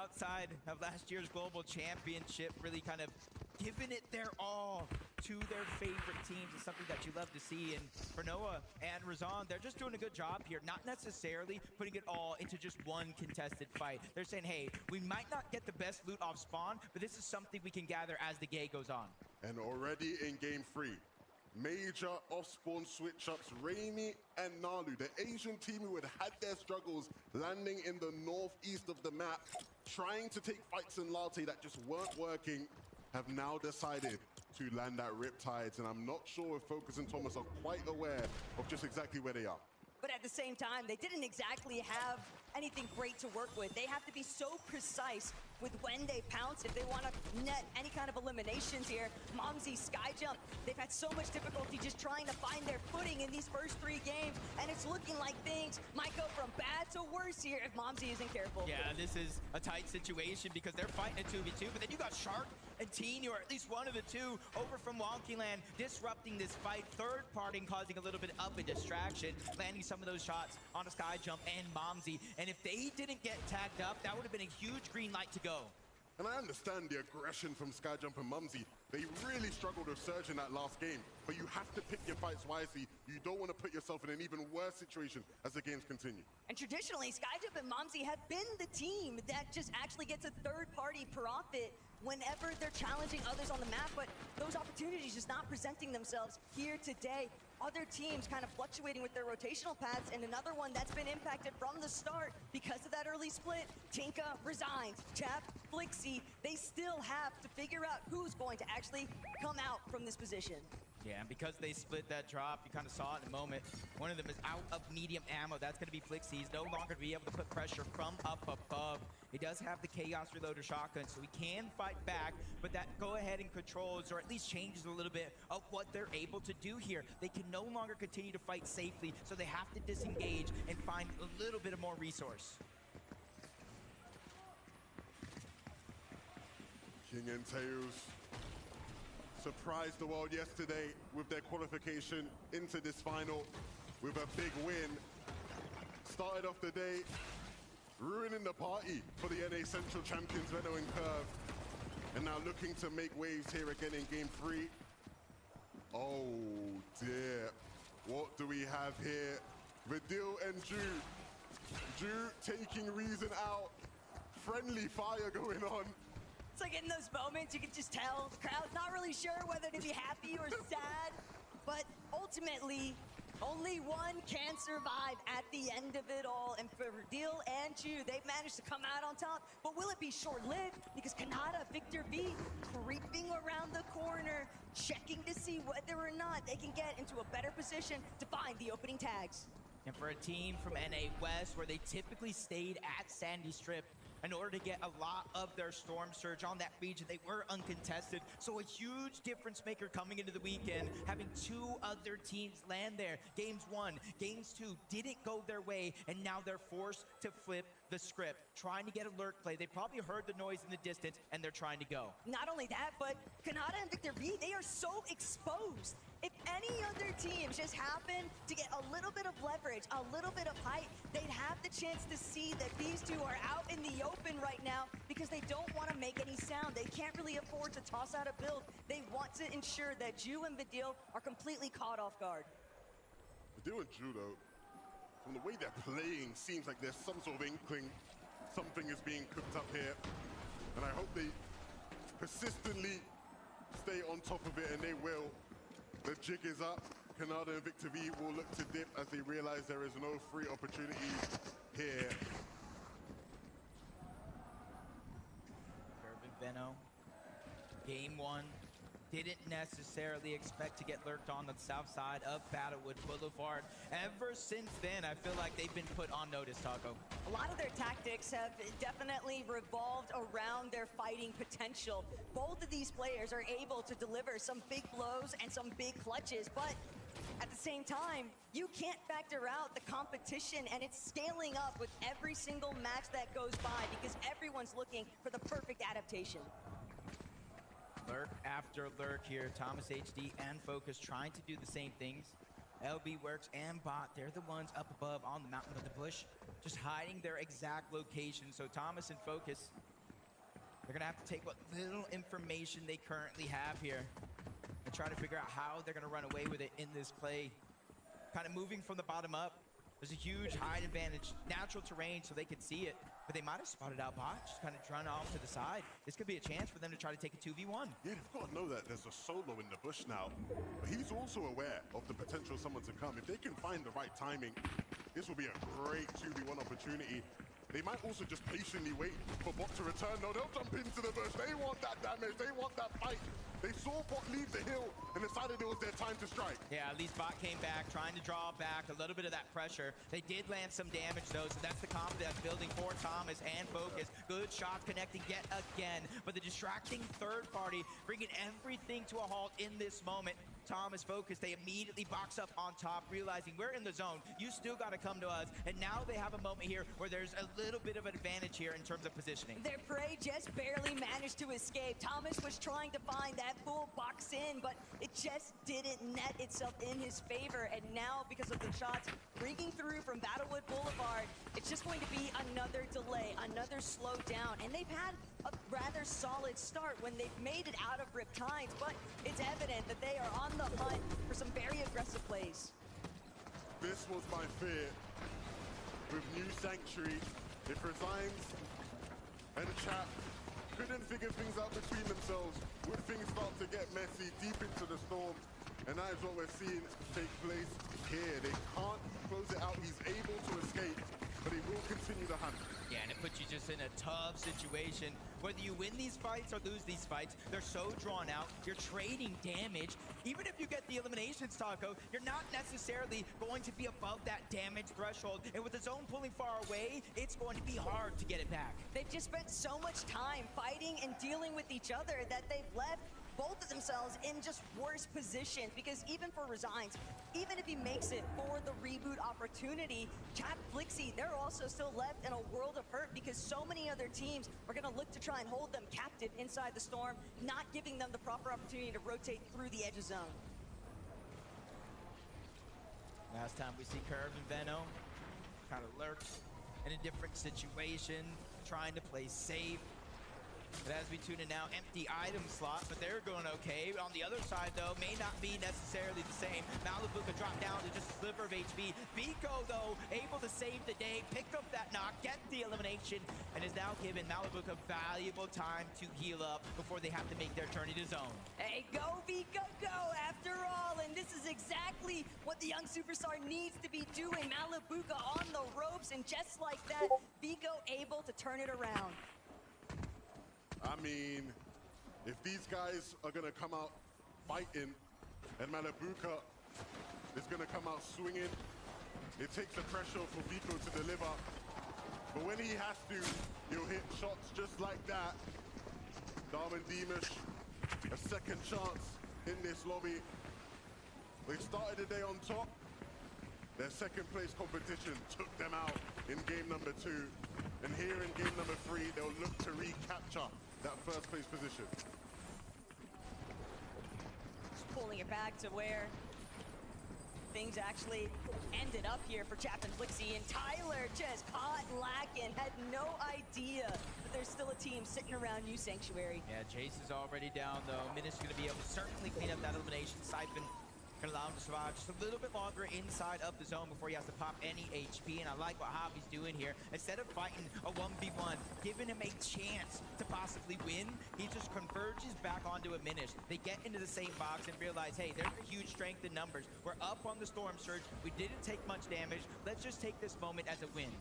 outside of last year's global championship, really kind of giving it their all to their favorite teams is something that you love to see. And for Noah and Razan, they're just doing a good job here, not necessarily putting it all into just one contested fight. They're saying, hey, we might not get the best loot off spawn, but this is something we can gather as the game goes on. And already in game 3, major off-spawn switch-ups, Rainy and Nalu, the Asian team who had their struggles landing in the northeast of the map, trying to take fights in Latte that just weren't working, have now decided to land at Riptides, and I'm not sure if Focus and Thomas are quite aware of just exactly where they are. But at the same time, they didn't exactly have anything great to work with. They have to be so precise with when they pounce if they want to net any kind of eliminations here. Momsy, Skyjump, they've had so much difficulty just trying to find their footing in these first 3 games, and it's looking like things might go from bad to worse here if Momsy isn't careful. Yeah, this is a tight situation because they're fighting a 2v2, but then you got Shark and Teen, or at least one of the two, over from Wonky Land, disrupting this fight, third parting, causing a little bit of a distraction, landing some of those shots on a Skyjump and Momsy. And if they didn't get tagged up, that would have been a huge green light to go. And I understand the aggression from Skyjump and Mumsy. They really struggled with Surge in that last game, but you have to pick your fights wisely. You don't want to put yourself in an even worse situation as the games continue. And traditionally, Skyjump and Momsy have been the team that just actually gets a third-party profit whenever they're challenging others on the map, but those opportunities just not presenting themselves here today. Other teams kind of fluctuating with their rotational paths, and another one that's been impacted from the start because of that early split. Tinka resigns, Chap, Flixie, they still have to figure out who's going to actually come out from this position. Yeah, and because they split that drop, you kind of saw it in a moment. One of them is out of medium ammo. That's going to be Flixie. He's no longer going to be able to put pressure from up above. He does have the Chaos Reloader shotgun, so he can fight back, but that go ahead and controls, or at least changes a little bit of what they're able to do here. They can no longer continue to fight safely, so they have to disengage and find a little bit of more resource. King and Tails surprised the world yesterday with their qualification into this final with a big win. Started off the day ruining the party for the NA Central champions, Venno and Curve, and now looking to make waves here again in game 3. Oh dear, what do we have here? Vidil and Ju. Ju taking Reason out. Friendly fire going on. It's like in those moments, you can just tell the crowd's not really sure whether to be happy or sad, but ultimately, only one can survive at the end of it all. And for Deal and Chu, they've managed to come out on top, but will it be short-lived? Because Kanata, Victor V, creeping around the corner, checking to see whether or not they can get into a better position to find the opening tags. And for a team from NA West, where they typically stayed at Sandy Strip, in order to get a lot of their Storm Surge on that region, they were uncontested. So a huge difference maker coming into the weekend, having 2 other teams land there. Games 1, Games 2 didn't go their way, and now they're forced to flip the script, trying to get a lurk play. They probably heard the noise in the distance, and they're trying to go. Not only that, but Kanata and Victor V, they are so exposed. If any other teams just happen to get a little bit of leverage, a little bit of height, they'd have the chance to see that these two are out in the open right now because they don't want to make any sound. They can't really afford to toss out a build. They want to ensure that Ju and Vidil are completely caught off guard. Vidil and Ju, though, from the way they're playing, seems like there's some sort of inkling something is being cooked up here. And I hope they persistently stay on top of it, and they will. The jig is up. Kanata and Victor V will look to dip as they realize there is no free opportunities here. Curve and Venno, game 1. Didn't necessarily expect to get lurked on the south side of Battlewood Boulevard. Ever since then, I feel like they've been put on notice, Taco. A lot of their tactics have definitely revolved around their fighting potential. Both of these players are able to deliver some big blows and some big clutches, but at the same time, you can't factor out the competition, and it's scaling up with every single match that goes by because everyone's looking for the perfect adaptation. Lurk after lurk here. Thomas HD and Focus trying to do the same things. LB Works and Bot, they're the ones up above on the mountain of the bush. just hiding their exact location. So Thomas and Focus, they're gonna have to take what little information they currently have here and try to figure out how they're gonna run away with it in this play. Kind of moving from the bottom up. There's a huge height advantage, natural terrain, so they could see it, but they might have spotted out bot, just kind of run off to the side. This could be a chance for them to try to take a 2v1. Yeah, they've got to know that there's a solo in the bush now. But he's also aware of the potential of someone to come. If they can find the right timing, this will be a great 2v1 opportunity. They might also just patiently wait for bot to return. No, they'll jump into the bush. They want that damage. They want that fight. They saw bot leave the hill and decided it was their time to strike. Yeah, at least bot came back, trying to draw back a little bit of that pressure. They did land some damage, though, so that's the combo that's building for Thomas and Focus. Good shot connecting yet again, but the distracting third party bringing everything to a halt in this moment. Thomas, Focus, they immediately box up on top, realizing we're in the zone. You still got to come to us. And now they have a moment here where there's a little bit of an advantage here in terms of positioning. Their prey just barely managed to escape. Thomas was trying to find that full box in, but it just didn't net itself in his favor. And now, because of the shots ringing through from Battlewood Boulevard, it's just going to be another delay, another slowdown. And they've had a rather solid start when they've made it out of Riptide, but it's evident that they are on the hunt for some very aggressive plays. This was my fear. With New Sanctuary, if Resigns and Chat couldn't figure things out between themselves, would things start to get messy deep into the storm? And that is what we're seeing take place here. They can't close it out. He's able to escape, but he will continue to hunt. Yeah, and it puts you just in a tough situation. Whether you win these fights or lose these fights, they're so drawn out. You're trading damage. Even if you get the eliminations, Taco, you're not necessarily going to be above that damage threshold. And with the zone pulling far away, it's going to be hard to get it back. They've just spent so much time fighting and dealing with each other that they've left both of themselves in just worse positions, because even for Resigns, even if he makes it for the reboot opportunity, Chap Flixie, they're also still left in a world of hurt because so many other teams are going to look to try and hold them captive inside the storm, not giving them the proper opportunity to rotate through the edge of zone. Last time we see Curve and Veno kind of lurk in a different situation, trying to play safe. But as we tune in now, empty item slot, but they're going okay. On the other side, though, may not be necessarily the same. Malibuca dropped down to just a sliver of HP. Vico, though, able to save the day, pick up that knock, get the elimination, and is now giving Malibuca valuable time to heal up before they have to make their journey to zone. Hey, go Vico, go after all, and this is exactly what the young superstar needs to be doing. Malibuca on the ropes, and just like that, Vico able to turn it around. I mean, if these guys are going to come out fighting and Malibuca is going to come out swinging, it takes the pressure for Vico to deliver. But when he has to, he'll hit shots just like that. Darwin Deemish, a second chance in this lobby. They started the day on top. Their second place competition took them out in game number 2. And here in game number 3, they'll look to recapture that first place position. Just pulling it back to where things actually ended up here for Chap and Flixie, and Tyler just caught lacking, had no idea that there's still a team sitting around New Sanctuary. Yeah, Jace is already down, though. Minus going to be able to certainly clean up that elimination. Siphon going to allow him to survive just a little bit longer inside of the zone before he has to pop any HP. And I like what Javi's doing here. Instead of fighting a 1v1, giving him a chance to possibly win, he just converges back onto a Minish. They get into the same box and realize, hey, there's a huge strength in numbers. We're up on the Storm Surge. We didn't take much damage. Let's just take this moment as a win.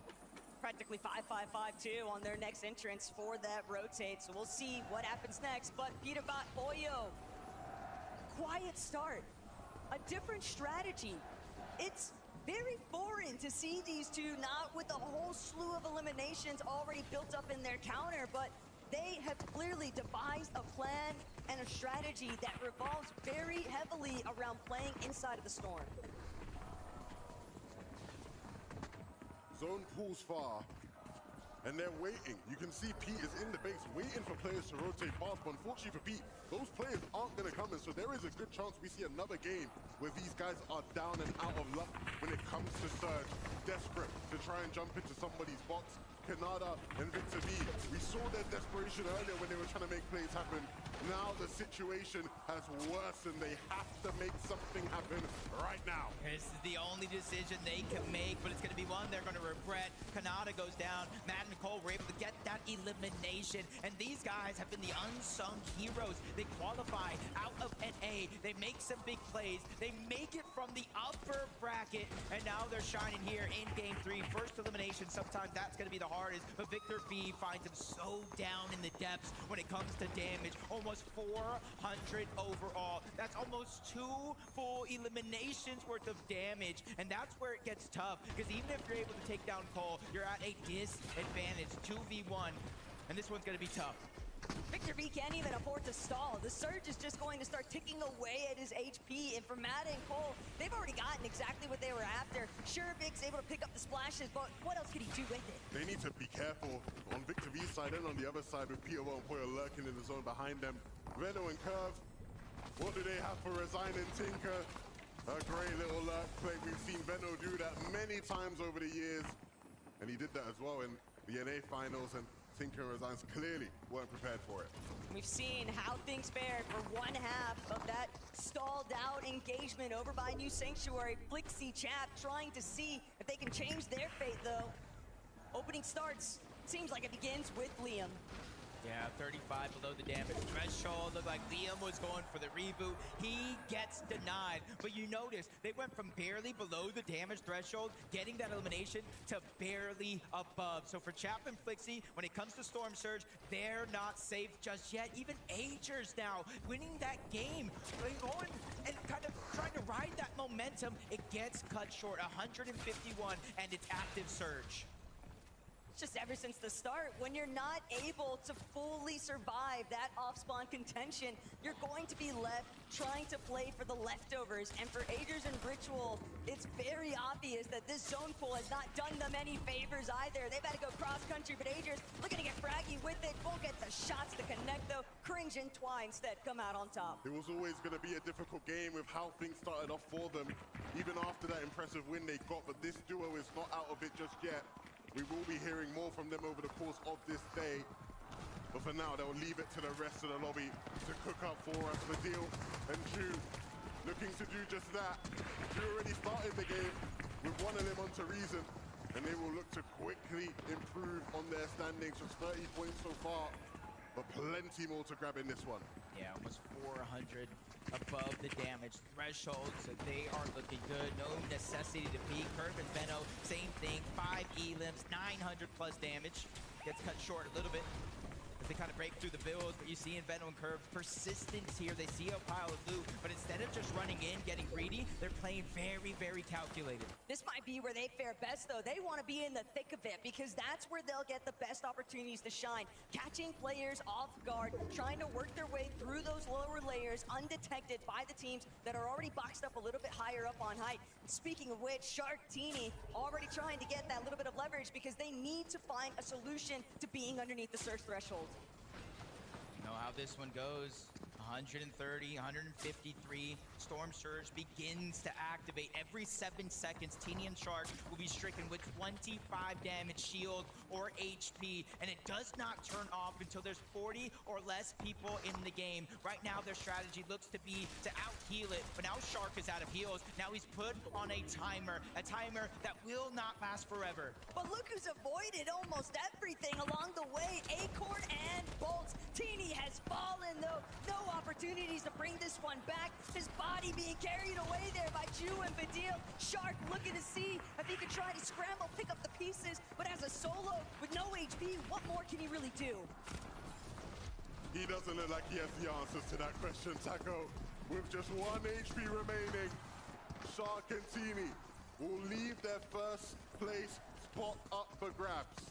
Practically 5-5-5-2 on their next entrance for that rotate. So we'll see what happens next. But Pirabot Boyo, quiet start. A different strategy. It's very foreign to see these two not with a whole slew of eliminations already built up in their counter, but they have clearly devised a plan and a strategy that revolves very heavily around playing inside of the storm. Zone pulls far. and they're waiting. You can see Pete is in the base waiting for players to rotate past, but unfortunately for Pete, those players aren't going to come in, so there is a good chance we see another game where these guys are down and out of luck when it comes to Surge, desperate to try and jump into somebody's box. Canada and Victor V, we saw their desperation earlier when they were trying to make plays happen. Now the situation has worsened. They have to make something happen right now. This is the only decision they can make, but it's going to be one they're going to regret. Canada goes down. Matt and Cole were able to get that elimination, and these guys have been the unsung heroes. They qualify out of NA. They make some big plays. They make it from the upper bracket, and now they're shining here in Game 3. First elimination, sometimes that's going to be the hardest, but Victor V finds him so down in the depths when it comes to damage. Almost 400 overall. That's almost 2 full eliminations worth of damage, and that's where it gets tough, because even if you're able to take down Cole, you're at a disadvantage. 2v1, and this one's going to be tough. Victor V can't even afford to stall. The Surge is just going to start ticking away at his HP, and for Matt and Cole, they've already gotten exactly what they were after. Sure, Vic's able to pick up the splashes, but what else could he do with it? They need to be careful on Victor V's side and on the other side with Peter and Poyer lurking in the zone behind them. Veno and Curve, what do they have for Resign and Tinker? A great little lurk play. We've seen Veno do that many times over the years, and he did that as well in the NA finals, and Tinker and Resigns clearly weren't prepared for it. We've seen how things fared for one half of that stalled out engagement over by New Sanctuary. Flixie Chap trying to see if they can change their fate, though. Opening starts. Seems like it begins with Liam. Yeah, 35 below the damage threshold. Looked like Liam was going for the reboot. He gets denied. But you notice they went from barely below the damage threshold, getting that elimination, to barely above. So for Chap and Flixie, when it comes to Storm Surge, they're not safe just yet. Even Agers now winning that game, going and kind of trying to ride that momentum. It gets cut short, 151, and it's active Surge. Just ever since the start, when you're not able to fully survive that off-spawn contention, you're going to be left trying to play for the leftovers. And for Agers and Ritual, it's very obvious that this zone pool has not done them any favors either. They've had to go cross-country, but Agers looking to get fraggy with it. Won't get the shots to connect, though. Cringe and Twi instead come out on top. It was always going to be a difficult game with how things started off for them, even after that impressive win they got. But this duo is not out of it just yet. We will be hearing more from them over the course of this day. But for now, they'll leave it to the rest of the lobby to cook up for us. For Deal and Ju looking to do just that. Ju already started the game with one of them onto Reason, and they will look to quickly improve on their standings. Just 30 points so far, but plenty more to grab in this one. Yeah, almost 400 above the damage threshold, so they are looking good. No necessity to peek. Curve and Veno, same thing. 5 elims, 900 plus damage. Gets cut short a little bit as they kind of break through the builds, but you see in Veno and Curve persistence here. They see a pile of loot, but instead of just running in, getting greedy, they're playing very, very calculated. This might be where they fare best, though. They want to be in the thick of it, because that's where they'll get the best opportunities to shine. Catching players off guard, trying to work their way through those lower layers undetected by the teams that are already boxed up a little bit higher up on height. Speaking of which, Shark Teeny already trying to get that little bit of leverage, because they need to find a solution to being underneath the Surge threshold. You know how this one goes. 130, 153. Storm Surge begins to activate every 7 seconds. Teeny and Shark will be stricken with 25 damage shield or HP, and it does not turn off until there's 40 or less people in the game. Right now, their strategy looks to be to out-heal it, but now Shark is out of heals. Now he's put on a timer that will not last forever. But look who's avoided almost everything along the way. Acorn and Bolts. Teeny has fallen, though. No opportunities to bring this one back. His body being carried away there by Ju and Fadil. Shark looking to see if he could try to scramble, pick up the pieces, but as a solo with no HP, what more can he really do? He doesn't look like he has the answers to that question, Taco. With just 1 HP remaining, Shark and Teeny will leave their first place spot up for grabs.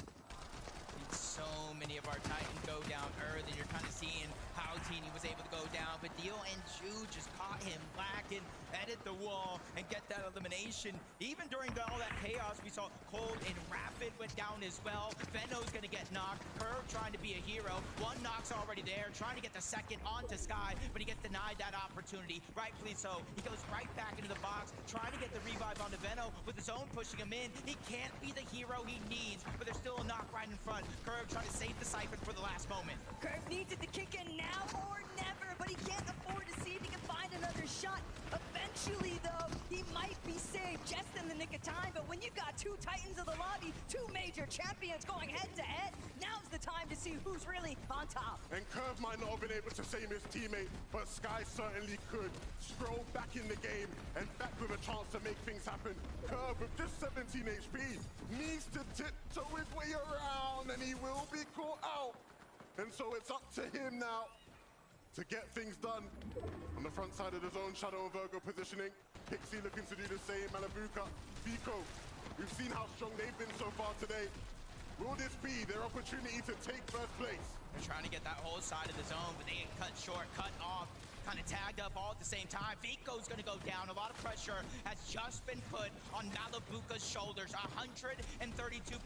It's so many of our Titans go down early. You're kind of seeing how Teeny was able to go down, but Dio and Ju just caught him lacking, edit the wall, and get that elimination. Even during all that chaos, we saw Cold and Rapid went down as well. Veno's gonna get knocked. Curve trying to be a hero. One knock's already there, trying to get the second onto Sky, but he gets denied that opportunity. Rightfully so. He goes right back into the box, trying to get the revive onto Veno with his own pushing him in. He can't be the hero he needs, but there's still a knock right in front. Curve trying to save the Siphon for the last moment. Curve needs it to kick in now or never, but he can't afford to see if he can find another shot. Eventually, though, he might be saved just in the nick of time, but when you've got two Titans of the lobby, two major champions going head-to-head, now's the time to see who's really on top. And Curve might not have been able to save his teammate, but Sky certainly could. Stroll back in the game and back with a chance to make things happen. Curve with just 17 HP needs to tiptoe his way around, and he will be caught out. And so it's up to him now to get things done. On the front side of the zone, Shadow and Virgo positioning. Pixie looking to do the same. Malabuka, Vico. We've seen how strong they've been so far today. Will this be their opportunity to take first place? They're trying to get that whole side of the zone, but they get cut short, cut off, kind of tagged up all at the same time. Vico's gonna go down. A lot of pressure has just been put on Malabuka's shoulders. 132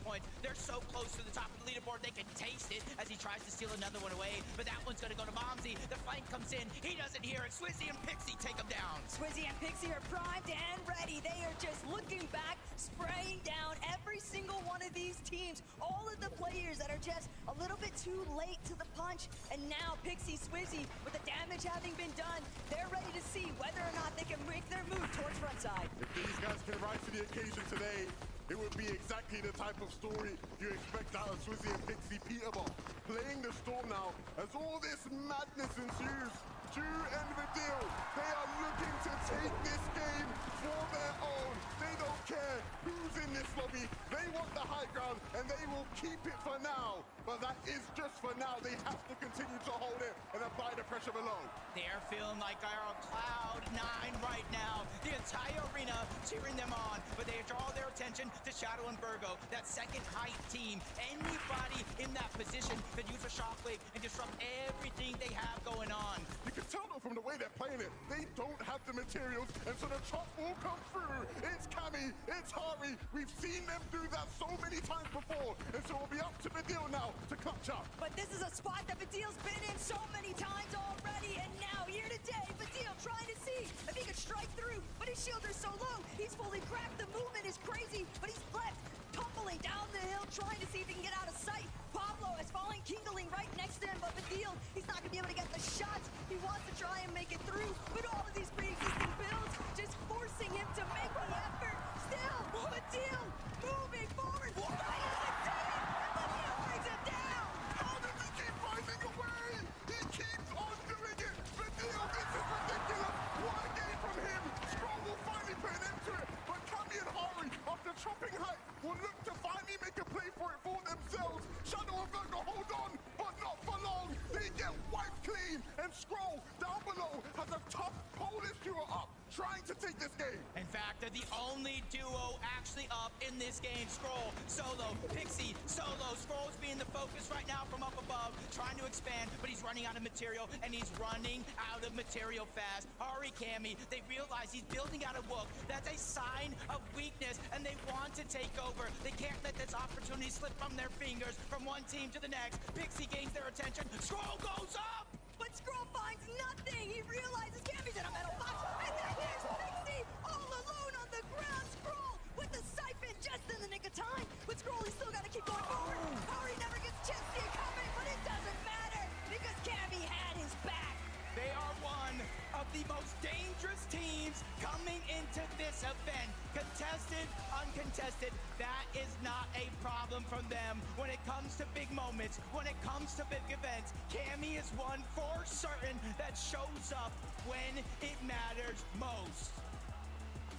points. They're so close to the top of the leaderboard, they can taste it as he tries to steal another one away. But that one's gonna go to Momsy. The flank comes in. He doesn't hear it. Swizzy and Pixie take him down. Swizzy and Pixie are primed and ready. They are just looking back, spraying down every single one of these teams. All of the players that are just a little bit too late to the punch. And now Pixie, Swizzy, with the damage having been done, they're ready to see whether or not they can make their move towards frontside. If these guys can rise to the occasion today, it would be exactly the type of story you expect out of Swizzy and Pixie Peterborough. Playing the storm now as all this madness ensues. Ju and Vidil, they are looking to take this game for their own. They don't care who's in this lobby. They want the high ground, and they will keep it for now. But that is just for now. They have to continue to hold it and apply the pressure below. They're feeling like they're on cloud 9 right now. The entire arena cheering them on, but they draw their attention to Shadow and Virgo, that second height team. Anybody in that position could use a shockwave and disrupt everything they have going on. You can tell though from the way they're playing it, they don't have the materials, and so the chop will come through. It's Cammy, it's Hari. We've seen them do that so many times before, and so it'll be up to Vidil now to clutch up. But this is a spot that Vidil's been in so many times already, and now here today, Vidil trying to see if he can strike through, but his shield is so low, he's fully cracked. The movement is crazy, but he's left tumbling down the hill, trying to see if he can get out of sight. Pablo is falling, kindling right next to him, but Vidil, he's not gonna be able to get the shots. He wants to try and make it through, but all of these pre-existing builds just forcing him to make the effort. Still, Vidil moving forward. Why doesn't see it? And Vidil brings him down. How does he keep finding a way? He keeps on doing it. Vidil, this is ridiculous. What a game from him. Stroll will finally put an end to it, but Cammy and Hari, after chopping height, will look to finally make a play for it for themselves. Shadow and Virgo hold on, but not for long. They get wiped clean, and Scroll down below has a tough Polish duo up, trying to take this game. In fact, they're the only duo actually up in this game. Scroll, solo, Pixie, solo. Scroll's being the focus right now from up above, trying to expand, but he's running out of material, and he's running out of material fast. Hari, Cammy, they realize he's building out a Wook. That's a sign of weakness, and they want to take over. They can't let this opportunity slip from their fingers from one team to the next. Pixie gains their attention. Scroll goes up! But Scroll finds nothing. He realizes Cammy's in a metal box, and then here's Pixie all alone on the ground. Scroll with the siphon just in the nick of time. But Scroll, he's still got to keep going forward. Hari never gets a chance to see it coming, but it doesn't matter because Cammy had his back. They are one of the most dangerous teams coming into this event. Contested, uncontested, that is not a problem from them when it comes to big moments, when it comes to big events. Cammy is one for certain that shows up when it matters most.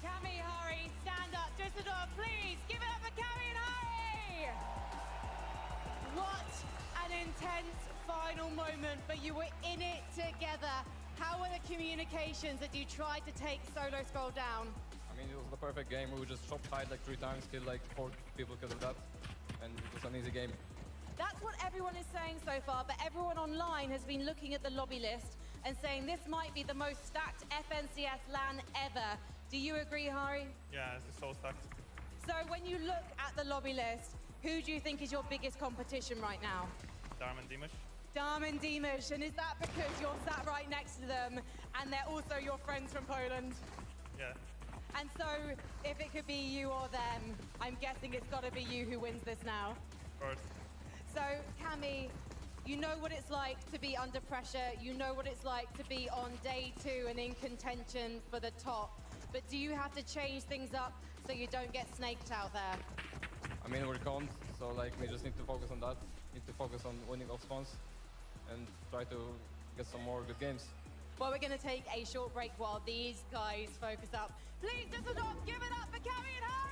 Cammy, Hari, stand up. Düsseldorf, please give it up for Cammy and Hari. What an intense final moment, but you were in it together. How were the communications that you tried to take Solo Scroll down? I mean, it was the perfect game. We just chopped high like 3 times, killed like 4 people because of that, and it was an easy game. That's what everyone is saying so far, but everyone online has been looking at the lobby list and saying this might be the most stacked FNCS LAN ever. Do you agree, Hari? Yeah, it's so stacked. So when you look at the lobby list, who do you think is your biggest competition right now? Darm and Dimash. Darm and Dimash, and is that because you're sat right next to them and they're also your friends from Poland? Yeah. And so if it could be you or them, I'm guessing it's got to be you who wins this now. Of course. So Cami, you know what it's like to be under pressure. You know what it's like to be on day 2 and in contention for the top. But do you have to change things up so you don't get snaked out there? I mean, we're count, so like we just need to focus on that. Need to focus on winning off spawns and try to get some more good games. Well, we're going to take a short break while these guys focus up. Please, Düsseldorf, give it up for Cami and Hari!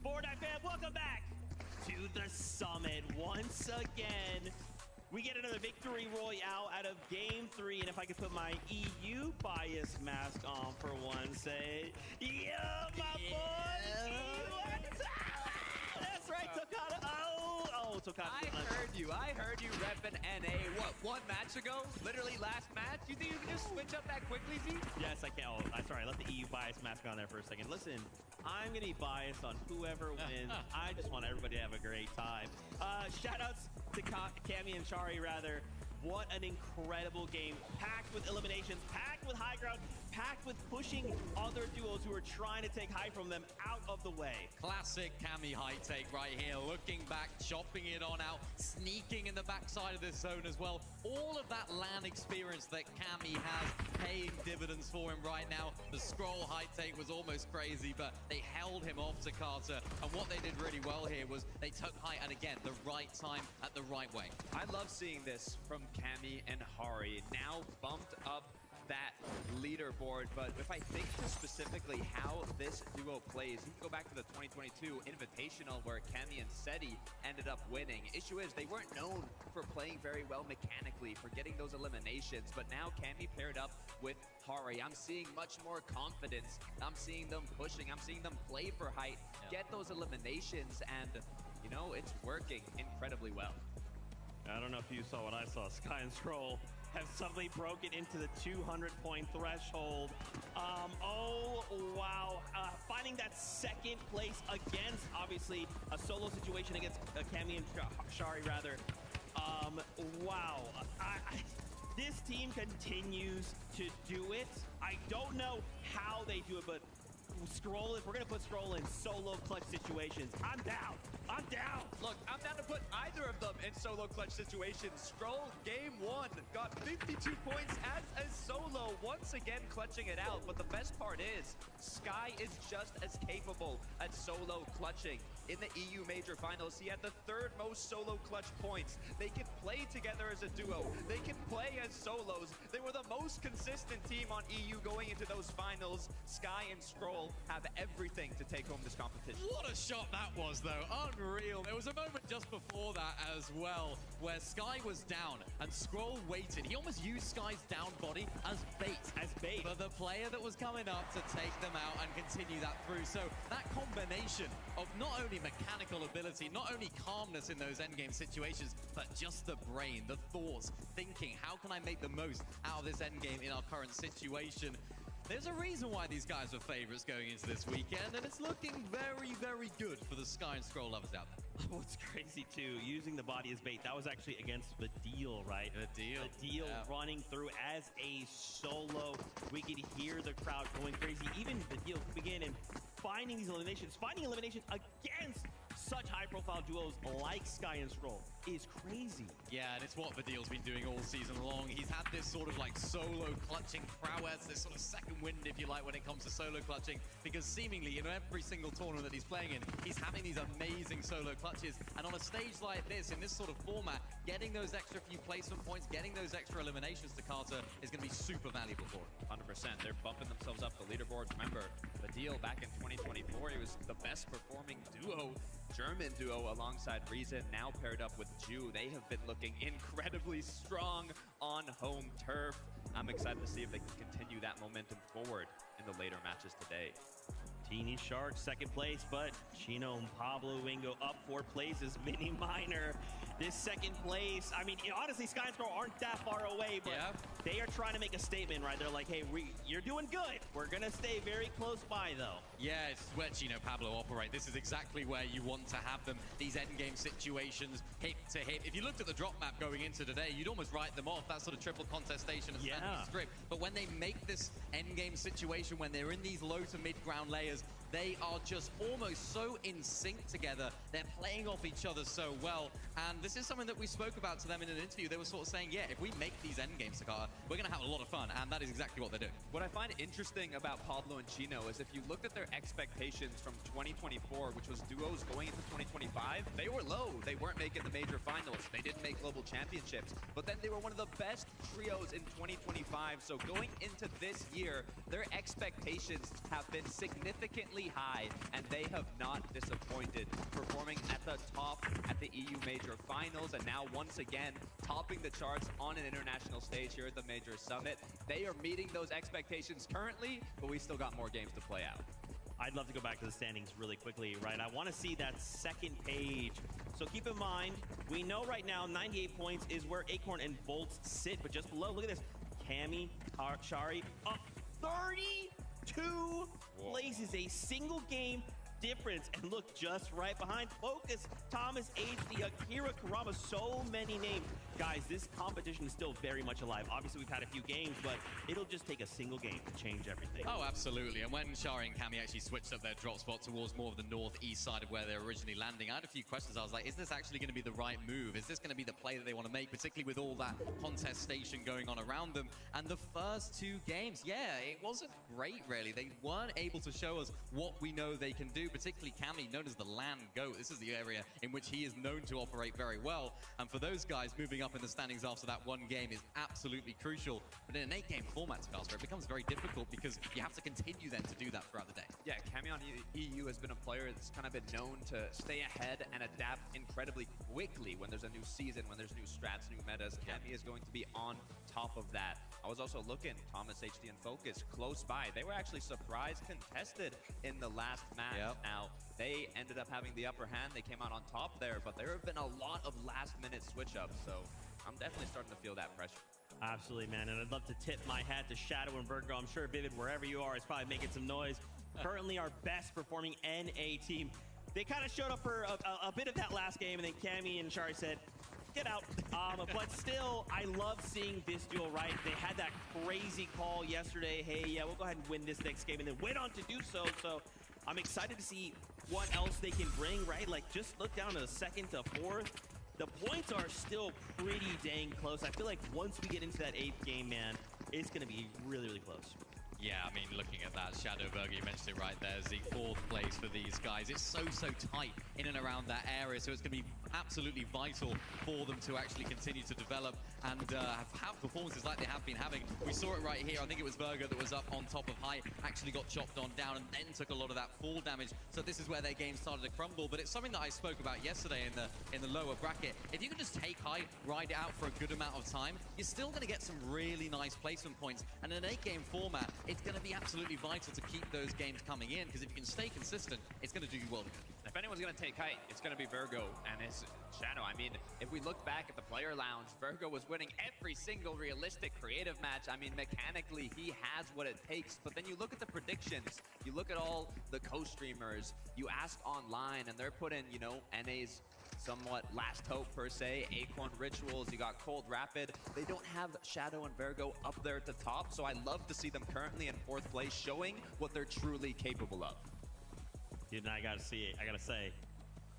Fortnite fan, welcome back to the summit once again. We get another victory royale out of game 3, and if I could put my EU bias mask on for one, say, yeah, my boy, that's right, Tokata. Oh, Tokata. I heard you reppin' NA, what, 1 match ago? Literally last match? You think you can just switch up that quickly, Z? Yes, I can. Oh, I'm sorry, I left the EU bias mask on there for a second. Listen, I'm gonna be biased on whoever wins. I just want everybody to have a great time. Shout outs to Cami and Shari, rather. what an incredible game. Packed with eliminations, packed with high ground, packed with pushing other duos who are trying to take high from them out of the way. Classic Cammy high take right here. Looking back, chopping it on out, sneaking in the backside of this zone as well. All of that LAN experience that Cammy has paying dividends for him right now. The scroll high take was almost crazy, but they held him off to Carter. And what they did really well here was they took height at, again, the right time at the right way. I love seeing this from Cammy and Hari. Now bumped up that leaderboard, but if I think just specifically how this duo plays, you can go back to the 2022 Invitational where Cammy and Seti ended up winning. Issue is they weren't known for playing very well mechanically, for getting those eliminations, but now Cammy paired up with Hari. I'm seeing much more confidence. I'm seeing them pushing. I'm seeing them play for height, get those eliminations, and you know, it's working incredibly well. I don't know if you saw what I saw. Sky and Scroll have suddenly broken into the 200-point threshold. Oh, wow. Finding that second place against, obviously, a solo situation against Cammy and Shari, rather. Wow. This team continues to do it. I don't know how they do it, but Scroll, if we're going to put Scroll in solo clutch situations, I'm down. I'm down. Look, I'm down to put either of them in solo clutch situations. Scroll, game 1, got 52 points as a solo, once again clutching it out. But the best part is, Sky is just as capable at solo clutching. In the EU Major Finals, he had the 3rd most solo clutch points. They can play together as a duo. They can play as solos. They were the most consistent team on EU going into those finals. Sky and Scroll have everything to take home this competition. What a shot that was, though. Unreal. There was a moment just before that as well where Sky was down and Scroll waited. He almost used Sky's down body as bait. For the player that was coming up to take them out and continue that through. So that combination of not only mechanical ability, not only calmness in those endgame situations, but just the brain, the thoughts, thinking, how can I make the most out of this endgame in our current situation? There's a reason why these guys were favorites going into this weekend, and it's looking very, very good for the Sky and Scroll lovers out there. What's crazy, too, using the body as bait, that was actually against the deal, right? The deal. The deal running through as a solo. We could hear the crowd going crazy. Even the deal begin and finding these eliminations, against such high-profile duos like Sky and Scroll is crazy. Yeah, and it's what Vidil's been doing all season long. He's had this sort of like solo clutching prowess, this sort of second wind, if you like, when it comes to solo clutching, because seemingly in every single tournament that he's playing in, he's having these amazing solo clutches. And on a stage like this, in this sort of format, getting those extra few placement points, getting those extra eliminations to Carter is going to be super valuable for him. 100%. They're bumping themselves up the leaderboards. Remember, the deal back in 2024, he was the best performing duo, German duo alongside Reason, now paired up with Ju. They have been looking incredibly strong on home turf. I'm excited to see if they can continue that momentum forward in the later matches today. Teeny Sharks, second place, but Chino and Pablo Wingo up 4 places. Mini Minor, this second place. I mean, honestly, Sky and Scroll aren't that far away, but they are trying to make a statement, right? They're like, hey, you're doing good. We're going to stay very close by, though. Yeah, it's where Chino Pablo operate. This is exactly where you want to have them. These endgame situations, hip to hip. If you looked at the drop map going into today, you'd almost write them off. That sort of triple contestation and script. But when they make this endgame situation, when they're in these low to mid ground layers, they are just almost so in sync together. They're playing off each other so well. And this is something that we spoke about to them in an interview. They were sort of saying, yeah, if we make these endgames, Takara, we're going to have a lot of fun. And that is exactly what they're doing. What I find interesting about Pablo and Chino is if you looked at their expectations from 2024, which was duos going into 2025, they were low. They weren't making the major finals. They didn't make global championships. But then they were one of the best trios in 2025. So going into this year, their expectations have been significantly high, and they have not disappointed, performing at the top at the EU Major Finals, and now once again topping the charts on an international stage here at the Major Summit. They are meeting those expectations currently, but we still got more games to play out. I'd love to go back to the standings really quickly, right? I want to see that second page. So keep in mind, we know right now 98 points is where Acorn and Bolts sit, but just below, look at this. Cammy, Shari, up 32 places, a single game difference. And look, just right behind Focus, Thomas HD, Akira Kurama, so many names guys, this competition is still very much alive. Obviously, we've had a few games, but it'll just take a single game to change everything. Oh, absolutely. And when Shari and Cammy actually switched up their drop spot towards more of the northeast side of where they're originally landing, I had a few questions. I was like, is this actually going to be the right move? Is this going to be the play that they want to make, particularly with all that contestation going on around them? And the first two games, yeah, it wasn't great, really. They weren't able to show us what we know they can do, particularly Cammy, known as the land goat. This is the area in which he is known to operate very well. And for those guys, moving up in the standings after that one game is absolutely crucial. But in an 8-game format, Scarster, it becomes very difficult because you have to continue then to do that throughout the day. Yeah, Cammy on EU has been a player that's kind of been known to stay ahead and adapt incredibly quickly when there's a new season, when there's new strats, new metas. Cammy is going to be on top of that. I was also looking, Thomas, HD, and Focus close by. They were actually surprise contested in the last match. Now, they ended up having the upper hand. They came out on top there, but there have been a lot of last-minute switch-ups, so I'm definitely starting to feel that pressure. Absolutely, man, and I'd love to tip my hat to Shadow and Virgo. I'm sure Vivid, wherever you are, is probably making some noise. Currently our best performing NA team. They kind of showed up for a bit of that last game, and then Cammy and Shari said, get out. But still, I love seeing this duel, right? They had that crazy call yesterday. Hey, yeah, we'll go ahead and win this next game, and then went on to do so. So I'm excited to see what else they can bring, right? Like, just look down to the second to fourth. The points are still pretty dang close. I feel like once we get into that 8th game, man, it's going to be really, really close. Yeah, I mean, looking at that, Shadow Burger, you mentioned it right there, the 4th place for these guys. It's so tight in and around that area, so it's going to be absolutely vital for them to actually continue to develop and have performances like they have been having. We saw it right here. I think it was Virgo that was up on top of High, actually got chopped on down and then took a lot of that fall damage. So this is where their game started to crumble, but it's something that I spoke about yesterday in the lower bracket. If you can just take High, ride it out for a good amount of time, you're still going to get some really nice placement points. And in an 8-game format, it's going to be absolutely vital to keep those games coming in, because if you can stay consistent, it's going to do you well. If anyone's going to take height, it's going to be Virgo and his Shadow. I mean, if we look back at the player lounge, Virgo was winning every single realistic creative match. I mean, mechanically, he has what it takes. But then you look at the predictions, you look at all the co-streamers, you ask online, and they're putting, you know, NA's somewhat last hope per se, Acorn Rituals, you got Cold Rapid. They don't have Shadow and Virgo up there at the top, so I love to see them currently in 4th place, showing what they're truly capable of. Dude, and I gotta see it. I gotta say,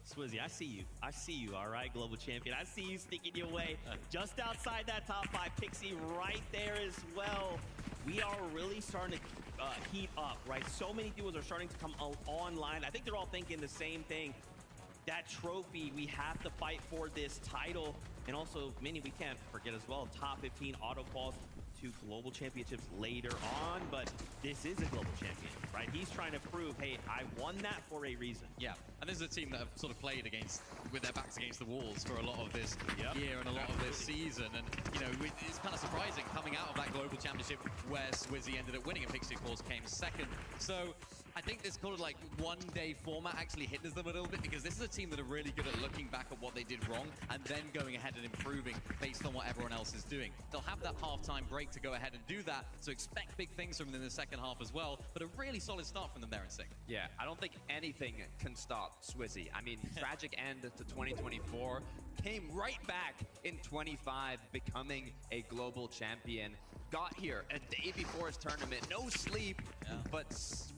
Swizzy, I see you. I see you, all right, global champion. I see you sneaking your way just outside that top 5. Pixie right there as well. We are really starting to heat up, right? So many duos are starting to come online. I think they're all thinking the same thing. That trophy, we have to fight for this title. And also, Minnie, we can't forget as well, top 15 auto quals to global championships later on, but this is a global champion, right? He's trying to prove, hey, I won that for a reason. Yeah, and this is a team that have sort of played with their backs against the walls for a lot of this year and a lot of this season. And, you know, it's kind of surprising coming out of that global championship where Swizzy ended up winning and Pixie, of course, came second. So I think this kind of like one-day format actually hinders them a little bit, because this is a team that are really good at looking back at what they did wrong and then going ahead and improving based on what everyone else is doing. They'll have that halftime break to go ahead and do that, so expect big things from them in the second half as well, but a really solid start from them there in 6th. Yeah, I don't think anything can stop Swizzy. I mean, tragic end to 2024, came right back in 25, becoming a global champion. Got here a day before his tournament, no sleep, but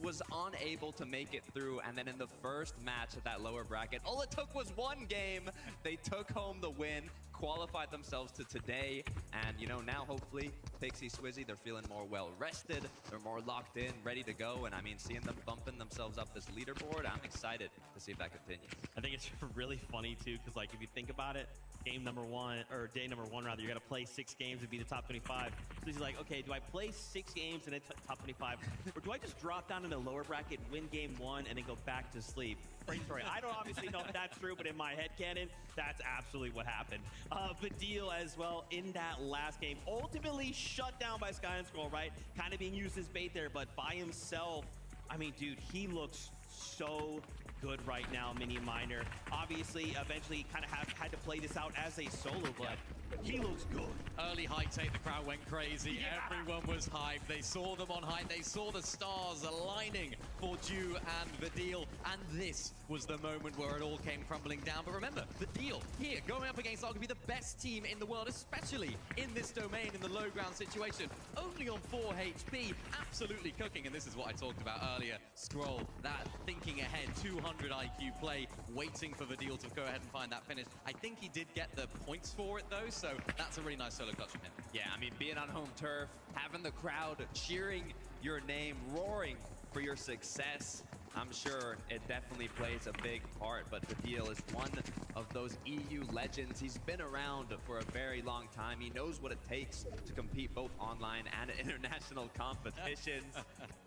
was unable to make it through. And then in the first match of that lower bracket, all it took was one game. They took home the win, qualified themselves to today. And, you know, now hopefully Pixie, Swizzy, they're feeling more well-rested. They're more locked in, ready to go. And I mean, seeing them bumping themselves up this leaderboard, I'm excited to see if that continues. I think it's really funny, too, because, like, if you think about it, day number one, rather, you got to play 6 games and be the top 25. So he's like, okay, do I play 6 games and then top 25? Or do I just drop down in the lower bracket, win game 1, and then go back to sleep? Great story. I don't obviously know if that's true, but in my headcanon, that's absolutely what happened. Badil as well in that last game, ultimately shut down by Sky and Scroll, right? Kind of being used as bait there, but by himself, I mean, dude, he looks so good right now, Mini Miner. Obviously, eventually kind of had to play this out as a solo, but he looks good. Early high take, the crowd went crazy. Yeah. Everyone was hyped. They saw them on height. They saw the stars aligning for Dew and Vidil. And this was the moment where it all came crumbling down. But remember, Vidil here going up against arguably the best team in the world, especially in this domain in the low ground situation. Only on 4 HP, absolutely cooking. And this is what I talked about earlier. Scroll, that thinking ahead, 200 IQ play, waiting for Vidil to go ahead and find that finish. I think he did get the points for it though, so that's a really nice solo clutch from him. Yeah, I mean, being on home turf, having the crowd cheering your name, roaring for your success, I'm sure it definitely plays a big part. But Vidil is one of those EU legends. He's been around for a very long time. He knows what it takes to compete both online and international competitions.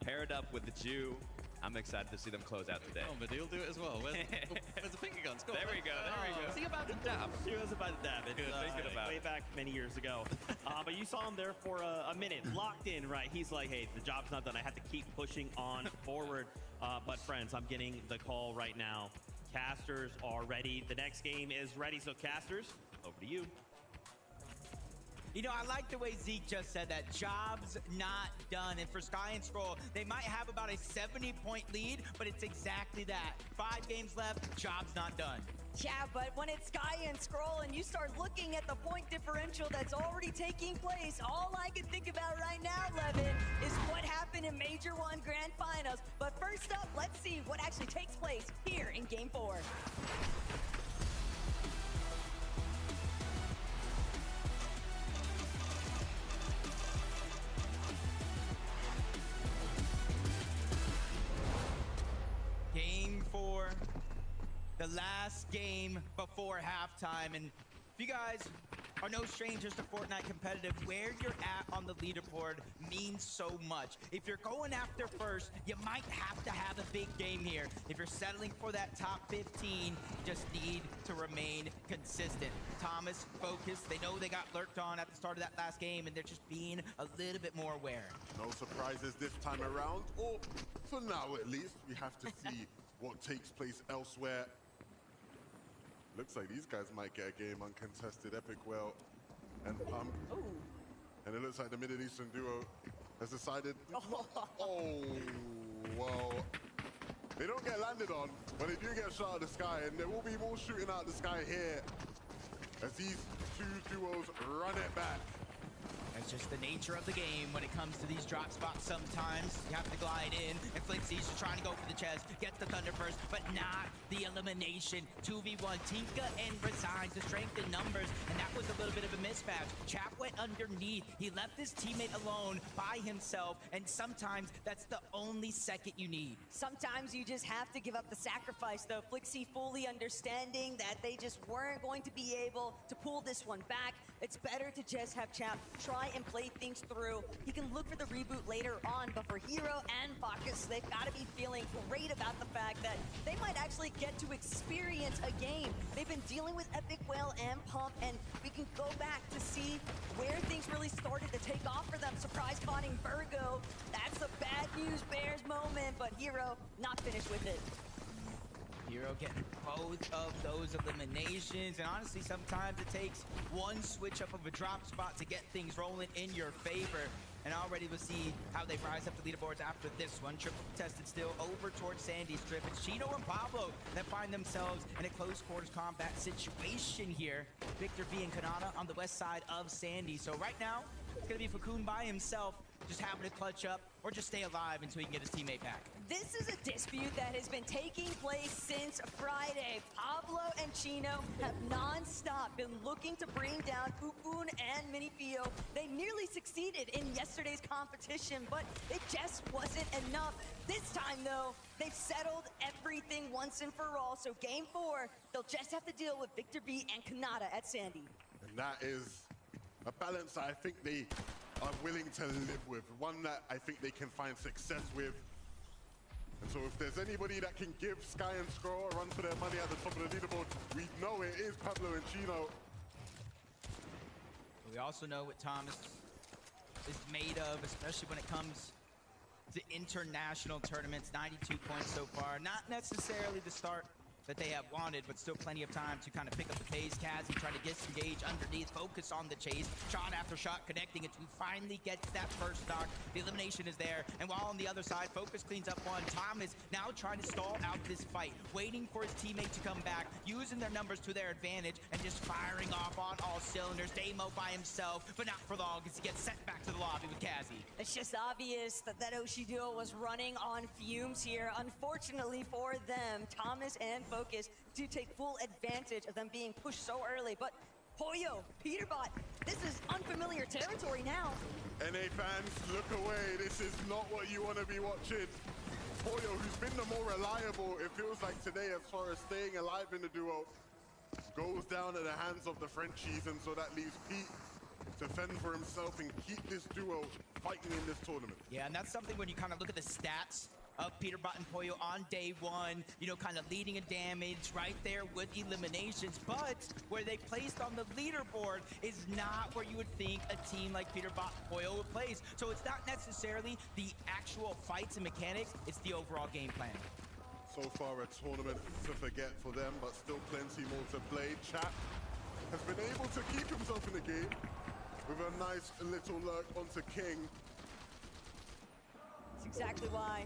Paired up with the Jew. I'm excited to see them close out today. Oh, Vidil do it as well. Where's the finger guns? There we go, there we go. Is he about to dab? He was about to dab it. Thinking about way it. back many years ago. But you saw him there for a minute, locked in, right? He's like, hey, the job's not done. I have to keep pushing on forward. But friends, I'm getting the call right now. Casters are ready. The next game is ready. So Casters, over to you. You know, I like the way Zeke just said that. Job's not done. And for Sky and Scroll, they might have about a 70-point lead, but it's exactly that. 5 games left, job's not done. Yeah, but when it's Sky and Scroll and you start looking at the point differential that's already taking place, all I can think about right now, Levin, is what happened in Major 1 Grand Finals. But first up, let's see what actually takes place here in Game 4. Game 4, the last game before halftime. And if you guys are no strangers to Fortnite competitive, where you're at on the leaderboard means so much. If you're going after first, you might have to have a big game here. If you're settling for that top 15, you just need to remain consistent. Thomas, focus. They know they got lurked on at the start of that last game, and they're just being a little bit more aware. No surprises this time around, or for now at least. We have to see what takes place elsewhere. Looks like these guys might get a game uncontested. Epic Well and Pump. Ooh. And it looks like the Middle Eastern duo has decided, oh, well, they don't get landed on, but they do get shot out of the sky, and there will be more shooting out of the sky here as these two duos run it back. It's just the nature of the game when it comes to these drop spots. Sometimes you have to glide in, and Flixie's just trying to go for the chest, gets the Thunder first, but not the elimination. 2v1, Tinka and Resigns, the strength in numbers, and that was a little bit of a mismatch. Chap went underneath. He left his teammate alone by himself, and sometimes that's the only second you need. Sometimes you just have to give up the sacrifice, though. Flixie fully understanding that they just weren't going to be able to pull this one back. It's better to just have Chap try and play things through. He can look for the reboot later on, but for Hero and Bacchus, they've got to be feeling great about the fact that they might actually get to experience a game. They've been dealing with Epic Whale and Pump, and we can go back to see where things really started to take off for them. Surprise spotting Virgo. That's a bad news Bears moment, but Hero not finished with it. Hero getting both of those eliminations, and honestly, sometimes it takes one switch up of a drop spot to get things rolling in your favor. And already we'll see how they rise up the leaderboards after this one. Triple tested still over towards Sandy Strip. It's Chino and Pablo that find themselves in a close quarters combat situation here. Victor V and Kanata on the west side of Sandy. So right now, it's gonna be Fakun by himself, just having to clutch up or just stay alive until he can get his teammate back. This is a dispute that has been taking place since Friday. Pablo and Chino have non-stop been looking to bring down Fukun and Minifio. They nearly succeeded in yesterday's competition, but it just wasn't enough. This time, though, they've settled everything once and for all. So game 4, they'll just have to deal with Victor B and Kanata at Sandy. And that is a balance that I think they are willing to live with. One that I think they can find success with. And so if there's anybody that can give Sky and Scroll a run for their money at the top of the leaderboard, we know it is Pablo and Chino. We also know what Thomas is made of, especially when it comes to international tournaments. 92 points so far. Not necessarily the start that they have wanted, but still plenty of time to kind of pick up the pace. Kazzy trying to disengage underneath, focus on the chase, shot after shot, connecting it to finally get that first knock. The elimination is there, and while on the other side, Focus cleans up one. Tom is now trying to stall out this fight, waiting for his teammate to come back, using their numbers to their advantage, and just firing off on all cylinders. Damo by himself, but not for long, as he gets sent back to the lobby with Kazzy. It's just obvious that that Oshi duo was running on fumes here. Unfortunately for them, Thomas and Focus do take full advantage of them being pushed so early. But Pollo, Peterbot, this is unfamiliar territory now. NA fans, look away. This is not what you want to be watching. Pollo, who's been the more reliable, it feels like today, as far as staying alive in the duo, goes down at the hands of the Frenchies, and so that leaves Pete to fend for himself and keep this duo fighting in this tournament. Yeah, and that's something when you kind of look at the stats of Peterbot and Pollo on day one, you know, kind of leading in damage right there with eliminations, but where they placed on the leaderboard is not where you would think a team like Peterbot and Pollo would place. So it's not necessarily the actual fights and mechanics, it's the overall game plan. So far a tournament to forget for them, but still plenty more to play. Chat has been able to keep himself in the game with a nice little lurk onto King. That's exactly why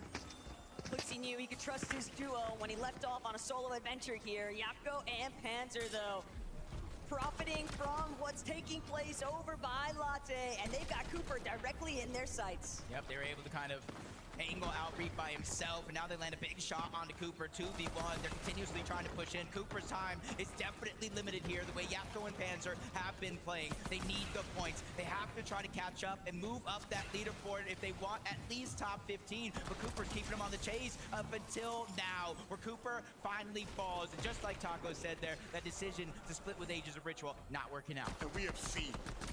Quixie knew he could trust his duo when he left off on a solo adventure here. Yapko and Panzer, though, profiting from what's taking place over by Latte, and they've got Cooper directly in their sights. Yep, they were able to kind of angle out Reef by himself, and now they land a big shot onto Cooper. 2v1, they're continuously trying to push in. Cooper's time is definitely limited here, the way Yapko and Panzer have been playing. They need the points. They have to try to catch up and move up that leaderboard if they want at least top 15, but Cooper's keeping them on the chase up until now, where Cooper finally falls. And just like Taco said there, that decision to split with Ages of Ritual not working out. And we have seen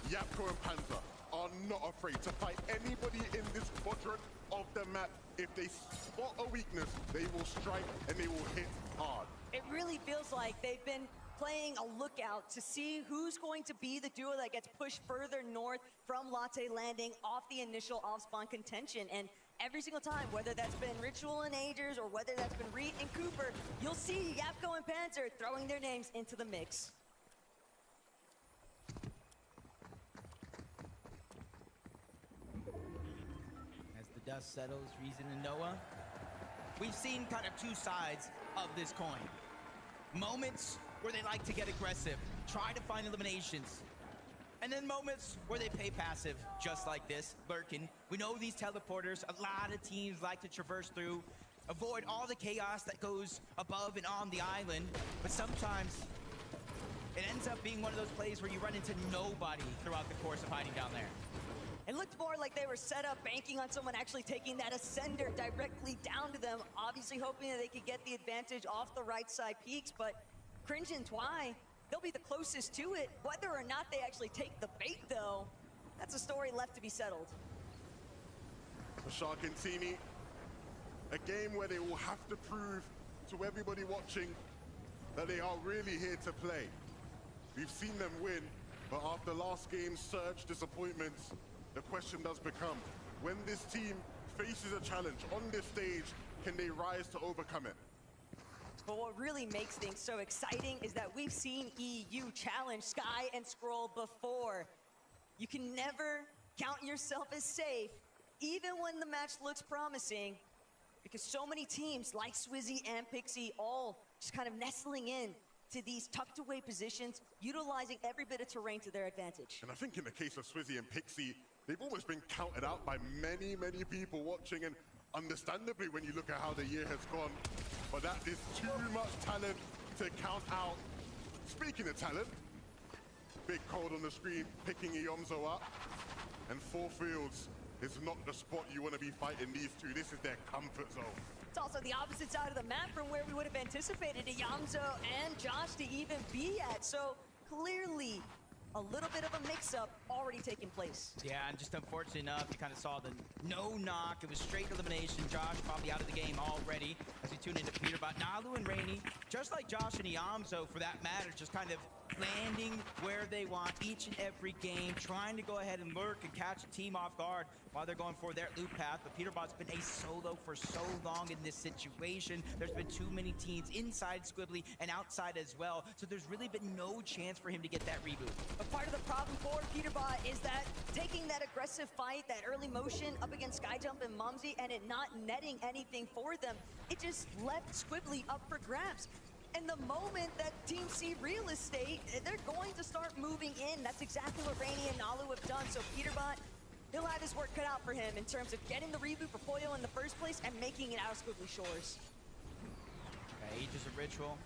Yapko and Panzer are not afraid to fight anybody in this quadrant of the map. If they spot a weakness, they will strike and they will hit hard. It really feels like they've been playing a lookout to see who's going to be the duo that gets pushed further north from Latte landing off the initial off-spawn contention. And every single time, whether that's been Ritual and Agers or whether that's been Reed and Cooper, you'll see Yapko and Panzer throwing their names into the mix. Dust settles, Reason and Noah. We've seen kind of two sides of this coin. Moments where they like to get aggressive, try to find eliminations. And then moments where they play passive, just like this, lurking. We know these teleporters, a lot of teams like to traverse through, avoid all the chaos that goes above and on the island, but sometimes it ends up being one of those plays where you run into nobody throughout the course of hiding down there. It looked more like they were set up banking on someone actually taking that ascender directly down to them, obviously hoping that they could get the advantage off the right side peaks, but Cringe and Twy, they'll be the closest to it. Whether or not they actually take the bait, though, that's a story left to be settled. For Shark and Teeny, a game where they will have to prove to everybody watching that they are really here to play. We've seen them win, but after last game's surge disappointments, the question does become, when this team faces a challenge on this stage, can they rise to overcome it? But what really makes things so exciting is that we've seen EU challenge Sky and Scroll before. You can never count yourself as safe, even when the match looks promising, because so many teams like Swizzy and Pixie all just kind of nestling in to these tucked away positions, utilizing every bit of terrain to their advantage. And I think in the case of Swizzy and Pixie, they've almost been counted out by many, many people watching, and understandably when you look at how the year has gone, but that is too much talent to count out. Speaking of talent, Big Cold on the screen picking Iyomzo up, and Four Fields is not the spot you want to be fighting these two. This is their comfort zone. It's also the opposite side of the map from where we would have anticipated Iyomzo and Josh to even be at. So clearly, a little bit of a mix-up already taking place. Yeah, and just unfortunate enough, you kind of saw the no knock. It was straight elimination. Josh probably out of the game already as we tune into Peterbot. Nalu and Rainy, just like Josh and Iyomzo for that matter, just kind of landing where they want each and every game, trying to go ahead and lurk and catch a team off guard while they're going for their loop path. But Peterbot's been a solo for so long in this situation. There's been too many teams inside Squibbly and outside as well, so there's really been no chance for him to get that reboot. But part of the problem for Peterbot is that taking that aggressive fight, that early motion up against Skyjump and Mumsy, and it not netting anything for them, it just left Squibbly up for grabs. And the moment that Team C real estate, they're going to start moving in. That's exactly what Rainy and Nalu have done. So Peterbot, he'll have his work cut out for him in terms of getting the reboot for Poyo in the first place and making it out of Squibbly Shores. Okay, Aegis of Ritual,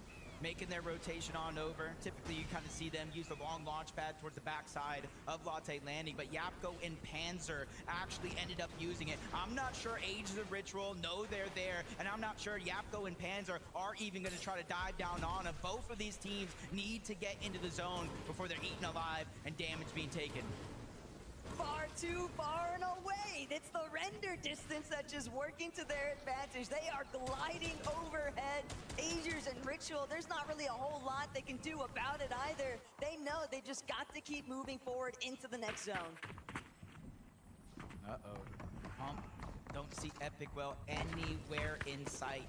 making their rotation on over. Typically, you kind of see them use the long launch pad towards the backside of Latte Landing, but Yapko and Panzer actually ended up using it. I'm not sure Aegis of Ritual know they're there, and I'm not sure Yapko and Panzer are even going to try to dive down on them. Both of these teams need to get into the zone before they're eaten alive and damage being taken. Far too far and away. It's the render distance that's just working to their advantage. They are gliding overhead. Aegis and Ritual, there's not really a whole lot they can do about it either. They know they just got to keep moving forward into the next zone. Uh-oh. Pump. Don't see Epic well anywhere in sight.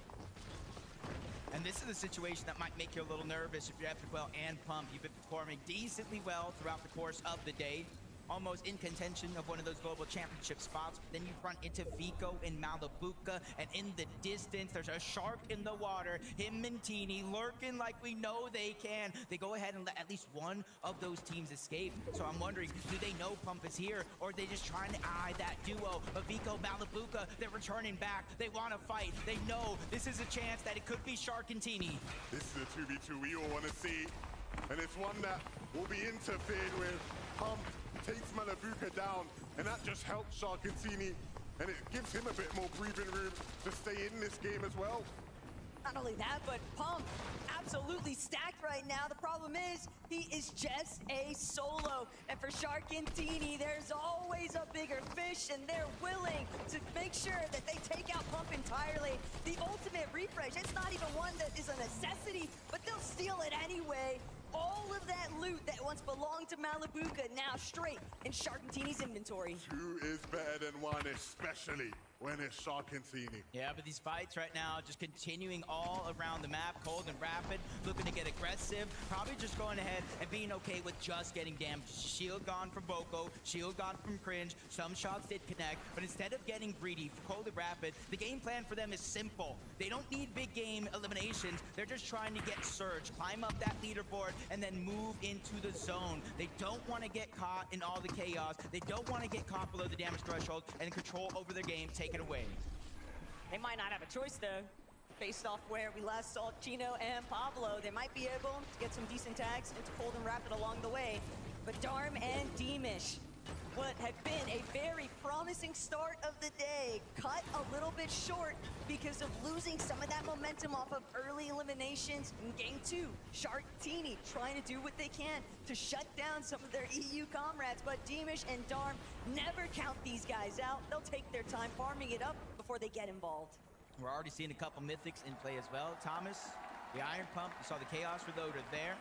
And this is a situation that might make you a little nervous if you're Epic Well and Pump. You've been performing decently well throughout the course of the day. Almost in contention of one of those global championship spots, but then you run into Vico and Malabuka, and in the distance, there's a shark in the water. Him and Teeny lurking like we know they can. They go ahead and let at least one of those teams escape. So I'm wondering, do they know Pump is here, or are they just trying to eye that duo of Vico, Malabuka? They're returning back. They want to fight. They know this is a chance that it could be Shark and Teeny. This is a 2v2 we all want to see, and it's one that will be interfered with. Pump takes Malabuka down, and that just helps Sharkatini, and it gives him a bit more breathing room to stay in this game as well. Not only that, but Pump absolutely stacked right now. The problem is, he is just a solo. And for Sharkantini, there's always a bigger fish, and they're willing to make sure that they take out Pump entirely. The ultimate refresh, it's not even one that is a necessity, but they'll steal it anyway. All of that loot that once belonged to Malabuka now straight in Sharkantini's inventory. Two is better than one, especially when it's Sharkantini. Yeah, but these fights right now just continuing all around the map. Cold and Rapid looking to get aggressive. Probably just going ahead and being okay with just getting damaged. Shield gone from Boko, shield gone from Cringe. Some shots did connect, but instead of getting greedy for Cold and Rapid, the game plan for them is simple. They don't need big game eliminations. They're just trying to get Surge, climb up that leaderboard, and then move into the zone. They don't want to get caught in all the chaos. They don't want to get caught below the damage threshold and control over their game. Take it away. They might not have a choice though. Based off where we last saw Chino and Pablo, they might be able to get some decent tags into Cold and Rapid along the way. But Darm and Deemish, what had been a very promising start of the day, cut a little bit short because of losing some of that momentum off of early eliminations in Game 2. Shark Teeny trying to do what they can to shut down some of their EU comrades, but Deemish and Darm never count these guys out. They'll take their time farming it up before they get involved. We're already seeing a couple mythics in play as well. Thomas, the Iron Pump, you saw the Chaos Reloader there.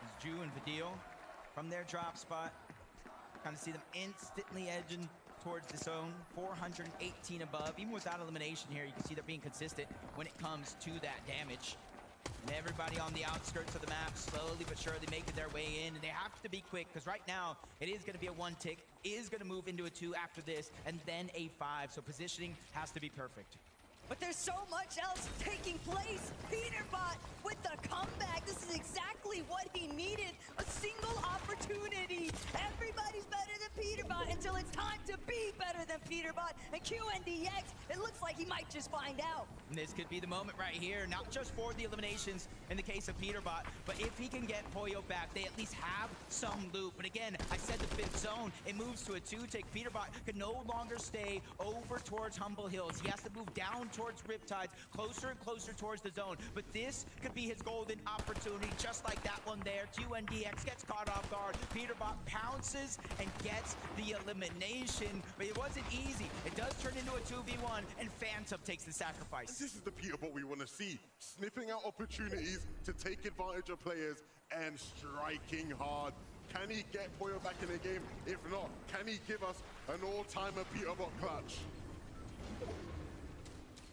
There's Drew and Vidil from their drop spot. Kind of see them instantly edging towards the zone. 418 above. Even without elimination here, you can see they're being consistent when it comes to that damage. And everybody on the outskirts of the map slowly but surely making their way in. And they have to be quick because right now it is going to be a 1 tick. Is going to move into a 2 after this and then a 5. So positioning has to be perfect. But there's so much else taking place. Peterbot with the comeback. This is exactly what he needed. A single opportunity. Everybody's better than Peterbot until it's time to be better than Peterbot. And QNDX, it looks like he might just find out. And this could be the moment right here, not just for the eliminations in the case of Peterbot, but if he can get Poyo back, they at least have some loot. But again, I said the 5th zone, it moves to a 2-tick. Peterbot could no longer stay over towards Humble Hills. He has to move down towards Riptides, closer and closer towards the zone. But this could be his golden opportunity, just like that one there. QNDX gets caught off guard. Peterbot pounces and gets the elimination. elimination, but it wasn't easy. It does turn into a 2v1, and Phantom takes the sacrifice. This is the Peterbot we want to see. Sniffing out opportunities to take advantage of players and striking hard. Can he get Poyo back in the game? If not, can he give us an all-timer Peterbot clutch?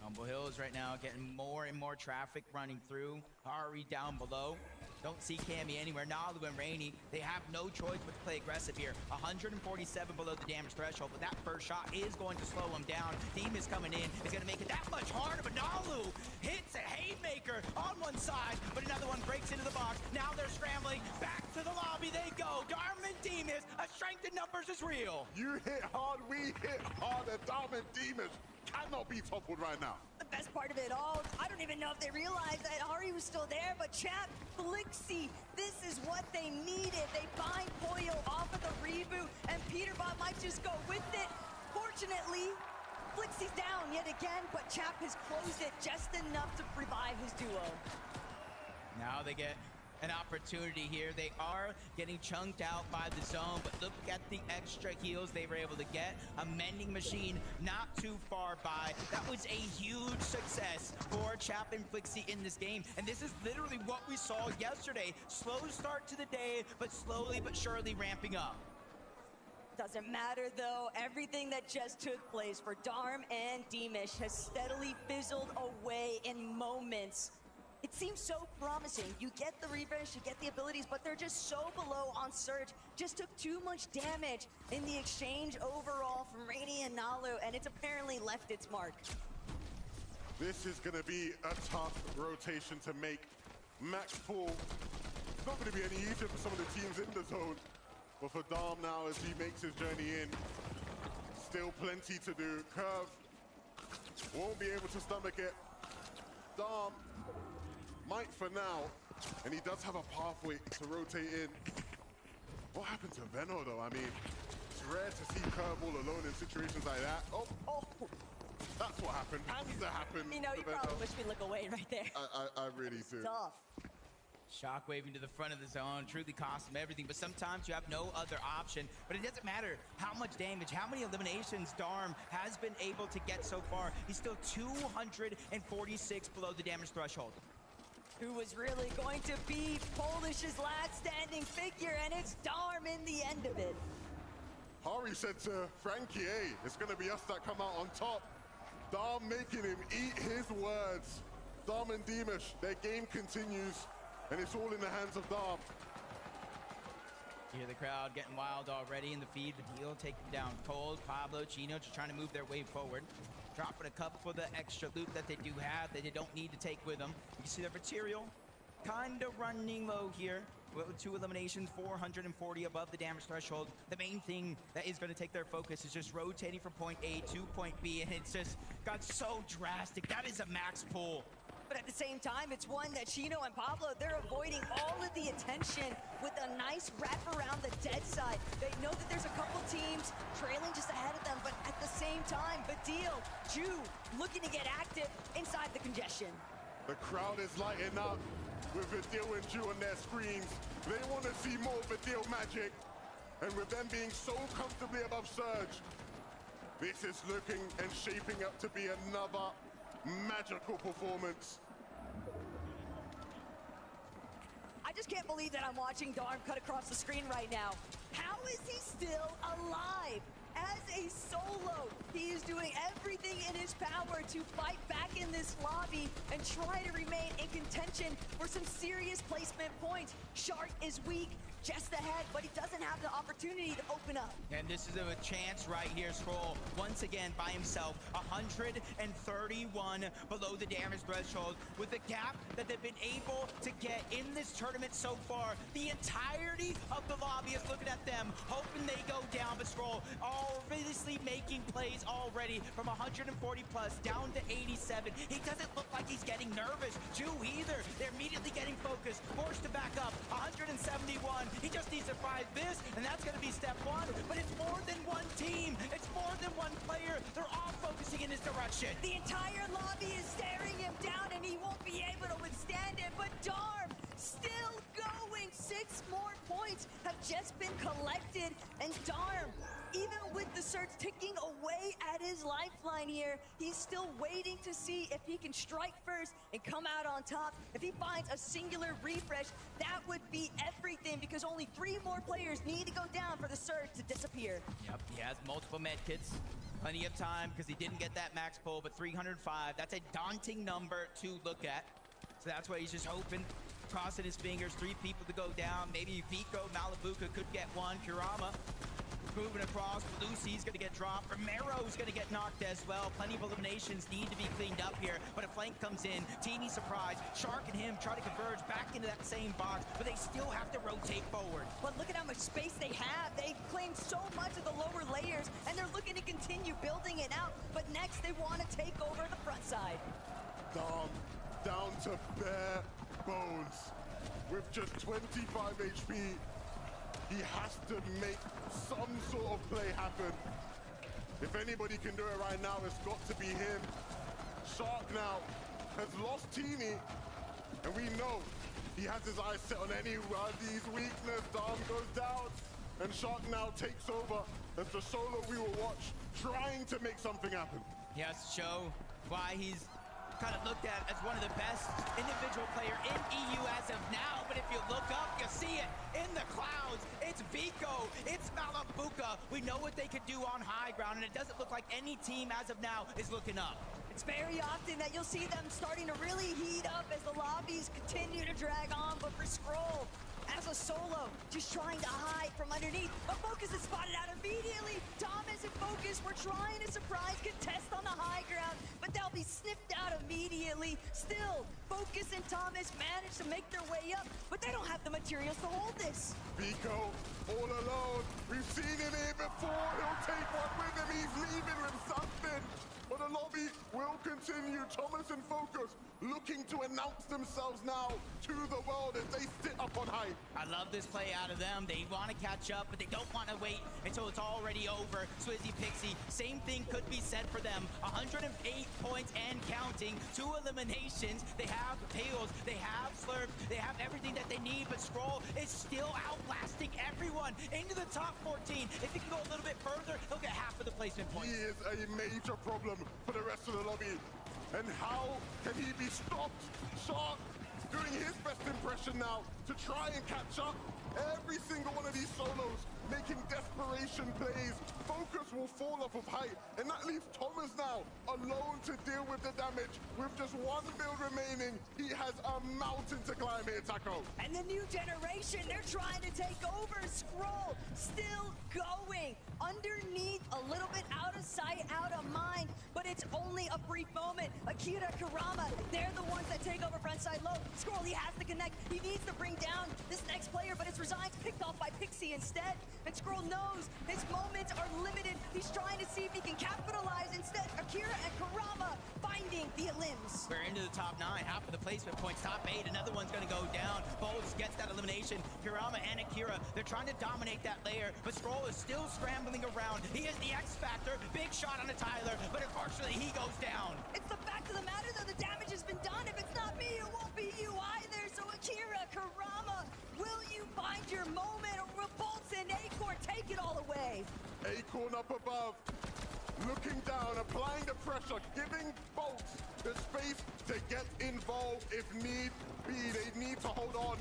Humble Hills right now getting more and more traffic running through. Ari down below. Don't see Cammy anywhere. Nalu and Rainy, they have no choice but to play aggressive here. 147 below the damage threshold, but that first shot is going to slow him down. Demon's coming in. Is going to make it that much harder, but Nalu hits a haymaker on one side, but another one breaks into the box. Now they're scrambling. Back to the lobby they go. Darm and Demas, a strength in numbers is real. You hit hard, we hit harder. Darm and Demas cannot be toppled right now. The best part of it all, I don't even know if they realized that Ari was still there, but Chap, Flixie, this is what they needed. They bind Poyo off of the reboot, and Peterbot might just go with it. Fortunately, Flixie's down yet again, but Chap has closed it just enough to revive his duo. Now they get an opportunity here. They are getting chunked out by the zone, but look at the extra heals they were able to get. A mending machine not too far by. That was a huge success for Chap and Flixie in this game, and this is literally what we saw yesterday. Slow start to the day, but slowly but surely ramping up. Doesn't matter though, everything that just took place for Darm and Deemish has steadily fizzled away in moments. It seems so promising. You get the refresh, you get the abilities, but they're just so below on Surge. Just took too much damage in the exchange overall from Rainy and Nalu, and it's apparently left its mark. This is going to be a tough rotation to make. Max Pool, it's not going to be any easier for some of the teams in the zone. But for Darm now, as he makes his journey in, still plenty to do. Curve won't be able to stomach it. Darm might for now, and he does have a pathway to rotate in. What happened to Venno though? I mean, it's rare to see Curve all alone in situations like that. Oh, that's what happened. Panzer happened. You know, you probably wish me look away right there. I really do. Tough. Shockwave into the front of the zone, truly cost him everything, but sometimes you have no other option. But it doesn't matter how much damage, how many eliminations Darm has been able to get so far. He's still 246 below the damage threshold. Who was really going to be Polish's last standing figure, and it's Darm in the end of it. Hari said to Frankie, hey, it's going to be us that come out on top. Darm making him eat his words. Darm and Deemish, their game continues, and it's all in the hands of Darm. You hear the crowd getting wild already in the feed, but he'll take them down cold. Pablo, Chino just trying to move their way forward. Dropping a couple for the extra loot that they do have that they don't need to take with them. You can see their material kind of running low here. With 2 eliminations, 440 above the damage threshold. The main thing that is going to take their focus is just rotating from point A to point B, and it's just got so drastic. That is a max pull. But at the same time, it's one that Chino and Pablo, they're avoiding all of the attention with a nice wrap around the dead side. They know that there's a couple teams trailing just ahead of them, but at the same time, Badil, Ju, looking to get active inside the congestion. The crowd is lighting up with Badil and Ju on their screens. They want to see more Badil magic. And with them being so comfortably above Surge, this is looking and shaping up to be another magical performance. I just can't believe that I'm watching Darm cut across the screen right now. How is he still alive? As a solo, he is doing everything in his power to fight back in this lobby and try to remain in contention for some serious placement points. Shark is weak, just ahead, but he doesn't have the opportunity to open up. And this is a chance right here. Scroll once again by himself, 131 below the damage threshold, with the gap that they've been able to get in this tournament so far. The entirety of the lobby is looking at them, hoping they go down, but Scroll obviously making plays already from 140 plus down to 87. He doesn't look like he's getting nervous. Ju either. They're immediately getting focused, forced to back up. 171. He just needs to find this, and that's going to be step one. But it's more than one team. It's more than one player. They're all focusing in his direction. The entire lobby is staring him down, and he won't be able to withstand it. But Darm still going. 6 more points have just been collected. And Darm, even with the Surge ticking away at his lifeline here, he's still waiting to see if he can strike first and come out on top. If he finds a singular refresh, that would be everything, because only 3 more players need to go down for the Surge to disappear. Yep, he has multiple med kits. Plenty of time because he didn't get that max pull, but 305, that's a daunting number to look at. So that's why he's just hoping, crossing his fingers, 3 people to go down. Maybe Vico, Malabuka could get one. Kurama moving across. Lucy's going to get dropped. Romero's going to get knocked as well. Plenty of eliminations need to be cleaned up here, but a flank comes in. Teeny surprise. Shark and him try to converge back into that same box, but they still have to rotate forward. But look at how much space they have. They've claimed so much of the lower layers, and they're looking to continue building it out. But next, they want to take over the front side. Down to bare bones. With just 25 HP, he has to make some sort of play happen. If anybody can do it right now, it's got to be him. Shark now has lost Teeny, and we know he has his eyes set on any of these weakness. Dom goes down, and Shark now takes over as the solo we will watch, trying to make something happen. He has to show why he's kind of looked at as one of the best individual player in EU as of now, but if you look up, you see it in the clouds. It's Vico, it's Malabuka. We know what they could do on high ground, and it doesn't look like any team as of now is looking up. It's very often that you'll see them starting to really heat up as the lobbies continue to drag on, but for Scroll, as a solo, just trying to hide from underneath. But Focus is spotted out immediately. Thomas and Focus were trying to surprise contest on the high ground, but they'll be sniffed out immediately. Still, Focus and Thomas managed to make their way up, but they don't have the materials to hold this. Vico, all alone. We've seen it here before. He'll take one with him. He's leaving with something. But the lobby will continue. Thomas and Focus looking to announce themselves now to the world as they sit up on high. I love this play out of them. They want to catch up, but they don't want to wait until it's already over. Swizzy Pixie, same thing could be said for them. 108 points and counting. 2 eliminations. They have Tails, they have Slurp, they have everything that they need, but Scroll is still outlasting everyone into the top 14. If he can go a little bit further, he'll get half of the placement points. He is a major problem for the rest of the lobby. And how can he be stopped? Shark doing his best impression now to try and catch up. Every single one of these solos making desperation plays. Focus will fall off of height, and that leaves Thomas now alone to deal with the damage. With just 1 build remaining, he has a mountain to climb here, Taco. And the new generation, they're trying to take over. Scroll still going underneath, a little bit out of sight, out of mind, but it's only a brief moment. Akira, Kurama, they're the ones that take over frontside low. Scroll, he has to connect. He needs to bring down this next player, but it's Resign's picked off by Pixie instead. And Scroll knows his moments are limited. He's trying to see if he can capitalize. Instead, Akira and Kurama finding the limbs. We're into the top 9, half of the placement points, top 8, another one's gonna go down. Bolts gets that elimination. Kurama and Akira, they're trying to dominate that layer, but Scroll is still scrambling around. He is the X Factor, big shot on a Tyler, but unfortunately he goes down. It's the fact of the matter though, the damage has been done. If it's not me, it won't be you either. So Akira, Kurama, will you find your moment, or will Bolts and Acorn take it all away? Acorn up above, looking down, applying the pressure, giving Bolts the space to get involved if need be. They need to hold on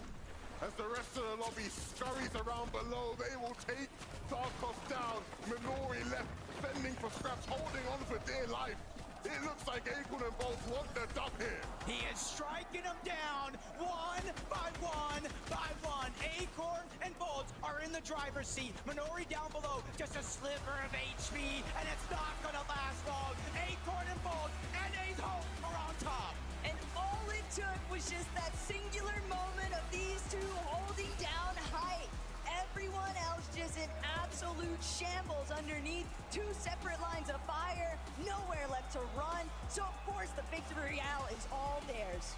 as the rest of the lobby scurries around below. They will take Darkos down. Minori left, fending for scraps, holding on for dear life. It looks like Acorn and Bolts want the dub here. He is striking them down one by one by one. Acorn and Bolts are in the driver's seat. Minori down below, just a sliver of HP, and it's not gonna last long. Acorn and Bolts and A's Hope are on top. And all it took was just that singular moment of these two holding down height. Everyone else just in absolute shambles underneath. 2 separate lines of fire, nowhere left to run. So of course the victory royale is all theirs.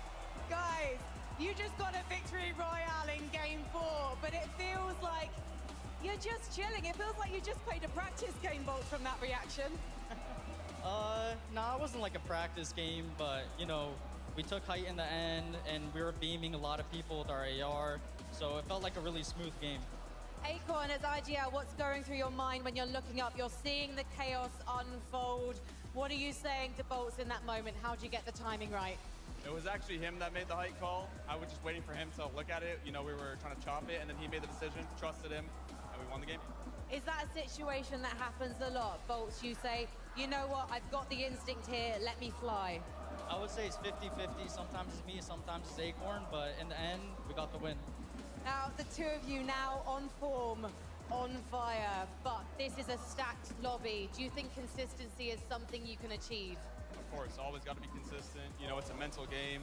Guys, you just got a victory royale in game 4, but it feels like you're just chilling. It feels like you just played a practice game, Bolt, from that reaction. Nah, it wasn't like a practice game, but you know, we took height in the end and we were beaming a lot of people with our AR, so it felt like a really smooth game. Acorn, as IGL, what's going through your mind when you're looking up? You're seeing the chaos unfold. What are you saying to Bolts in that moment? How do you get the timing right? It was actually him that made the height call. I was just waiting for him to look at it. You know, we were trying to chop it, and then he made the decision, trusted him, and we won the game. Is that a situation that happens a lot? Bolts, you say, you know what, I've got the instinct here, let me fly. I would say it's 50-50. Sometimes it's me, sometimes it's Acorn, but in the end, we got the win. Now, the two of you now on form, on fire, but this is a stacked lobby. Do you think consistency is something you can achieve? Of course, always got to be consistent. You know, it's a mental game.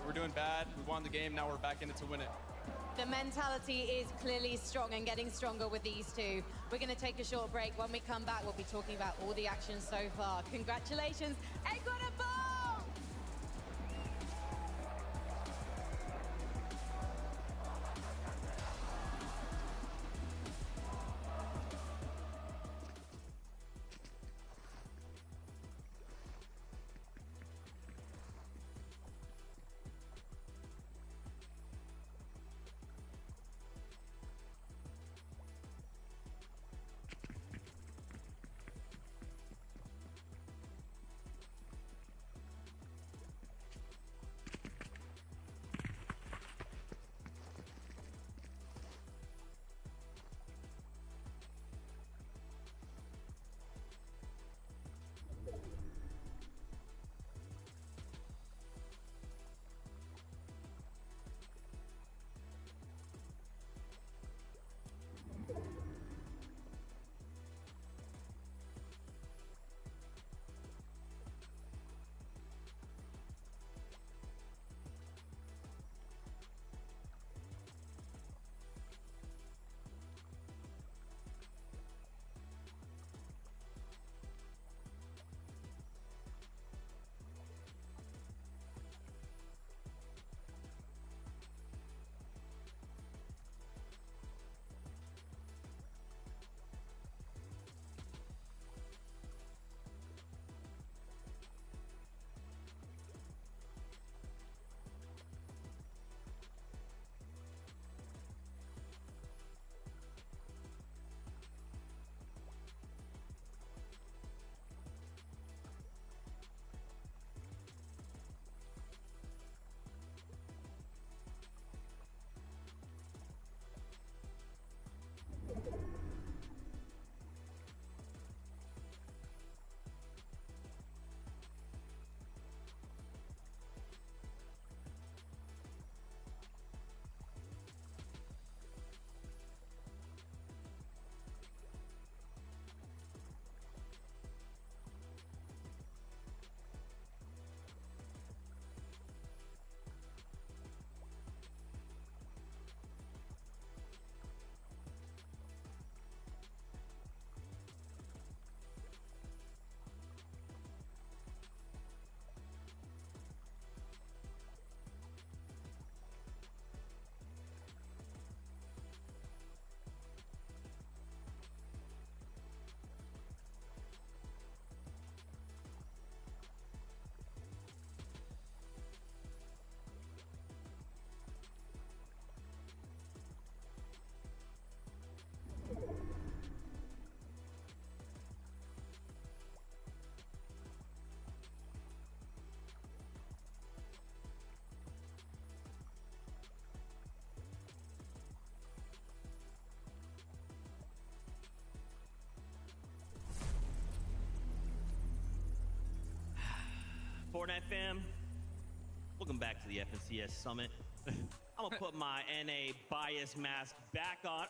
We're doing bad. We won the game. Now we're back in it to win it. The mentality is clearly strong and getting stronger with these two. We're going to take a short break. When we come back, we'll be talking about all the action so far. Congratulations, Acorn and Bolts! Fortnite fam, welcome back to the FNCS Summit. I'm gonna put my NA bias mask back on.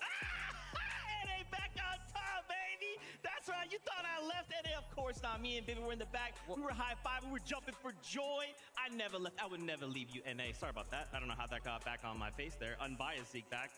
NA back on top, baby! That's right, you thought I left NA? Of course not. Me and Vivi were in the back. We were high-fiving, we were jumping for joy. I never left. I would never leave you, NA. Sorry about that. I don't know how that got back on my face there. Unbiased Zeke back.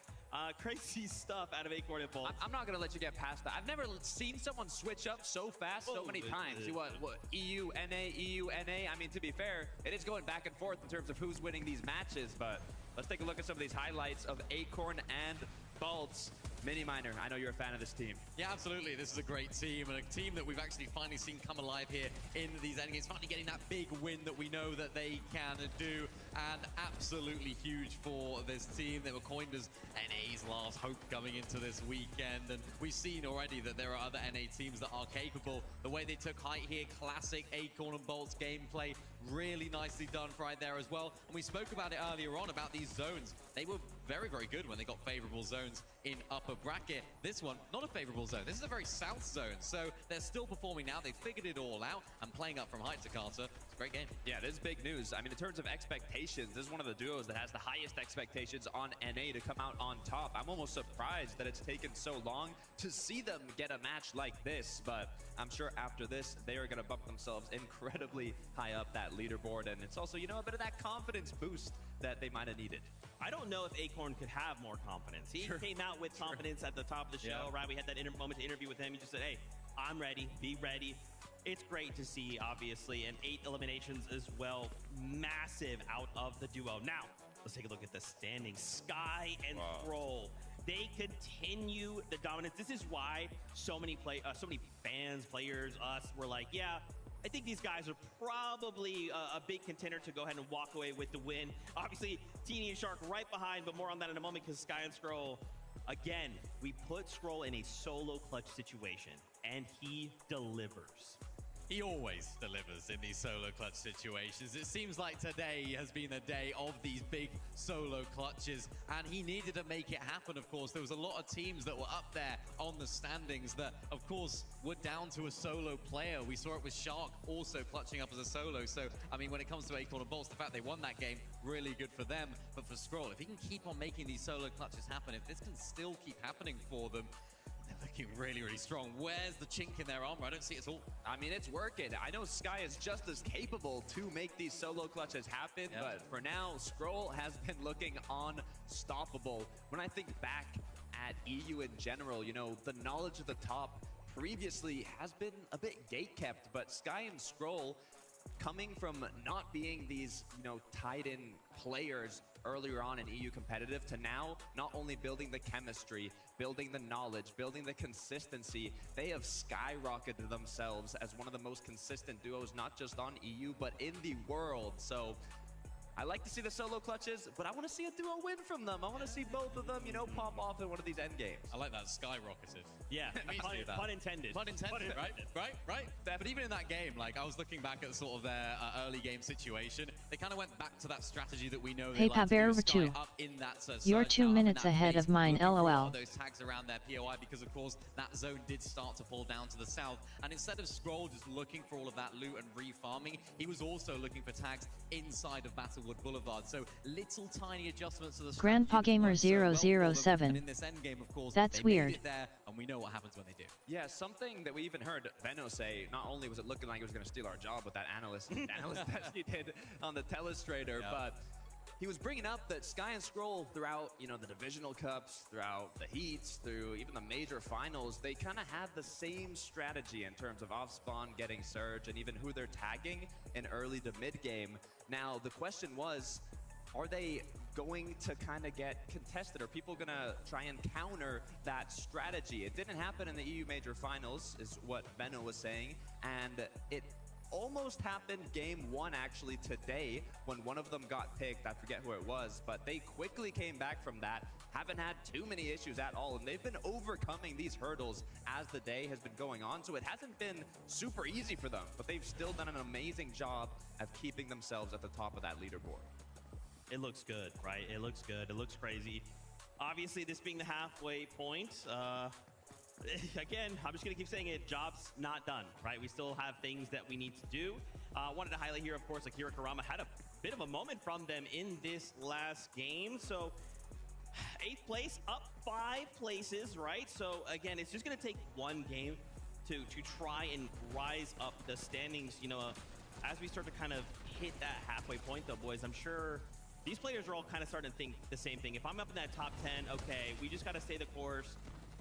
Crazy stuff out of Acorn and Bolts. I'm not going to let you get past that. I've never seen someone switch up so fast so many times. You what, EU, NA? I mean, to be fair, it is going back and forth in terms of who's winning these matches, but let's take a look at some of these highlights of Acorn and Bolts, Mini Miner, I know you're a fan of this team. Yeah, absolutely. This is a great team, and a team that we've actually finally seen come alive here in these endgames, finally getting that big win that we know that they can do, and absolutely huge for this team. They were coined as NA's last hope coming into this weekend, and we've seen already that there are other NA teams that are capable. The way they took height here, classic Acorn and Bolts gameplay, really nicely done right there as well. And we spoke about it earlier on about these zones. They were very, very good when they got favorable zones in upper bracket. This one, not a favorable zone. This is a very south zone, so they're still performing now. They figured it all out and playing up from height to Carter. It's a great game. Yeah, this is big news. I mean, in terms of expectations, this is one of the duos that has the highest expectations on NA to come out on top. I'm almost surprised that it's taken so long to see them get a match like this, but I'm sure after this, they are going to bump themselves incredibly high up that leaderboard, and it's also, you know, a bit of that confidence boost that they might have needed. I don't know if Acorn could have more confidence. He came out with confidence at the top of the show, right? We had that moment to interview with him. He just said, hey, I'm ready, be ready. It's great to see, obviously, and 8 eliminations as well. Massive out of the duo. Now, let's take a look at the standings. Sky and Thrall. They continue the dominance. This is why so many fans, players, us, were like, yeah, I think these guys are probably a big contender to go ahead and walk away with the win. Obviously, Teeny and Shark right behind, but more on that in a moment because Sky and Scroll, again, we put Scroll in a solo clutch situation, and he delivers. He always delivers in these solo clutch situations. It seems like today has been a day of these big solo clutches, and he needed to make it happen, of course. There was a lot of teams that were up there on the standings that, of course, were down to a solo player. We saw it with Shark also clutching up as a solo. So, I mean, when it comes to Acorn and Bolts, the fact they won that game, really good for them. But for Scroll, if he can keep on making these solo clutches happen, if this can still keep happening for them, looking really, really strong. Where's the chink in their armor? I don't see it at all. I mean, it's working. I know Sky is just as capable to make these solo clutches happen, but for now, Scroll has been looking unstoppable. When I think back at EU in general, you know, the knowledge of the top previously has been a bit gatekept, but Sky and Scroll, coming from not being these, you know, tied-in players earlier on in EU competitive to now not only building the chemistry, building the knowledge, building the consistency, they have skyrocketed themselves as one of the most consistent duos, not just on EU, but in the world. So I like to see the solo clutches, but I want to see a duo win from them. I want to see both of them, you know, pop off in one of these end games. I like that, skyrocketed. Yeah, pun intended. Pun intended, right? But even in that game, like, I was looking back at sort of their early game situation. They kind of went back to that strategy that we know they like to do, Sky up in that You're 2 minutes ahead of mine, LOL. Those tags around their POI because, of course, that zone did start to pull down to the south. And instead of Scroll just looking for all of that loot and re-farming, he was also looking for tags inside of Battlewood Boulevard. So little tiny adjustments to the Grandpa Gamer 007. And in this end game, of course, that's they weird. made it there, and we know what happens when they do. Yeah, something that we even heard Benno say, not only was it looking like he was going to steal our job with that analyst that he did on the Telestrator, but he was bringing up that Sky and Scroll throughout, you know, the divisional cups, throughout the heats, through even the major finals, they kind of had the same strategy in terms of off-spawn, getting Surge, and even who they're tagging in early to mid-game. Now, the question was, are they going to kind of get contested? Are people going to try and counter that strategy? It didn't happen in the EU Major Finals, is what Benno was saying, and it almost happened game 1 actually today when one of them got picked. I forget who it was, but they quickly came back from that. Haven't had too many issues at all, and they've been overcoming these hurdles as the day has been going on, so it hasn't been super easy for them, but they've still done an amazing job of keeping themselves at the top of that leaderboard. It looks good, right? It looks good. It looks crazy. Obviously, this being the halfway point, again, I'm just going to keep saying it, job's not done, right? We still have things that we need to do. Wanted to highlight here, of course, Akira Karama had a bit of a moment from them in this last game. So 8th place, up 5 places, right? So again, it's just going to take one game to try and rise up the standings, you know, as we start to kind of hit that halfway point though, boys. I'm sure these players are all kind of starting to think the same thing. If I'm up in that top 10, okay, we just got to stay the course.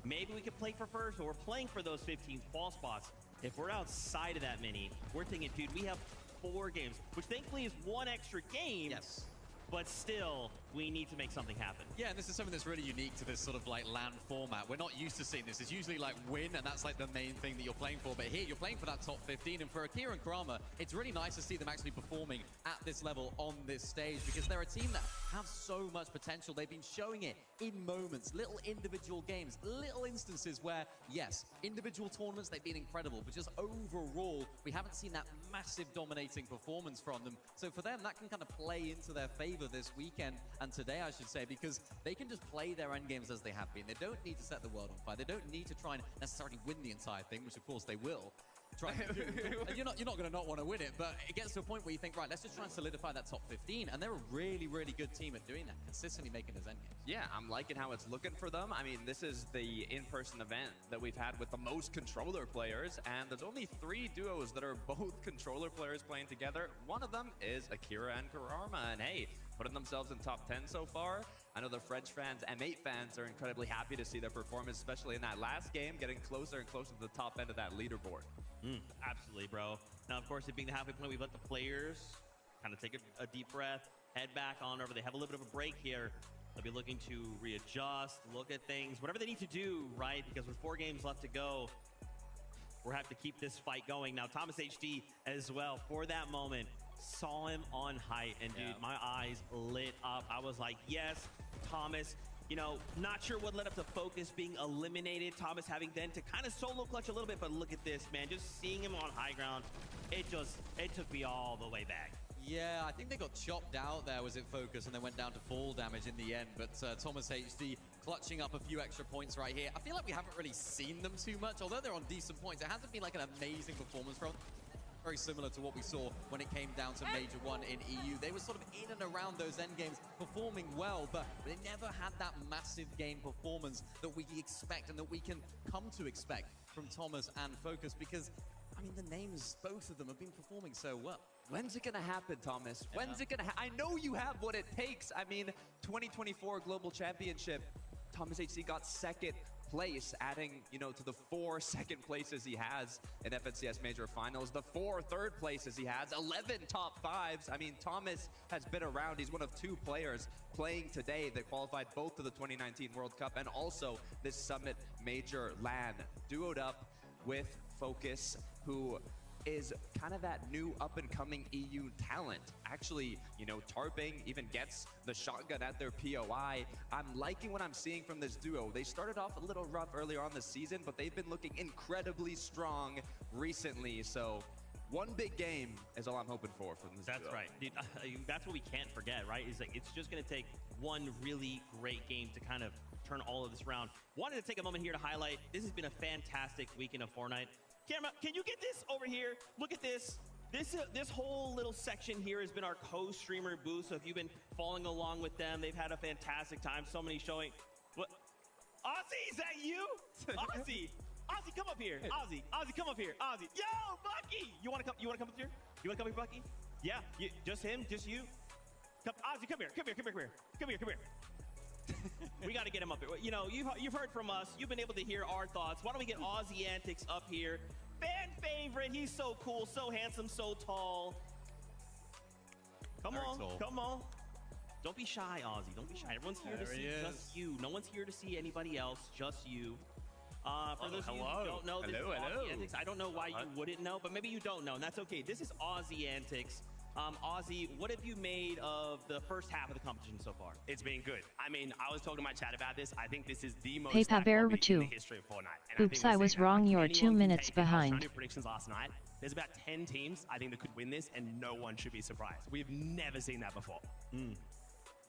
Maybe we could play for first, but we're playing for those 15 qual spots. If we're outside of that many, we're thinking, dude, we have 4 games, which thankfully is 1 extra game. Yes. But still, we need to make something happen. Yeah, and this is something that's really unique to this sort of like LAN format. We're not used to seeing this. It's usually like win, and that's like the main thing that you're playing for. But here, you're playing for that top 15. And for Akira and Kramer, it's really nice to see them actually performing at this level on this stage, because they're a team that have so much potential. They've been showing it in moments, little individual games, little instances where, yes, individual tournaments, they've been incredible. But just overall, we haven't seen that massive dominating performance from them. So for them, that can kind of play into their favor this weekend. And today, I should say, because they can just play their end games as they have been. They don't need to set the world on fire. They don't need to try and necessarily win the entire thing, which of course they will. And you're not going to not want to win it, but it gets to a point where you think, right, let's just try and solidify that top 15. And they're a really, really good team at doing that, consistently making those end games. Yeah, I'm liking how it's looking for them. I mean, this is the in-person event that we've had with the most controller players, and there's only 3 duos that are both controller players playing together. One of them is Akira and Kararma, and hey, putting themselves in top 10 so far. I know the French fans, M8 fans, are incredibly happy to see their performance, especially in that last game, getting closer and closer to the top end of that leaderboard. Absolutely, bro. Now, of course, it being the halfway point, we've let the players kind of take a deep breath, head back on over. They have a little bit of a break here. They'll be looking to readjust, look at things, whatever they need to do, right? Because with 4 games left to go, we'll have to keep this fight going. Now, Thomas HD as well, for that moment, saw him on height, and dude, my eyes lit up. I was like, yes, Thomas. You know, not sure what led up to Focus being eliminated. Thomas having then to kind of solo clutch a little bit, but look at this, man. Just seeing him on high ground, it took me all the way back. Yeah, I think they got chopped out there, was it Focus, and then went down to fall damage in the end. But Thomas HD clutching up a few extra points right here. I feel like we haven't really seen them too much, although they're on decent points. It hasn't been like an amazing performance from very similar to what we saw when it came down to Major 1 in EU. They were sort of in and around those end games, performing well, but they never had that massive game performance that we expect and that we can come to expect from Thomas and Focus, because, I mean, the names, both of them, have been performing so well. When's it going to happen, Thomas? When's it going to I know you have what it takes. I mean, 2024 Global Championship, Thomas HC got second place, adding, you know, to the 4 second places he has in FNCS Major Finals, the 4 third places he has, 11 top 5s. I mean, Thomas has been around. He's one of 2 players playing today that qualified both to the 2019 World Cup and also this Summit Major LAN, duoed up with Focus, who is kind of that new up-and-coming EU talent. Actually, you know, Tarping even gets the shotgun at their POI. I'm liking what I'm seeing from this duo. They started off a little rough earlier on this season, but they've been looking incredibly strong recently. So one big game is all I'm hoping for from this duo. That's right. Dude, that's what we can't forget, right? Is like, it's just going to take one really great game to kind of turn all of this around. Wanted to take a moment here to highlight, this has been a fantastic weekend of Fortnite. Camera, can you get this over here? Look at this. This whole little section here has been our co-streamer booth. So if you've been following along with them, they've had a fantastic time. So many showing. What? Ozzy, is that you? Ozzy, Ozzy, come up here. Ozzy, come up here. Ozzy, yo, Bucky, you wanna come? You wanna come up here? You wanna come here, Bucky? Yeah, just him, just you. Come, Ozzy, come here. We got to get him up here. You know, you've heard from us. You've been able to hear our thoughts. Why don't we get Aussie Antics up here? Fan favorite. He's so cool, so handsome, so tall. Come on. Don't be shy, Aussie. Don't be shy. Everyone's here to see just you. No one's here to see anybody else, just you. For those of you who don't know, this is Aussie Antics. I don't know why you wouldn't know, but maybe you don't know, and that's okay. This is Aussie Antics. Ozzy, what have you made of the first half of the competition so far? It's been good. I mean, I was talking to my chat about this. I think this is the most PayPal in the history of Fortnite. Oops, I was wrong. You're 2 minutes I was trying behind. to do predictions last night. There's about 10 teams I think that could win this, and no one should be surprised. We've never seen that before.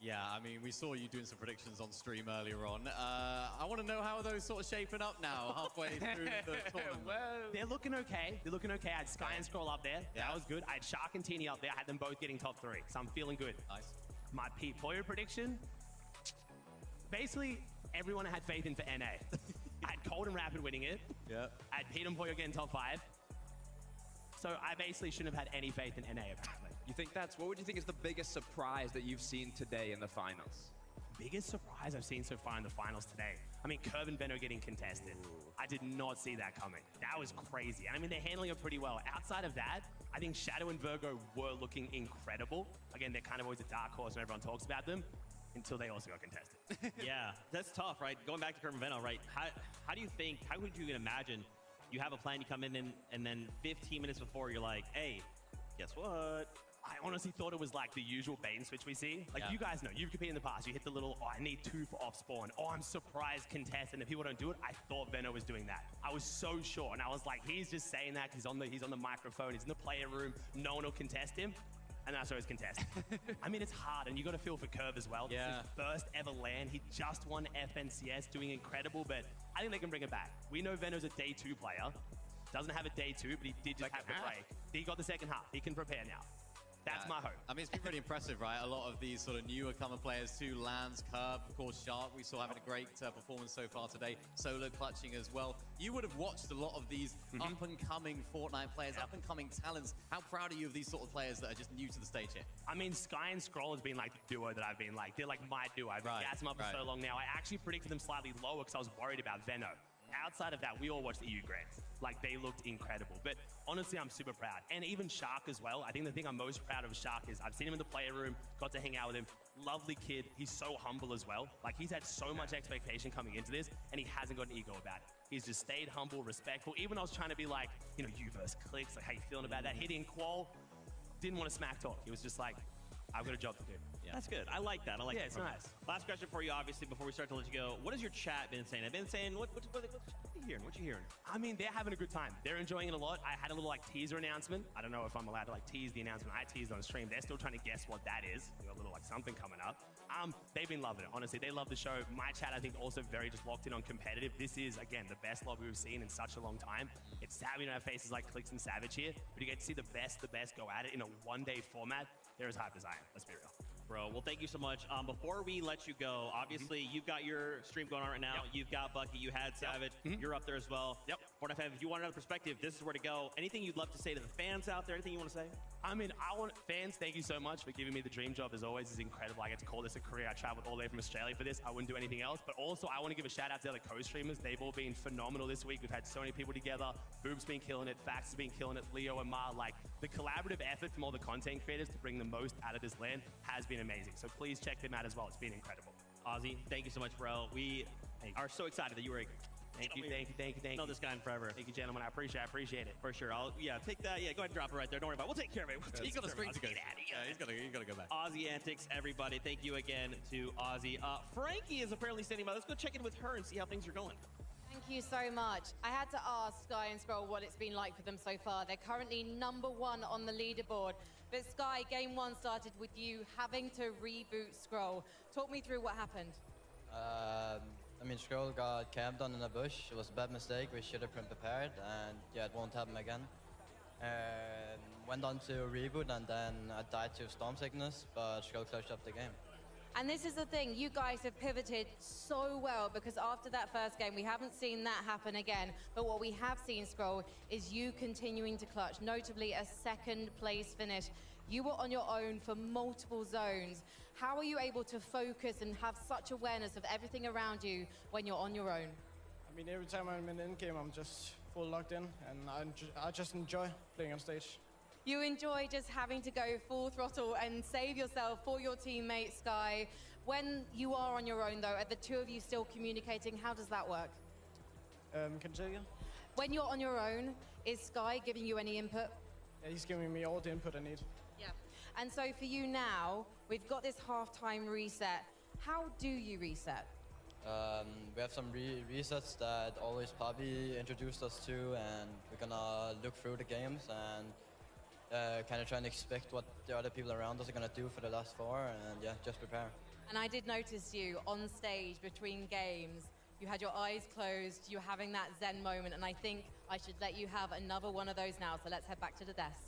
Yeah, I mean, we saw you doing some predictions on stream earlier on. I want to know how are those sort of shaping up now, halfway through the tournament. They're looking okay. I had Sky and Scroll up there. Yeah. That was good. I had Shark and Teeny up there. I had them both getting top 3, so I'm feeling good. Nice. My Pete Poyo prediction, basically, everyone had faith in for NA. I had Cold and Rapid winning it. Yeah. I had Pete and Poyo getting top 5. So I basically shouldn't have had any faith in NA, apparently. You think what would you think is the biggest surprise that you've seen today in the finals? Biggest surprise I've seen so far in the finals today. I mean, Curve and Benno getting contested. I did not see that coming. That was crazy. And I mean, they're handling it pretty well. Outside of that, I think Shadow and Virgo were looking incredible. Again, they're kind of always a dark horse when everyone talks about them. until they also got contested. Yeah, that's tough, right? Going back to Kervin Veno, right? How do you think, how would you imagine you have a plan, you come in and then 15 minutes before you're like, hey, guess what? I honestly thought it was like the usual bait and switch we see. Like, you guys know, you've competed in the past. You hit the little, oh, I need 2 for off spawn. Oh, I'm surprised contest. And if people don't do it, I thought Veno was doing that. I was so sure. And I was like, he's just saying that because he's on the microphone. He's in the player room. No one will contest him. And that's always contested. I mean, it's hard, and you got to feel for Curve as well. Yeah. This is his first ever LAN. He just won FNCS, doing incredible, but I think they can bring it back. We know Veno's a day 2 player. Doesn't have a day 2, but he did just have the break. He got the second half. He can prepare now. That's my hope. I mean, it's been really impressive, right? A lot of these sort of newer comer players too. Lance, Curb, of course, Shark. We saw having a great performance so far today. Solo clutching as well. You would have watched a lot of these up-and-coming Fortnite players, up-and-coming talents. How proud are you of these sort of players that are just new to the stage here? I mean, Sky and Scroll has been like the duo that I've been like. They're like my duo. I've been gassing them up for so long now. I actually predicted them slightly lower because I was worried about Veno. Outside of that, we all watched the EU Grands. Like, they looked incredible. But honestly, I'm super proud. And even Shark as well. I think the thing I'm most proud of Shark is I've seen him in the player room, got to hang out with him. Lovely kid. He's so humble as well. Like, he's had so much expectation coming into this, and he hasn't got an ego about it. He's just stayed humble, respectful. Even I was trying to be like, you know, you versus Clicks, like, how you feeling about that? He didn't qual, didn't want to smack talk. He was just like, I've got a job to do. That's good. I like that. I like that. Yeah, it's nice. Last question for you, obviously, before we start to let you go. What has your chat been saying? I've been saying, what you hearing? What you hearing? I mean, they're having a good time. They're enjoying it a lot. I had a little like teaser announcement. I don't know if I'm allowed to like tease the announcement I teased on stream. They're still trying to guess what that is. We got a little like something coming up. They've been loving it. Honestly, they love the show. My chat, I think, also very just locked in on competitive. This is, again, the best lobby we've seen in such a long time. It's sad we don't have faces like Clicks and Savage here, but you get to see the best go at it in a one-day format. They're as hyped as I am. Let's be real. Bro, well, thank you so much. Before we let you go, obviously, you've got your stream going on right now. You've got Bucky. You had Savage. You're up there as well. Fortnite fan, if you want another perspective, this is where to go. Anything you'd love to say to the fans out there? Anything you want to say? I mean, fans, thank you so much for giving me the dream job. As always, it's incredible. I get to call this a career. I traveled all the way from Australia for this. I wouldn't do anything else. But also, I want to give a shout out to the other co-streamers. They've all been phenomenal this week. We've had so many people together. Boob's been killing it. Fax has been killing it. Leo and Ma, like the collaborative effort from all the content creators to bring the most out of this LAN has been amazing. So please check them out as well. It's been incredible. Ozzy, thank you so much, bro. We are so excited that you were. Thank you. Know this guy in forever. Thank you, gentlemen. I appreciate it. For sure. Take that. Yeah, go ahead and drop it right there. Don't worry about it. We'll take care of it. He's got a screen to go. He's got to go back. Ozzy Antics, everybody. Thank you again to Ozzy. Frankie is apparently standing by. Let's go check in with her and see how things are going. Thank you so much. I had to ask Sky and Scroll what it's been like for them so far. They're currently #1 on the leaderboard. But Sky, game 1 started with you having to reboot Scroll. Talk me through what happened. I mean, Scroll got camped on in a bush. It was a bad mistake. We should have been prepared, and yeah, it won't happen again. Went on to reboot, and then I died to storm sickness, but Scroll clutched up the game. And this is the thing, you guys have pivoted so well, because after that first game, we haven't seen that happen again. But what we have seen, Scroll, is you continuing to clutch, notably a 2nd place finish. You were on your own for multiple zones. How are you able to focus and have such awareness of everything around you when you're on your own? I mean, every time I'm in the in-game, I'm just full locked in, and I just enjoy playing on stage. You enjoy just having to go full throttle and save yourself for your teammate, Sky. When you are on your own, though, are the two of you still communicating? How does that work? Can you say again? When you're on your own, is Sky giving you any input? Yeah, he's giving me all the input I need. Yeah. And so for you now, we've got this halftime reset. How do you reset? We have some resets that always Papi introduced us to, and we're gonna look through the games and kind of try and expect what the other people around us are gonna do for the last 4, and yeah, just prepare. And I did notice you on stage between games. You had your eyes closed, you were having that zen moment, and I think I should let you have another one of those now, so let's head back to the desk.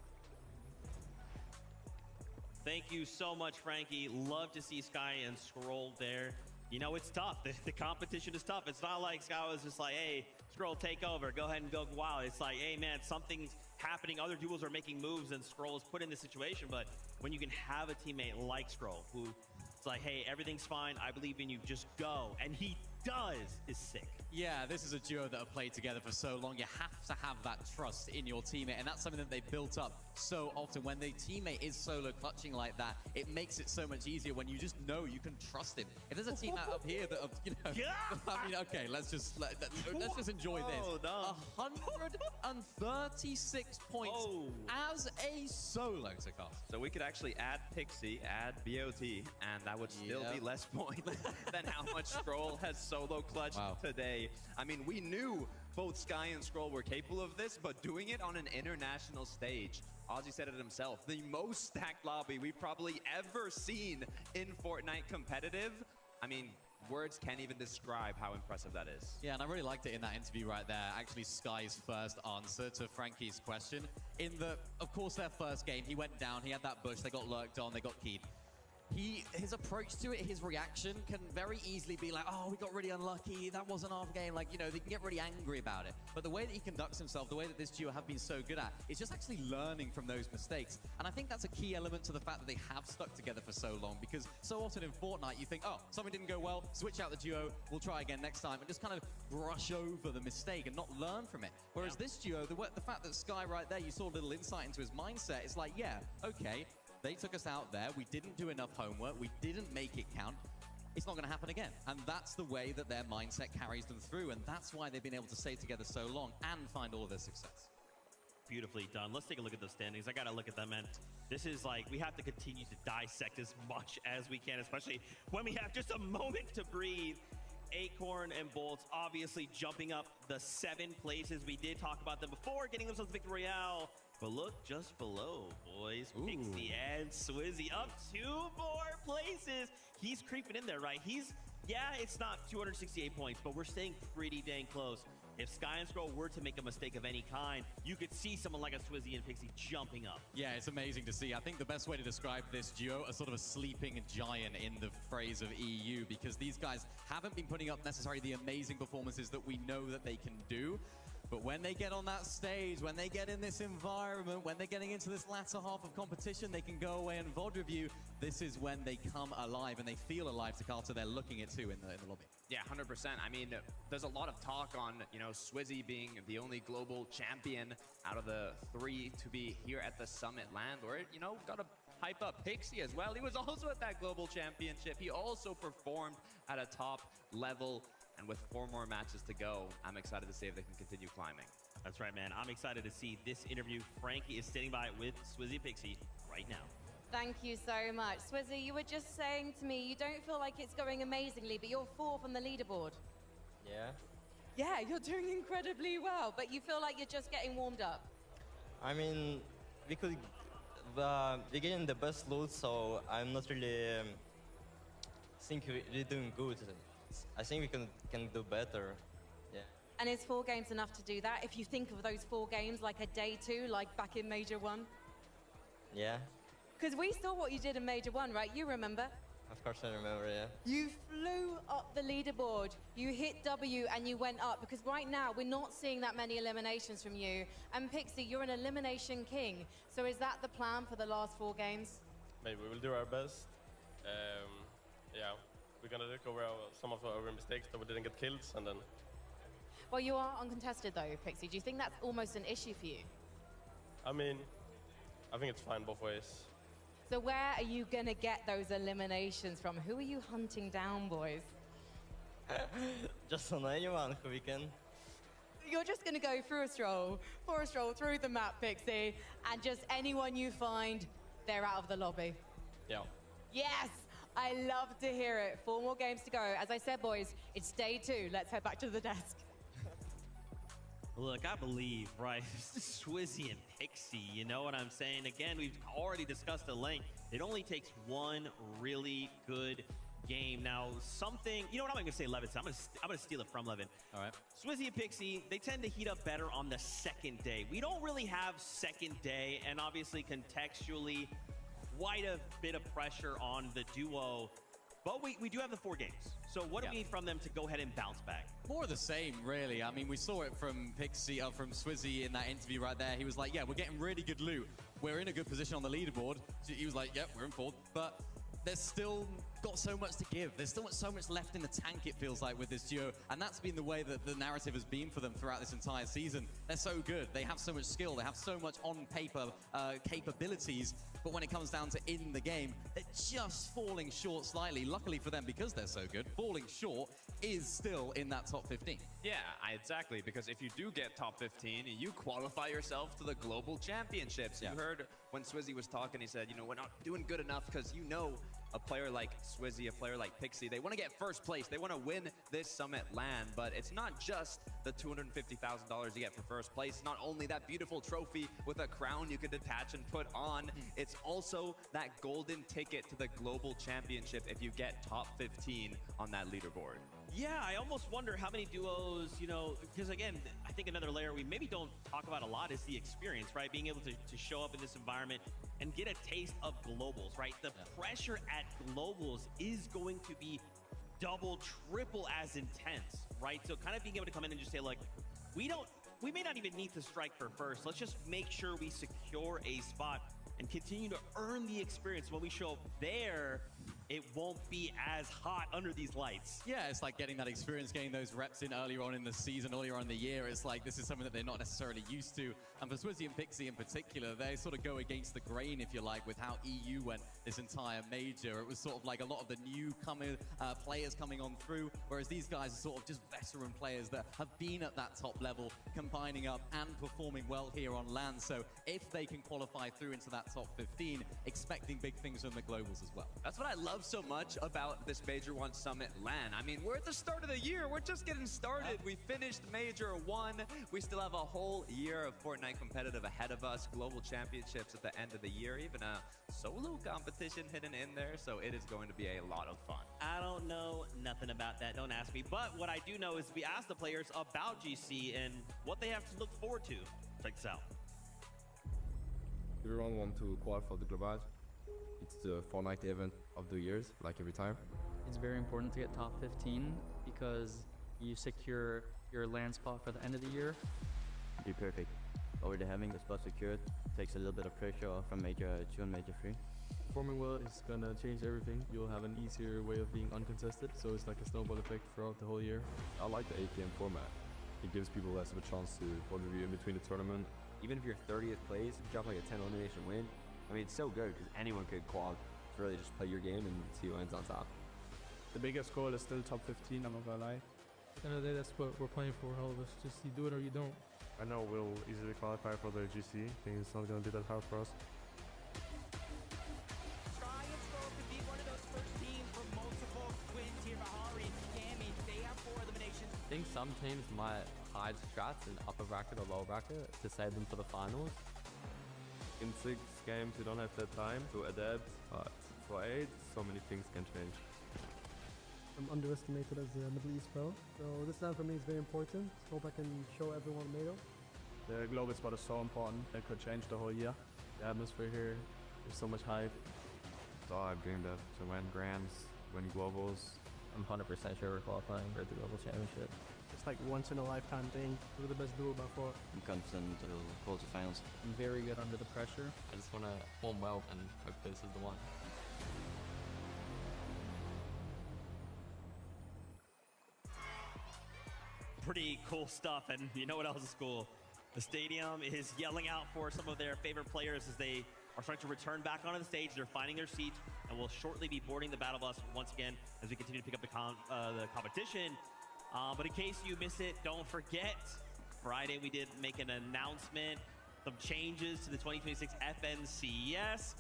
Thank you so much, Frankie. Love to see Sky and Scroll there. You know, it's tough. The competition is tough. It's not like Sky was just like, hey, Scroll, take over. Go ahead and go wild. It's like, hey, man, something's happening. Other duels are making moves, and Scroll is put in this situation. But when you can have a teammate like Scroll, who it's like, hey, everything's fine. I believe in you. Just go. And he does is sick. Yeah, this is a duo that have played together for so long. You have to have that trust in your teammate, and that's something that they've built up so often. When their teammate is solo clutching like that, it makes it so much easier when you just know you can trust him. If there's a teammate up here that, I mean, okay, let's just enjoy this. 136 points as a solo to cast. So we could actually add Pixie, add BOT, and that would still be less points than how much Scroll has solo clutched today. I mean, we knew both Sky and Scroll were capable of this, but doing it on an international stage, Ozzy said it himself, the most stacked lobby we've probably ever seen in Fortnite competitive. I mean, words can't even describe how impressive that is. Yeah, and I really liked it in that interview right there. Actually, Sky's first answer to Frankie's question. In the, of course, their first game, he went down, he had that bush, they got lurked on, they got keyed. His approach to it, his reaction can very easily be like, oh, we got really unlucky, that wasn't our game. Like, you know, they can get really angry about it. But the way that he conducts himself, the way that this duo have been so good at, is just actually learning from those mistakes. And I think that's a key element to the fact that they have stuck together for so long, because so often in Fortnite, you think, oh, something didn't go well, switch out the duo, we'll try again next time, and just kind of brush over the mistake and not learn from it. Whereas this duo, the fact that Sky right there, you saw a little insight into his mindset, it's like, yeah, okay, they took us out there, we didn't do enough homework, we didn't make it count. It's not going to happen again. And that's the way that their mindset carries them through, and that's why they've been able to stay together so long and find all of their success. Beautifully done. Let's take a look at those standings. I got to look at them, man. This is like, we have to continue to dissect as much as we can, especially when we have just a moment to breathe. Acorn and Bolts obviously jumping up the 7 places. We did talk about them before, getting themselves Victory Royale. But look just below, boys. Pixie and Swizzy up 2 more places. He's creeping in there, right? Yeah, it's not 268 points, but we're staying pretty dang close. If Sky and Scroll were to make a mistake of any kind, you could see someone like a Swizzy and Pixie jumping up. Yeah, it's amazing to see. I think the best way to describe this duo as sort of a sleeping giant in the phrase of EU, because these guys haven't been putting up necessarily the amazing performances that we know that they can do. But when they get on that stage, when they get in this environment, when they're getting into this latter half of competition, they can go away and VOD review. This is when they come alive and they feel alive to Carter. They're looking it too in the lobby. Yeah, 100%. I mean, there's a lot of talk on, you know, Swizzy being the only global champion out of the 3 to be here at the Summit land. Or, you know, got to hype up Pixie as well. He was also at that global championship. He also performed at a top level. And with 4 more matches to go, I'm excited to see if they can continue climbing. That's right, man. I'm excited to see this interview. Frankie is standing by with Swizzy Pixie right now. Thank you so much. Swizzy, you were just saying to me, you don't feel like it's going amazingly, but you're 4th on the leaderboard. Yeah. Yeah, you're doing incredibly well, but you feel like you're just getting warmed up. I mean, we're getting the best loot, so I'm not really think we're doing good. I think we can do better. Yeah. And is 4 games enough to do that? If you think of those 4 games like a day 2, like back in Major 1? Yeah. Because we saw what you did in Major 1, right? You remember? Of course I remember, yeah. You flew up the leaderboard, you hit W and you went up, because right now we're not seeing that many eliminations from you. And Pixie, you're an elimination king. So is that the plan for the last 4 games? Maybe we will do our best. Yeah. We're gonna look over some of our mistakes that we didn't get kills, and then... Well, you are uncontested though, Pixie. Do you think that's almost an issue for you? I mean, I think it's fine both ways. So where are you gonna get those eliminations from? Who are you hunting down, boys? Just on anyone who we can. You're just gonna go for a stroll through the map, Pixie, and just anyone you find, they're out of the lobby. Yeah. Yes! I love to hear it. 4 more games to go. As I said, boys, it's day 2. Let's head back to the desk. Look, I believe, right, Swizzy and Pixie, you know what I'm saying? Again, we've already discussed the length. It only takes 1 really good game. Now, something, you know what, I'm going to say Levinson. I'm going to steal it from Levin. All right. Swizzy and Pixie, they tend to heat up better on the 2nd day. We don't really have 2nd day, and obviously contextually, quite a bit of pressure on the duo, but we do have the 4 games. So what do we need from them to go ahead and bounce back? More of the same, really. I mean, we saw it from Pixie, from Swizzy in that interview right there. He was like, yeah, we're getting really good loot. We're in a good position on the leaderboard. He was like, yep, we're in 4th, but there's still got so much to give. There's still so much left in the tank, it feels like, with this duo. And that's been the way that the narrative has been for them throughout this entire season. They're so good. They have so much skill. They have so much on paper capabilities. But when it comes down to in the game, they're just falling short slightly. Luckily for them, because they're so good, falling short is still in that top 15. Yeah, exactly. Because if you do get top 15, you qualify yourself to the global championships. You heard when Swizzy was talking, he said, you know, we're not doing good enough because you know a player like Swizzy, a player like Pixie, they want to get first place. They want to win this Summit LAN, but it's not just the $250,000 you get for first place. Not only that beautiful trophy with a crown you can detach and put on, it's also that golden ticket to the global championship if you get top 15 on that leaderboard. Yeah, I almost wonder how many duos, you know, because again, I think another layer we maybe don't talk about a lot is the experience, right? Being able to show up in this environment and get a taste of globals, right? The pressure at globals is going to be double, triple as intense, right? So kind of being able to come in and just say, like, we may not even need to strike for first. Let's just make sure we secure a spot and continue to earn the experience. When we show up there, it won't be as hot under these lights. Yeah, it's like getting that experience, getting those reps in earlier on in the season, earlier on in the year. It's like this is something that they're not necessarily used to. And for Swizzy and Pixie in particular, they sort of go against the grain, if you like, with how EU went this entire major. It was sort of like a lot of the newcomer players coming on through, whereas these guys are sort of just veteran players that have been at that top level, combining up and performing well here on LAN. So if they can qualify through into that top 15, expecting big things from the globals as well. That's what I love so much about this Major 1 Summit LAN. I mean, we're at the start of the year. We're just getting started. We finished Major 1. We still have a whole year of Fortnite competitive ahead of us. Global championships at the end of the year. Even a solo competition hidden in there. So it is going to be a lot of fun. I don't know nothing about that. Don't ask me. But what I do know is we asked the players about GC and what they have to look forward to. Check this out. Everyone wants to qualify for the Global. It's the Fortnite event of the years, like every time. It's very important to get top 15 because you secure your LAN spot for the end of the year. Be perfect. Already having the spot secured takes a little bit of pressure off from Major 2 and Major 3. Performing well is gonna change everything. You'll have an easier way of being uncontested, so it's like a snowball effect throughout the whole year. I like the APM format. It gives people less of a chance to photo review in between the tournament. Even if you're 30th place, you drop like a 10 elimination win. I mean, it's so good because anyone could qual. It's really just play your game and see who ends on top. The biggest goal is still top 15, I'm not gonna lie. At the end of the day, that's what we're playing for, all of us. Just you do it or you don't. I know we'll easily qualify for the GC. I think it's not gonna be that hard for us. Try and stroke to be one of those first teams for multiple wins here. Bahari and Cammy, they have 4 eliminations. I think some teams might hide strats in upper bracket or lower bracket to save them for the finals. In 6 games, you don't have that time to adapt, but for 8, so many things can change. I'm underestimated as a Middle East pro, so this time for me is very important. Hope I can show everyone NATO. The global spot is so important. It could change the whole year. The atmosphere here, there's so much hype. It's all I've dreamed of, to win Grands, win Globals. I'm 100% sure we're qualifying for the Global Championship. It's like once in a lifetime thing. We're the best duo by far. I'm confident to quarterfinals. I'm very good under the pressure. I just want to perform well and hope this is the one. Pretty cool stuff, and you know what else is cool? The stadium is yelling out for some of their favorite players as they are starting to return back onto the stage. They're finding their seats and will shortly be boarding the battle bus once again as we continue to pick up the competition. But in case you miss it, don't forget, Friday we did make an announcement, some changes to the 2026 FNCS.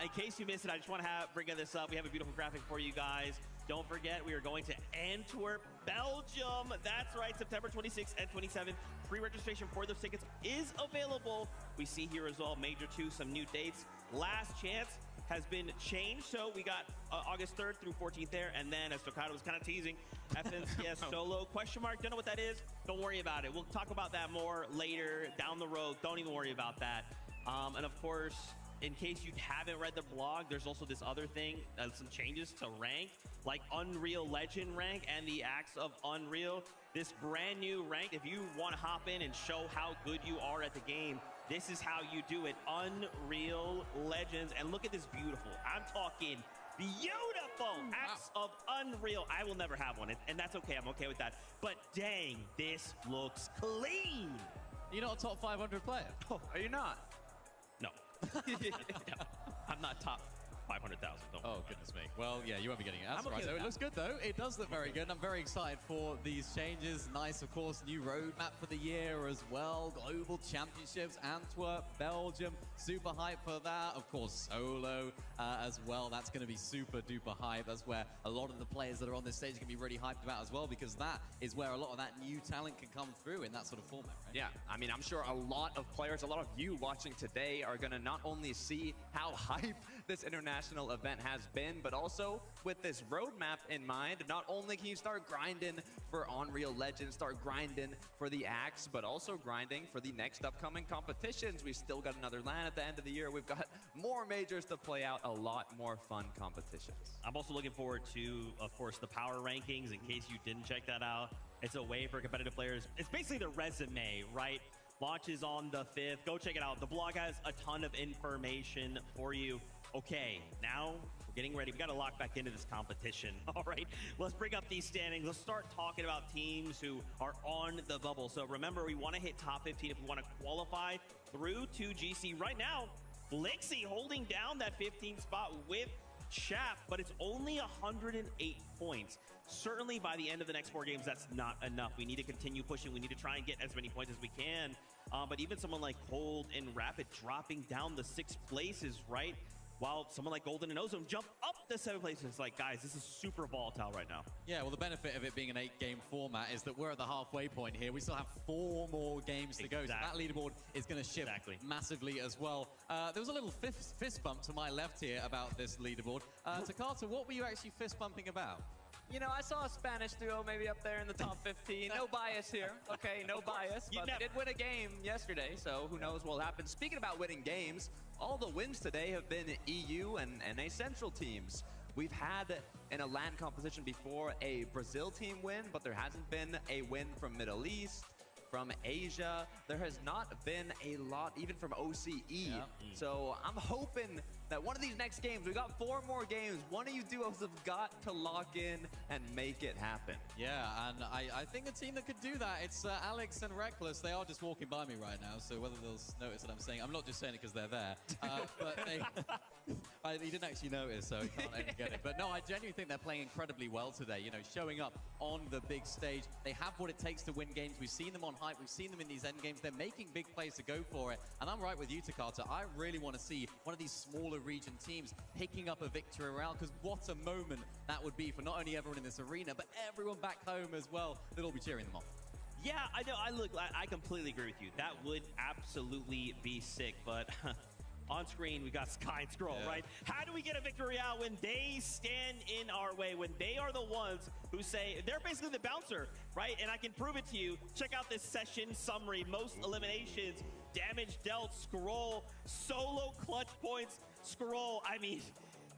In case you missed it, I just want to bring this up. We have a beautiful graphic for you guys. Don't forget, we are going to Antwerp, Belgium. That's right, September 26th and 27th. Pre-registration for those tickets is available. We see here as well, Major 2, some new dates. Last chance has been changed, so we got August 3rd through 14th there, and then, as Stokado was kind of teasing, FNCS Solo, question mark, don't know what that is? Don't worry about it. We'll talk about that more later, down the road. Don't even worry about that. And of course, in case you haven't read the blog, there's also this other thing, some changes to rank, like Unreal Legend rank and the Acts of Unreal. This brand new rank, if you want to hop in and show how good you are at the game, this is how you do it. Unreal Legends. And look at this beautiful, I'm talking beautiful beautiful acts of unreal. I will never have one, and that's okay. I'm okay with that. But dang, this looks clean. You're not a top 500 player. Oh, Are you not? no. No. I'm not top 500,000. Oh, goodness me. Well, yeah, you won't be getting it. That's I'm okay right. So with it that. looks good, though. It does look very good. And I'm very excited for these changes. Nice, of course, new roadmap for the year as well. Global Championships, Antwerp, Belgium. Super hype for that. Of course, solo as well. That's going to be super duper hype. That's where a lot of the players that are on this stage are going to be really hyped about as well, because that is where a lot of that new talent can come through in that sort of format, right? Yeah, I mean, I'm sure a lot of players, a lot of you watching today are going to not only see how hype this international event has been, but also with this roadmap in mind, not only can you start grinding for Unreal Legends, start grinding for the Axe, but also grinding for the next upcoming competitions. We've still got another LAN at the end of the year. We've got more majors to play out, a lot more fun competitions. I'm also looking forward to, of course, the power rankings, in case you didn't check that out. It's a way for competitive players. It's basically the resume, right? Launches on the 5th. Go check it out. The blog has a ton of information for you. Okay, now we're getting ready. We got to lock back into this competition. All right, let's bring up these standings. Let's start talking about teams who are on the bubble. So remember, we want to hit top 15 if we want to qualify through to GC. Right now, Blixie holding down that 15th spot with Chap, but it's only 108 points. Certainly by the end of the next 4 games, that's not enough. We need to continue pushing. We need to try and get as many points as we can. But even someone like Cold and Rapid dropping down the 6 places, right? While someone like Golden and Ozone jump up the 7 places. Like, guys, this is super volatile right now. Yeah, well, the benefit of it being an 8-game format is that we're at the halfway point here. We still have 4 more games to go, so that leaderboard is going to shift massively as well. There was a little fist bump to my left here about this leaderboard. Takata, what were you actually fist bumping about? You know, I saw a Spanish duo maybe up there in the top 15. No bias here. Okay, no bias. But they did win a game yesterday, so who knows what will happen. Speaking about winning games, all the wins today have been EU and NA Central teams. We've had in a LAN competition before a Brazil team win, but there hasn't been a win from Middle East, from Asia. There has not been a lot, even from OCE. So I'm hoping that one of these next games, we got 4 more games, one of you duos have got to lock in and make it happen. Yeah, and I think a team that could do that, it's Alex and Reckless. They are just walking by me right now, so whether they'll notice what I'm saying, I'm not just saying it because they're there, but he didn't actually notice, so he can't even get it. But no, I genuinely think they're playing incredibly well today, you know, showing up on the big stage. They have what it takes to win games. We've seen them on hype. We've seen them in these end games. They're making big plays to go for it. And I'm right with you, Takata. I really want to see one of these smaller region teams picking up a victory around, because what a moment that would be for not only everyone in this arena, but everyone back home as well. They'll all be cheering them on. Yeah, I know. I completely agree with you. That would absolutely be sick, but on screen, we got Sky and Scroll, right? How do we get a victory out when they stand in our way, when they are the ones who say, they're basically the bouncer, right? And I can prove it to you. Check out this session summary. Most eliminations, damage dealt, Scroll, solo clutch points, Scroll. I mean,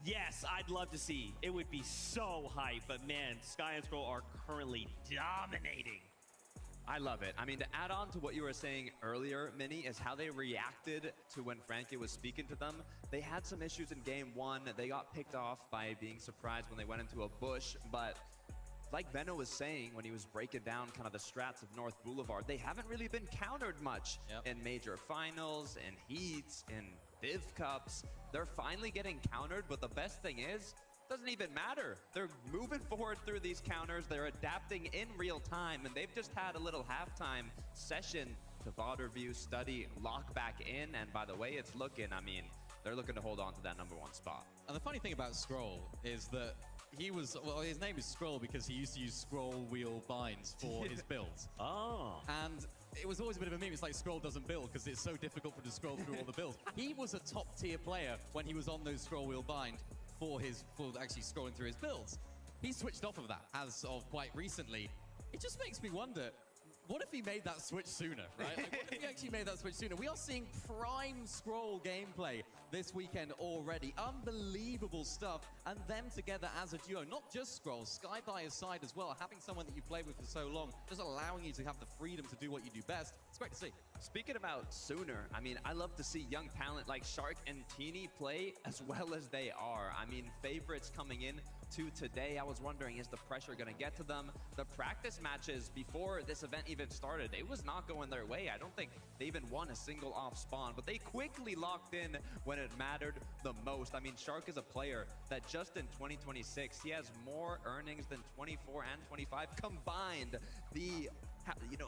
yes, I'd love to see. It would be so hype, but man, Sky and Scroll are currently dominating. I love it. I mean, to add on to what you were saying earlier, Minnie, is how they reacted to when Frankie was speaking to them. They had some issues in game 1. They got picked off by being surprised when they went into a bush, but like Venno was saying when he was breaking down kind of the strats of North Boulevard, they haven't really been countered much in major finals, in heats, in Div Cups. They're finally getting countered, but the best thing is, doesn't even matter. They're moving forward through these counters. They're adapting in real time, and they've just had a little halftime session to VOD review, study, lock back in, and by the way it's looking, I mean, they're looking to hold on to that #1 spot. And the funny thing about Scroll is that he was, well, his name is Scroll because he used to use scroll wheel binds for his builds. And it was always a bit of a meme. It's like Scroll doesn't build because it's so difficult for him to scroll through all the builds. He was a top tier player when he was on those scroll wheel bind for actually scrolling through his builds. He switched off of that as of quite recently. It just makes me wonder, what if he made that switch sooner, right? Like, what if he actually made that switch sooner? We are seeing prime Scroll gameplay this weekend already. Unbelievable stuff. And them together as a duo, not just Scroll, Sky by his side as well, having someone that you've played with for so long, just allowing you to have the freedom to do what you do best. It's great to see. Speaking about sooner, I mean, I love to see young talent like Shark and Teeny play as well as they are. I mean, favorites coming in to today. I was wondering, is the pressure going to get to them? The practice matches before this event even started, it was not going their way. I don't think they even won a single off spawn, but they quickly locked in when it mattered the most. I mean, Shark is a player that just in 2026, he has more earnings than 24 and 25 combined.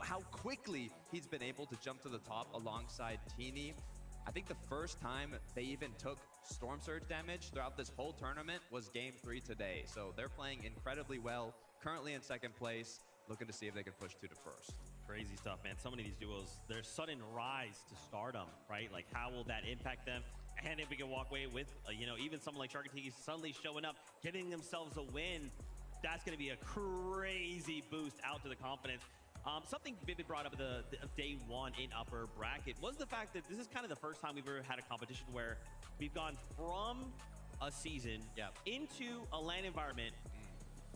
How quickly he's been able to jump to the top alongside Teeny. I think the first time they even took Storm Surge damage throughout this whole tournament was Game 3 today. So they're playing incredibly well, currently in second place, looking to see if they can push 2 to first. Crazy stuff, man. So many of these duos, their sudden rise to stardom, right? Like, how will that impact them? And if we can walk away with, even someone like Shark and Tiki suddenly showing up, getting themselves a win, that's going to be a crazy boost out to the confidence. Something Vivid brought up at the day one in upper bracket was the fact that this is kind of the first time we've ever had a competition where we've gone from a season into a LAN environment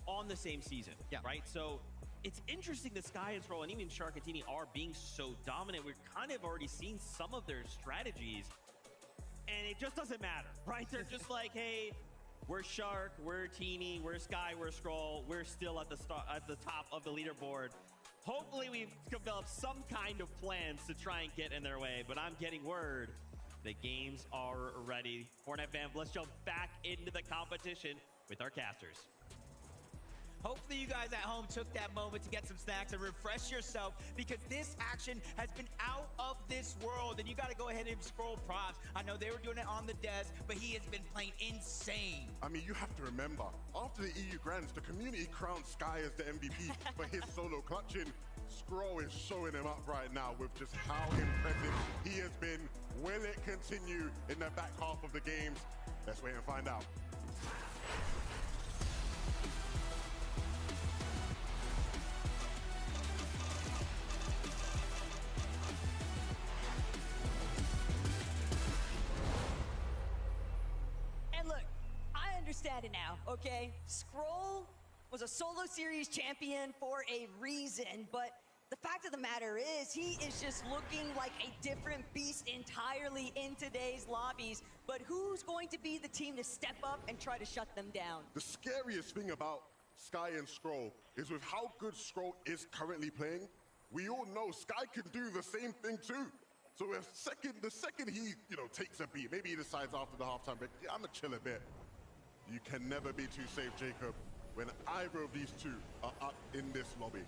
on the same season, right? So it's interesting that Sky and Scroll and even Shark and Teeny are being so dominant. We've kind of already seen some of their strategies, and it just doesn't matter, right? They're just like, hey, we're Shark, we're Teeny, we're Sky, we're Scroll, we're still at the top of the leaderboard. Hopefully we've developed some kind of plans to try and get in their way, but I'm getting word the games are ready. Fortnite fam, let's jump back into the competition with our casters. Hopefully you guys at home took that moment to get some snacks and refresh yourself, because this action has been out of this world, and you got to go ahead and Scroll props. I know they were doing it on the desk, but he has been playing insane. I mean, you have to remember, after the EU Grands, the community crowned Sky as the MVP for his solo clutching. Scroll is showing him up right now with just how impressive he has been. Will it continue in the back half of the games? Let's wait and find out. Understand it now, okay? Scroll was a solo series champion for a reason, but the fact of the matter is he is just looking like a different beast entirely in today's lobbies. But who's going to be the team to step up and try to shut them down? The scariest thing about Sky and Scroll is with how good Scroll is currently playing, we all know Sky can do the same thing too. So the second he, takes a beat, maybe he decides after the halftime break, I'm gonna chill a bit. You can never be too safe, Jacob, when either of these two are up in this lobby.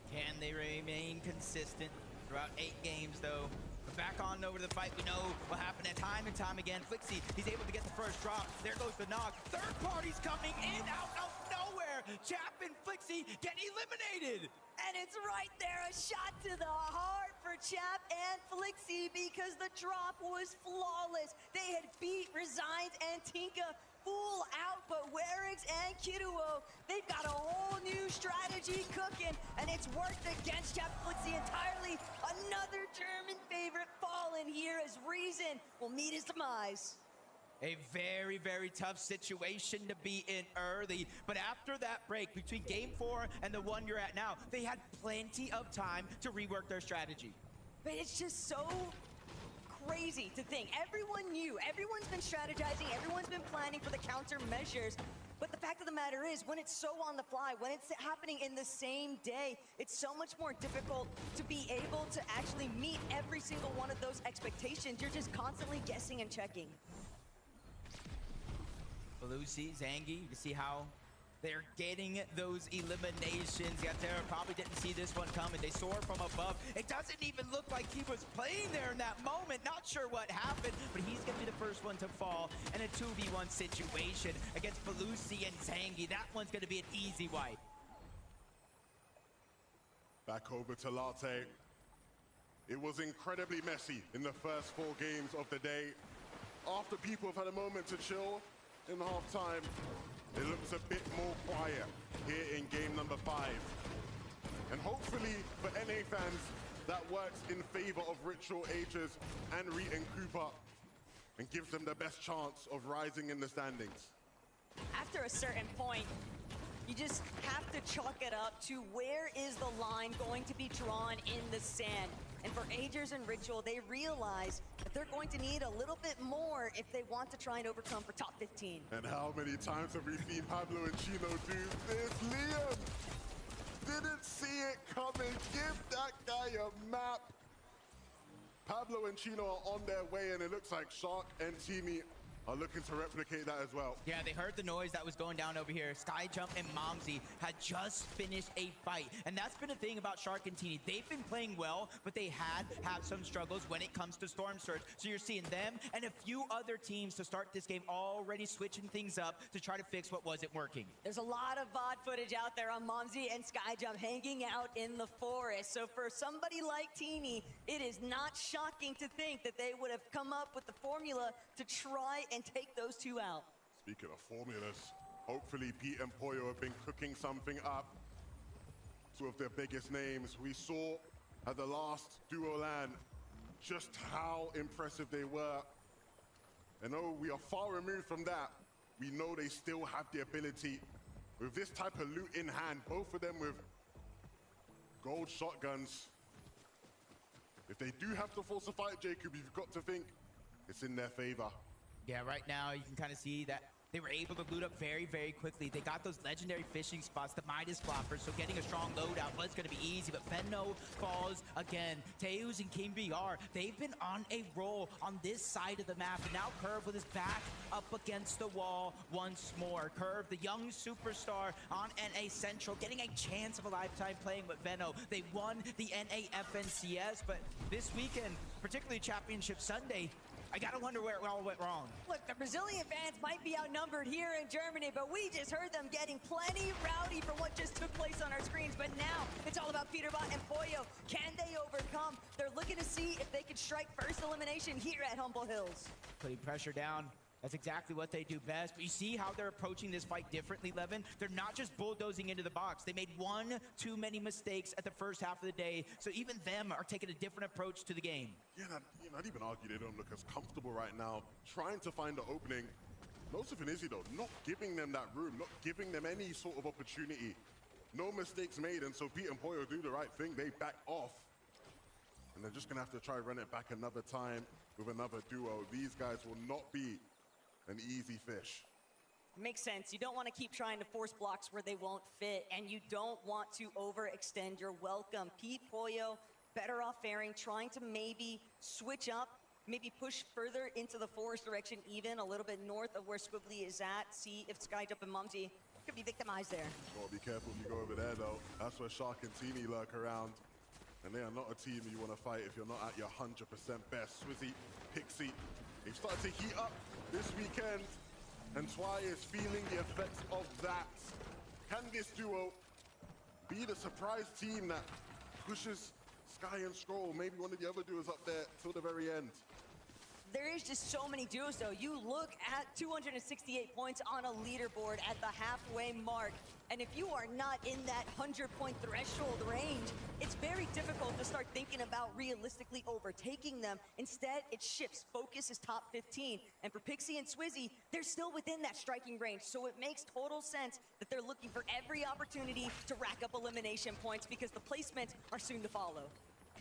Can they remain consistent throughout 8 games, though? But back on over to the fight, we know what happened time and time again. Flixie, he's able to get the first drop. There goes the knock. Third party's coming in out of nowhere. Chap and Flixie get eliminated. And it's right there, a shot to the heart for Chap and Flixie, because the drop was flawless. They had beat Resigns and Tinka full out, but Werix and Kiruo, they've got a whole new strategy cooking, and it's worked against Chap Flixie entirely. Another German favorite fallen here as Reason will meet his demise. A very, very tough situation to be in early. But after that break between Game 4 and the one you're at now, they had plenty of time to rework their strategy. But it's just so crazy to think. Everyone knew, everyone's been strategizing, everyone's been planning for the countermeasures. But the fact of the matter is, when it's so on the fly, when it's happening in the same day, it's so much more difficult to be able to actually meet every single one of those expectations. You're just constantly guessing and checking. Belusi, Zangi, you see how they're getting those eliminations. Gatera probably didn't see this one coming. They soar from above. It doesn't even look like he was playing there in that moment. Not sure what happened, but he's going to be the first one to fall in a 2v1 situation against Belusi and Zangi. That one's going to be an easy wipe. Back over to Latte. It was incredibly messy in the first 4 games of the day. After people have had a moment to chill in halftime, it looks a bit more quiet here in game number 5. And hopefully for NA fans, that works in favor of Ritual Ages and Reet and Cooper and gives them the best chance of rising in the standings. After a certain point, you just have to chalk it up to where is the line going to be drawn in the sand. And for Agers and Ritual, they realize that they're going to need a little bit more if they want to try and overcome for top 15. And how many times have we seen Pablo and Chino do this? Liam didn't see it coming. Give that guy a map. Pablo and Chino are on their way, and it looks like Shark and Teamy are looking to replicate that as well. Yeah, they heard the noise that was going down over here. Skyjump and Momsy had just finished a fight. And that's been a thing about Shark and Teeny. They've been playing well, but they have some struggles when it comes to Storm Surge. So you're seeing them and a few other teams to start this game already switching things up to try to fix what wasn't working. There's a lot of VOD footage out there on Momsy and Skyjump hanging out in the forest. So for somebody like Teeny, it is not shocking to think that they would have come up with the formula to try and take those two out. Speaking of formulas, hopefully Pete and Poyo have been cooking something up. Two of their biggest names. We saw at the last Duo LAN just how impressive they were. And though we are far removed from that, we know they still have the ability with this type of loot in hand, both of them with gold shotguns. If they do have to force a fight, Jacob, you've got to think it's in their favor. Yeah, right now you can kind of see that they were able to loot up very, very quickly. They got those legendary fishing spots, the Midas floppers, so getting a strong loadout was going to be easy, but Venno falls again. Teus and King BR, they've been on a roll on this side of the map, and now Curve with his back up against the wall once more. Curve, the young superstar on NA Central, getting a chance of a lifetime playing with Venno. They won the NA FNCS, but this weekend, particularly Championship Sunday, I gotta wonder where it all went wrong. Look, the Brazilian fans might be outnumbered here in Germany, but we just heard them getting plenty rowdy for what just took place on our screens. But now it's all about Peterbot and Poyo. Can they overcome? They're looking to see if they can strike first elimination here at Humble Hills. Putting pressure down. That's exactly what they do best. But you see how they're approaching this fight differently, Levin? They're not just bulldozing into the box. They made one too many mistakes at the first half of the day. So even them are taking a different approach to the game. Yeah, I'd even argue they don't look as comfortable right now, trying to find the opening. Nosif and Izzy, though, not giving them that room, not giving them any sort of opportunity. No mistakes made, and so Pete and Poyo do the right thing. They back off. And they're just going to have to try run it back another time with another duo. These guys will not be an easy fish. Makes sense. You don't want to keep trying to force blocks where they won't fit, and you don't want to overextend your welcome. Pete, Poyo, better off faring, trying to maybe switch up, maybe push further into the forest direction, even a little bit north of where Squibbly is at. See if Skyjump and Mumsy could be victimized there. Well, be careful if you go over there, though. That's where Shark and Teeny lurk around. And they are not a team you want to fight if you're not at your 100% best. Swizzy, Pixie, they've started to heat up this weekend, and Twy is feeling the effects of that. Can this duo be the surprise team that pushes Sky and Scroll, maybe one of the other duos up there till the very end? There is just so many duos, though. You look at 268 points on a leaderboard at the halfway mark, and if you are not in that 100-point threshold range, it's very difficult to start thinking about realistically overtaking them. Instead, it shifts. Focus is top 15, and for Pixie and Swizzy, they're still within that striking range, so it makes total sense that they're looking for every opportunity to rack up elimination points because the placements are soon to follow.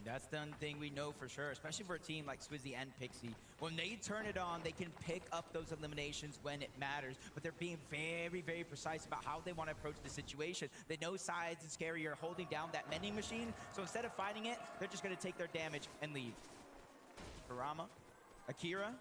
That's the thing we know for sure, especially for a team like Swizzy and Pixie. When they turn it on, they can pick up those eliminations when it matters, but they're being very, very precise about how they want to approach the situation. They know Sides and Scary are holding down that vending machine, so instead of fighting it, they're just going to take their damage and leave. Karama, Akira,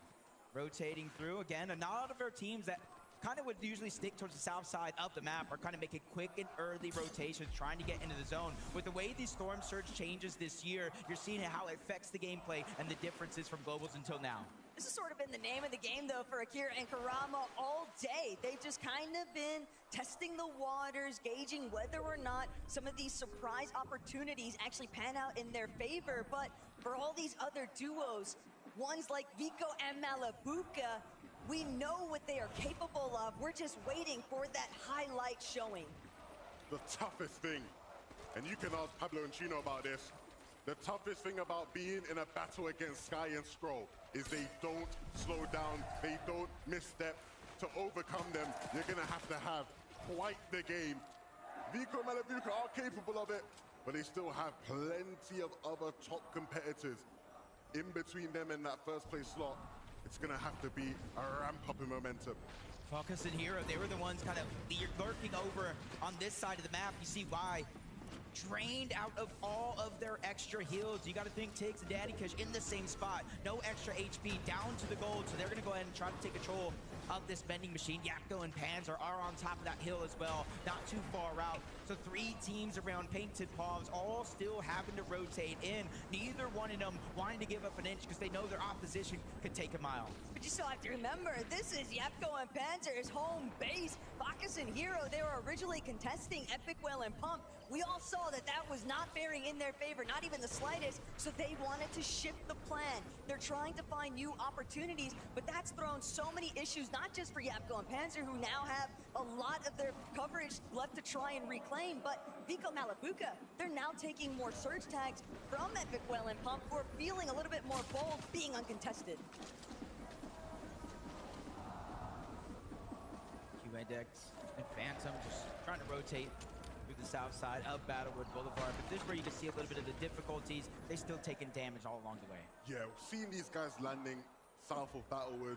rotating through. Again, a lot of our teams that kind of would usually stick towards the south side of the map are kind of making quick and early rotations, trying to get into the zone. With the way the Storm Surge changes this year, you're seeing how it affects the gameplay and the differences from Globals until now. This has sort of been the name of the game, though, for Akira and Karama all day. They've just kind of been testing the waters, gauging whether or not some of these surprise opportunities actually pan out in their favor. But for all these other duos, ones like Vico and Malabuka, we know what they are capable of. We're just waiting for that highlight showing. The toughest thing, and you can ask Pablo and Chino about this, the toughest thing about being in a battle against Sky and Scroll is they don't slow down, they don't misstep. To overcome them, you're gonna have to have quite the game. Vico and Malabuka are capable of it, but they still have plenty of other top competitors in between them and that first place slot. It's gonna have to be a ramp up in momentum. Focus and Hero, they were the ones kind of lurking over on this side of the map. You see why. Drained out of all of their extra heals. You got to think Tiggs and Daddy Kush in the same spot. No extra HP, down to the gold. So they're going to go ahead and try to take control of this vending machine. Yakko and Panzer are on top of that hill as well. Not too far out. So 3 teams around Painted Paws, all still having to rotate in. Neither one of them wanting to give up an inch because they know their opposition could take a mile. But you still have to remember, this is Yapko and Panzer's home base. Bacchus and Hero, they were originally contesting Epic Whale and Pump. We all saw that that was not bearing in their favor, not even the slightest, so they wanted to shift the plan. They're trying to find new opportunities, but that's thrown so many issues, not just for Yapko and Panzer, who now have a lot of their coverage left to try and reclaim, but Vico Malabuka, they're now taking more surge tags from Epic Whale and Pump, who are feeling a little bit more bold, being uncontested. Q-Index and Phantom just trying to rotate through the south side of Battlewood Boulevard, but this is where you can see a little bit of the difficulties. They still taking damage all along the way. Yeah, seeing these guys landing south of Battlewood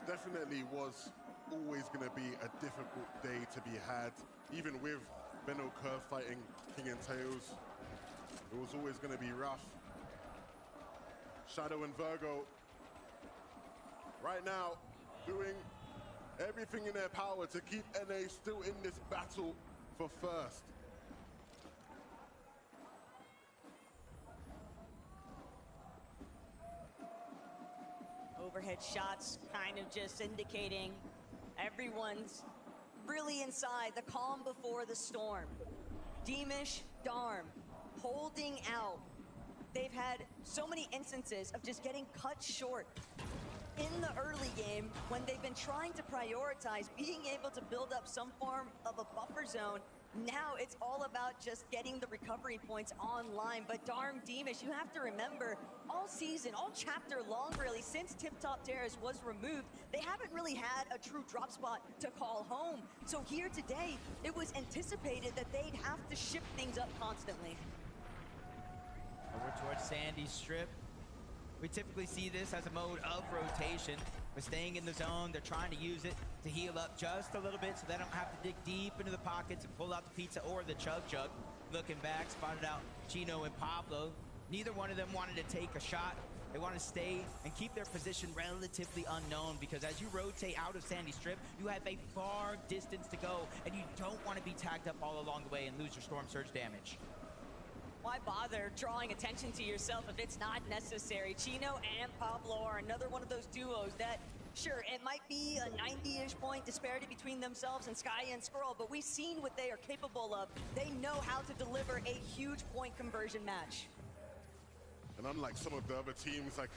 definitely was always going to be a difficult day to be had. Even with Benno Kerr fighting King and Tails, it was always going to be rough. Shadow and Virgo right now doing everything in their power to keep NA still in this battle for first. Overhead shots kind of just indicating everyone's really inside, the calm before the storm. Deemish, Darm, holding out. They've had so many instances of just getting cut short in the early game when they've been trying to prioritize being able to build up some form of a buffer zone. Now it's all about just getting the recovery points online. But Darm, Deemish, you have to remember, all season, all chapter long really, since Tip Top Terrace was removed, they haven't really had a true drop spot to call home. So here today, it was anticipated that they'd have to shift things up constantly. Over towards Sandy Strip. We typically see this as a mode of rotation. But staying in the zone, they're trying to use it to heal up just a little bit so they don't have to dig deep into the pockets and pull out the pizza or the chug jug. Looking back, spotted out Chino and Pablo. Neither one of them wanted to take a shot. They want to stay and keep their position relatively unknown, because as you rotate out of Sandy Strip, you have a far distance to go, and you don't want to be tagged up all along the way and lose your Storm Surge damage. Why bother drawing attention to yourself if it's not necessary? Chino and Pablo are another one of those duos that, sure, it might be a 90-ish point disparity between themselves and Sky and Skrull, but we've seen what they are capable of. They know how to deliver a huge point conversion match. And unlike some of the other teams like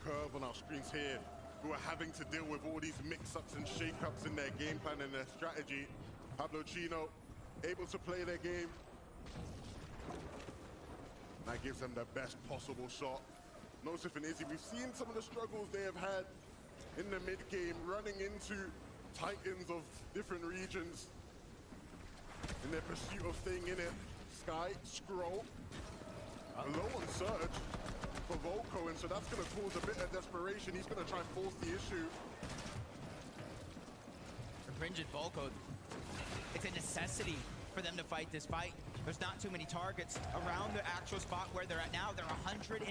Curve on our screens here, who are having to deal with all these mix-ups and shake-ups in their game plan and their strategy, Pablo Chino able to play their game. That gives them the best possible shot. Nosif and Izzy, we've seen some of the struggles they have had in the mid-game, running into titans of different regions in their pursuit of staying in it. Sky, Skrull, low on Surge for Volko, and so that's going to cause a bit of desperation. He's going to try and force the issue. For Cringe and Volko, it's a necessity for them to fight this fight. There's not too many targets around the actual spot where they're at now. They're 115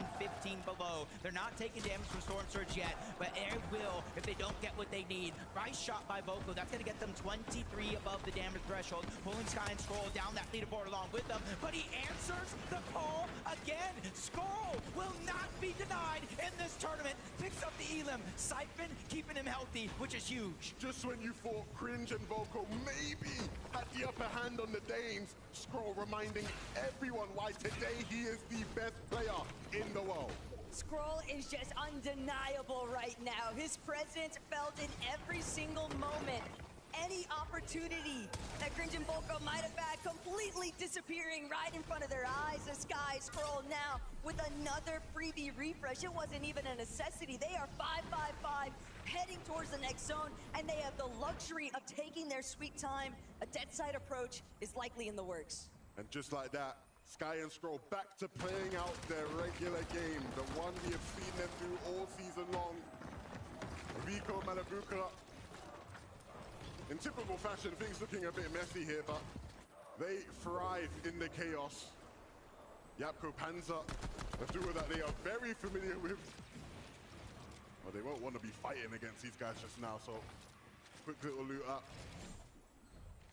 below. They're not taking damage from Storm Surge yet, but they will if they don't get what they need. Nice shot by Volko. That's going to get them 23 above the damage threshold. Pulling Sky and Skrull down that leaderboard along with them, but he answers the call again. Skrull will not be denied in this tournament. Picks up the Elim. Siphon keeping him healthy, which is huge. Just when you thought Cringe and Volko maybe had the upper hand on the Danes, Skrull reminding everyone why today he is the best player in the world. Skrull is just undeniable right now. His presence felt in every single moment. Any opportunity that Cringe and Volko might have had completely disappearing right in front of their eyes. The Sky Skrull now with another freebie refresh. It wasn't even a necessity. They are 5-5-5 heading towards the next zone, and they have the luxury of taking their sweet time. A dead side approach is likely in the works. And just like that, Sky and Scroll back to playing out their regular game, the one we have seen them do all season long. Vico, Malabuka, in typical fashion, things looking a bit messy here, but they thrive in the chaos. Yapko Panzer, a duo that they are very familiar with. Well, they won't want to be fighting against these guys just now, so quick little loot up.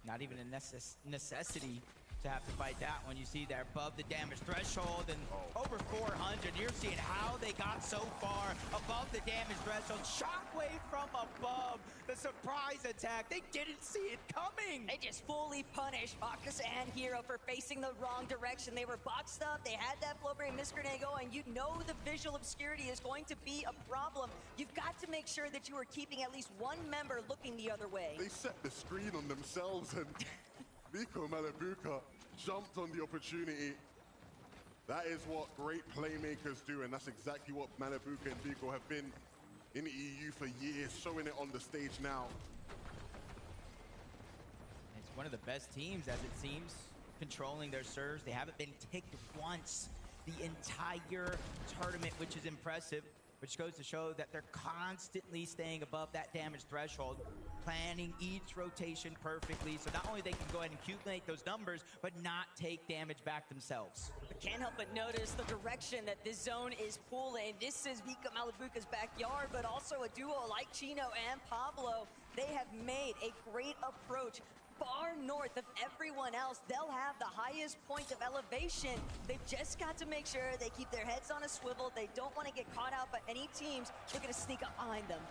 Not even a necessity to have to fight that when you see they're above the damage threshold and over 400. You're seeing how they got so far above the damage threshold. Shockwave from above. The surprise attack. They didn't see it coming. They just fully punished Bacchus and Hero for facing the wrong direction. They were boxed up. They had that Flowberry Misgrenade going. You know the visual obscurity is going to be a problem. You've got to make sure that you are keeping at least one member looking the other way. They set the screen on themselves, and Vico Malabuka jumped on the opportunity. That is what great playmakers do, and that's exactly what Malabuka and Vico have been in the EU for years, showing it on the stage now. It's one of the best teams, as it seems, controlling their serves. They haven't been ticked once the entire tournament, which is impressive, which goes to show that they're constantly staying above that damage threshold, planning each rotation perfectly, so not only they can go ahead and accumulate those numbers, but not take damage back themselves. But can't help but notice the direction that this zone is pulling. This is Vico Malabuka's backyard, but also a duo like Chino and Pablo. They have made a great approach far north of everyone else. They'll have the highest point of elevation. They've just got to make sure they keep their heads on a swivel. They don't want to get caught out by any teams looking to sneak up behind them.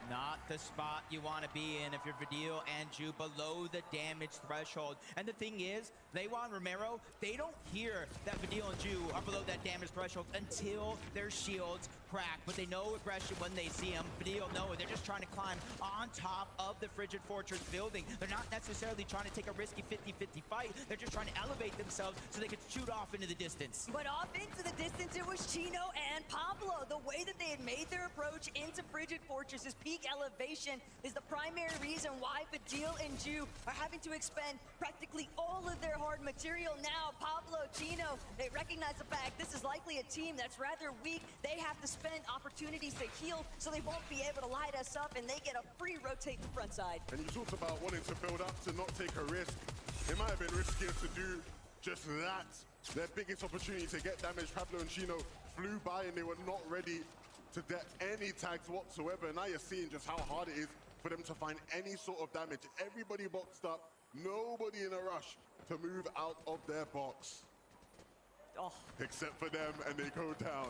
Not the spot you want to be in if you're Vidil and Ju below the damage threshold. And the thing is, Lewan Romero, they don't hear that Vidil and Ju are below that damage threshold until their shields crack. But they know aggression when they see them. Vidil know it. They're just trying to climb on top of the Frigid Fortress building. They're not necessarily trying to take a risky 50-50 fight. They're just trying to elevate themselves so they can shoot off into the distance. But off into the distance, it was Chino and Pablo. The way that they had made their approach into Frigid Fortress's peak elevation is the primary reason why Vidil and Ju are having to expend practically all of their hard material now. Pablo, Chino, they recognize the fact this is likely a team that's rather weak. They have to spend opportunities to heal, so they won't be able to light us up, and they get a free rotate to front side. And you talked about wanting to build up, to not take a risk. It might have been riskier to do just that. Their biggest opportunity to get damage, Pablo and Chino flew by, and they were not ready to get any tags whatsoever. Now you're seeing just how hard it is for them to find any sort of damage. Everybody boxed up, nobody in a rush to move out of their box. Oh. Except for them, and they go down.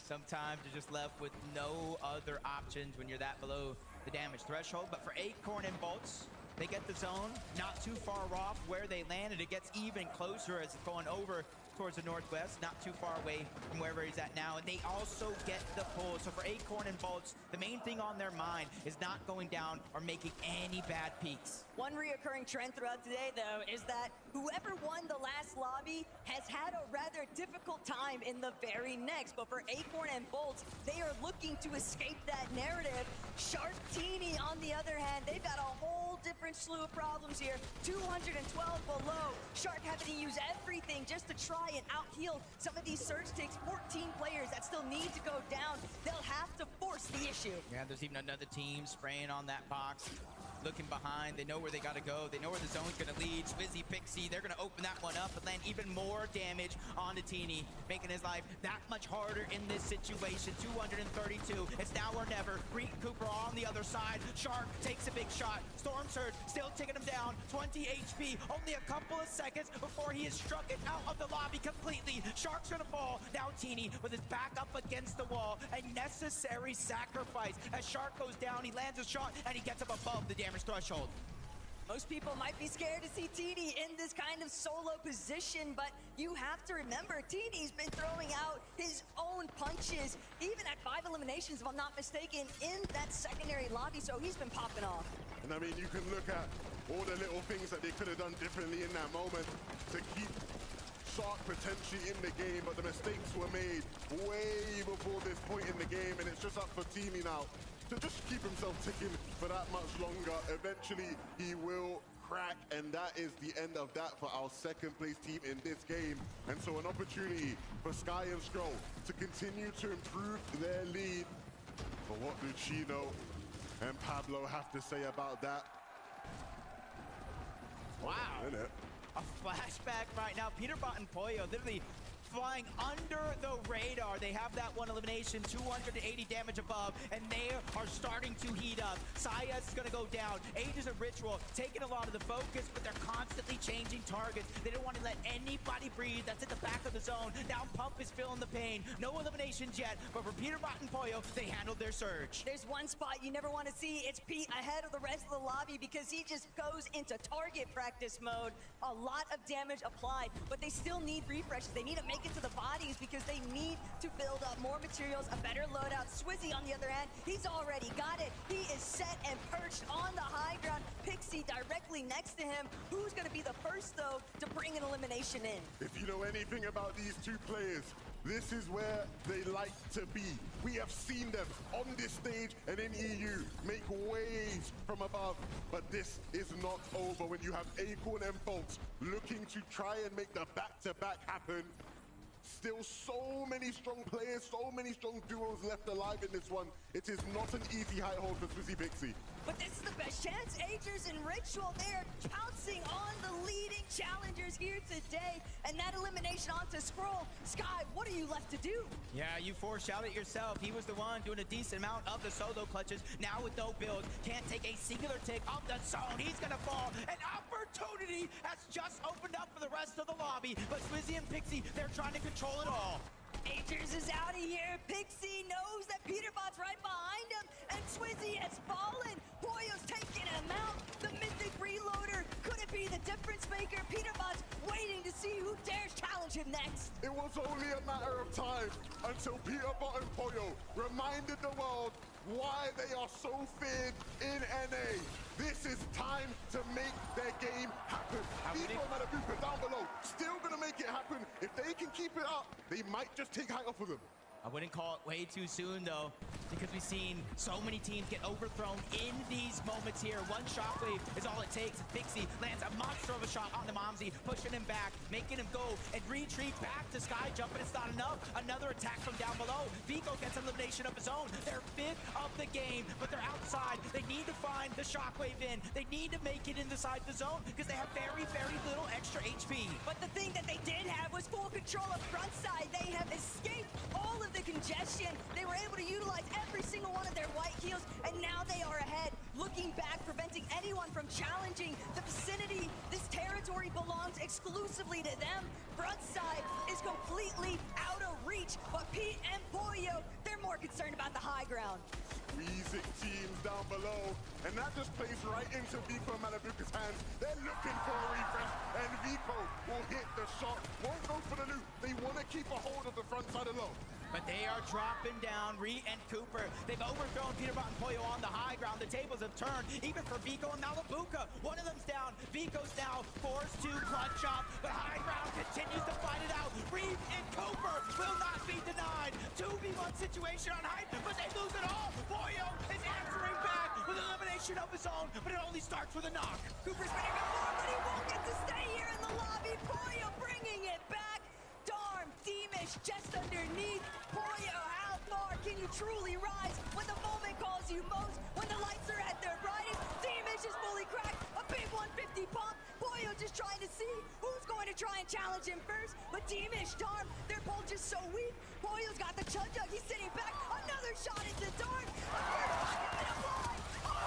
Sometimes you're just left with no other options when you're that below the damage threshold. But for Acorn and Bolts, they get the zone not too far off where they landed. It gets even closer as it's going over towards the northwest, not too far away from wherever he's at now. And they also get the pull. So for Acorn and Bolts, the main thing on their mind is not going down or making any bad peaks. One reoccurring trend throughout today, though, is that whoever won the last lobby has had a rather difficult time in the very next. But for Acorn and Bolts, they are looking to escape that narrative. Sharktini, on the other hand, they've got a whole different slew of problems here. 212 below. Shark having to use everything just to try and out-heal some of these Surge takes. 14 players that still need to go down. They'll have to force the issue. Yeah, there's even another team spraying on that box. Looking behind, they know where they gotta go. They know where the zone's gonna lead. Swizzy, Pixie, they're gonna open that one up and land even more damage onto Teeny, making his life that much harder in this situation. 232, it's now or never. Greek Cooper on the other side. Shark takes a big shot. Storm Surge still taking him down. 20 HP, only a couple of seconds before he is struck it out of the lobby completely. Shark's gonna fall. Now Teeny with his back up against the wall. A necessary sacrifice. As Shark goes down, he lands a shot and he gets up above the damage threshold. Most people might be scared to see Teeny in this kind of solo position, but you have to remember, Teeny's been throwing out his own punches, even at 5 eliminations, if I'm not mistaken, in that secondary lobby, so he's been popping off. And I mean, you can look at all the little things that they could have done differently in that moment to keep Shark potentially in the game, but the mistakes were made way before this point in the game, and it's just up for Teeny now to just keep himself ticking for that much longer. Eventually, he will crack, and that is the end of that for our second place team in this game. And so an opportunity for Sky and Stroll to continue to improve their lead. But what do Chino and Pablo have to say about that? Wow. Innit? A flashback right now. Peterbot and Pollo literally flying under the radar. They have that one elimination, 280 damage above, and they are starting to heat up. Sayas is gonna go down. Aegis and Ritual taking a lot of the focus, but they're constantly changing targets. They don't want to let anybody breathe. That's at the back of the zone. Now Pump is feeling the pain. No eliminations yet, but for Peterbot and Pollo, they handled their surge. There's one spot you never want to see. It's Pete ahead of the rest of the lobby because he just goes into target practice mode. A lot of damage applied, but they still need refreshes. They need to make it to the bodies because they need to build up more materials, a better loadout. Swizzy, on the other hand, he's already got it. He is set and perched on the high ground. Pixie directly next to him. Who's going to be the first, though, to bring an elimination in? If you know anything about these two players, this is where they like to be. We have seen them on this stage and in EU make waves from above. But this is not over when you have Acorn and Folks looking to try and make the back-to-back happen. Still so many strong players, so many strong duos left alive in this one. It is not an easy high hold for Swizzy Pixie. But this is the best chance. Aegis and Ritual, they are pouncing on the leading challengers here today. And that elimination onto Scroll. Sky, what are you left to do? Yeah, you foreshadowed it yourself. He was the one doing a decent amount of the solo clutches. Now with no build, can't take a singular tick off the zone. He's gonna fall. An opportunity has just opened up for the rest of the lobby. But Swizzy and Pixie, they're trying to control it all. Aegis is out of here. Pixie knows that Peterbot's right behind him, and Swizzy has fallen. Pollo's taking him out. The Mythic Reloader, could it be the difference maker? Peterbot's waiting to see who dares challenge him next. It was only a matter of time until Peterbot and Pollo reminded the world why they are so feared in NA. This is time to make their game happen. Vico and Matabuka down below, still gonna make it happen. If they can keep it up, they might just take height off of them. I wouldn't call it way too soon, though, because we've seen so many teams get overthrown in these moments here. One shockwave is all it takes. Pixie lands a monster of a shot on the Momsy, pushing him back, making him go and retreat back to Sky. Jumping, it's not enough. Another attack from down below. Vico gets elimination of his own. They're fifth of the game, but they're outside. They need to find the shockwave in. They need to make it inside the zone because they have very, very little extra HP. But the thing that they did have was full control of front side. They have escaped all of the congestion. They were able to utilize every single one of their white heals, and now they are ahead. Looking back, preventing anyone from challenging the vicinity. This territory belongs exclusively to them. Front side is completely out of reach, but Pete and Pollo, they're more concerned about the high ground. Music teams down below, and that just plays right into Vico and Matabuka's hands. They're looking for a refresh, and Vico will hit the shot, won't go for the loot. They want to keep a hold of the front side alone. But they are dropping down. Ree and Cooper, they've overthrown Peterbot and Pollo on the high ground. The tables have turned, even for Vico and Matabuka. One of them's down. Vico's now forced to clutch up, but high ground continues to fight it out. Ree and Cooper will not be denied. 2v1 situation on height, but they lose it all. Pollo is answering back with an elimination of his own, but it only starts with a knock. Cooper's ready to go, but he won't get to stay here in the lobby. Pollo bringing it back. Darm, Deemish just underneath. Pollo, how far can you truly rise when the moment calls you most? When the lights are at their brightest, Deemish is fully cracked. A big 150 pump. Pollo just trying to see who's going to try and challenge him first. But Deemish, Darm, they're both just so weak. Pollo's got the chug jug. He's sitting back. Another shot into Darm. The first one has been applied. Oh,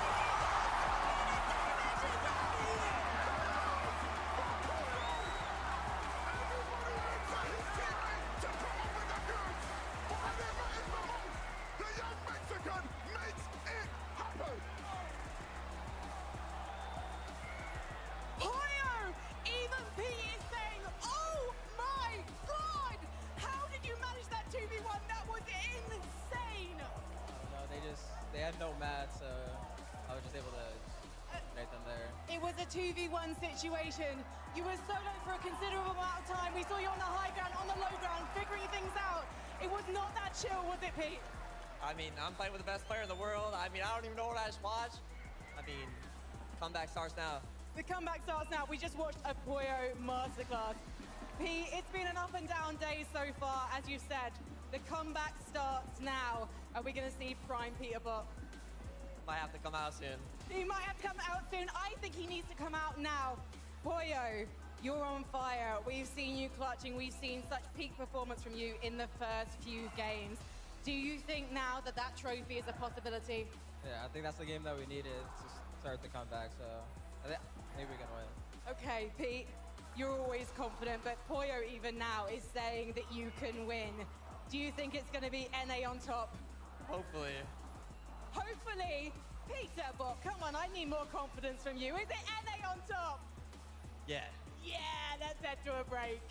Deemish is out of here. Even Pete is saying, oh my god! How did you manage that 2v1? That was insane! No, they had no mats, so I was just able to make them there. It was a 2v1 situation. You were solo for a considerable amount of time. We saw you on the high ground, on the low ground, figuring things out. It was not that chill, was it, Pete? I mean, I'm playing with the best player in the world. I mean, I don't even know what I just watched. I mean, comeback starts now. The comeback starts now. We just watched a Poyo masterclass. Pete, it's been an up and down day so far, as you said. The comeback starts now. Are we going to see Prime Peterbot? Might have to come out soon. He might have to come out soon. I think he needs to come out now. Poyo, you're on fire. We've seen you clutching. We've seen such peak performance from you in the first few games. Do you think now that that trophy is a possibility? Yeah, I think that's the game that we needed to start the comeback, so I think maybe we're gonna win. Okay, Pete, you're always confident, but Poyo even now is saying that you can win. Do you think it's gonna be NA on top? Hopefully. Hopefully. Peterbot, come on, I need more confidence from you. Is it NA on top? Yeah. Yeah, let's head to a break.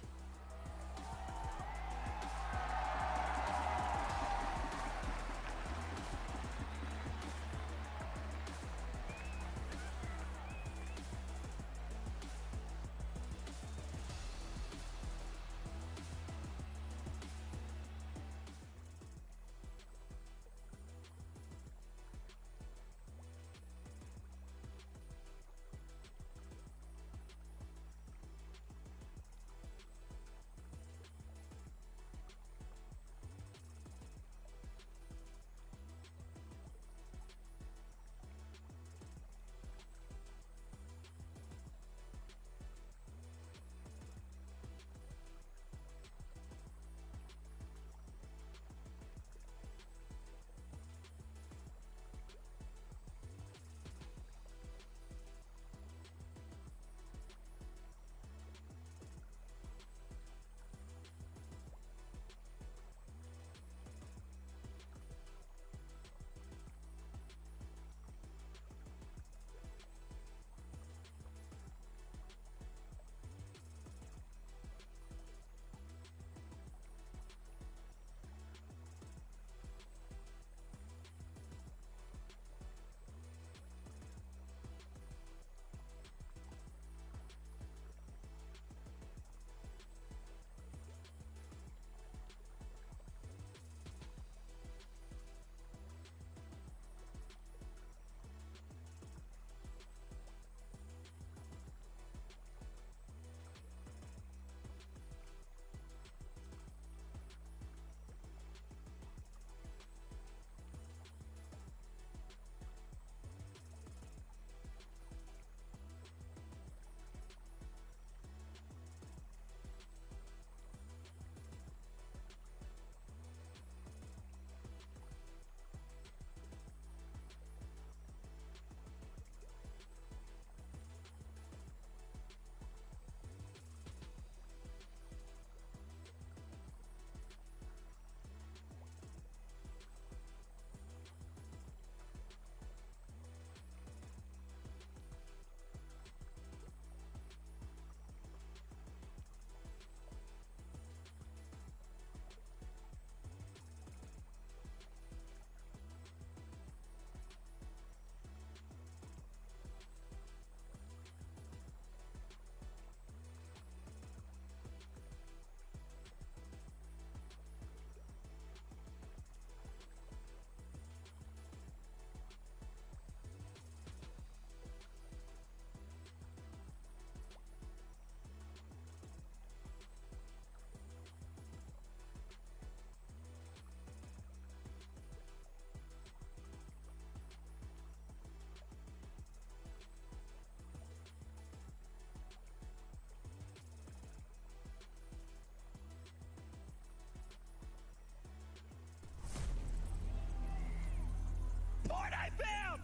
Fortnite fam!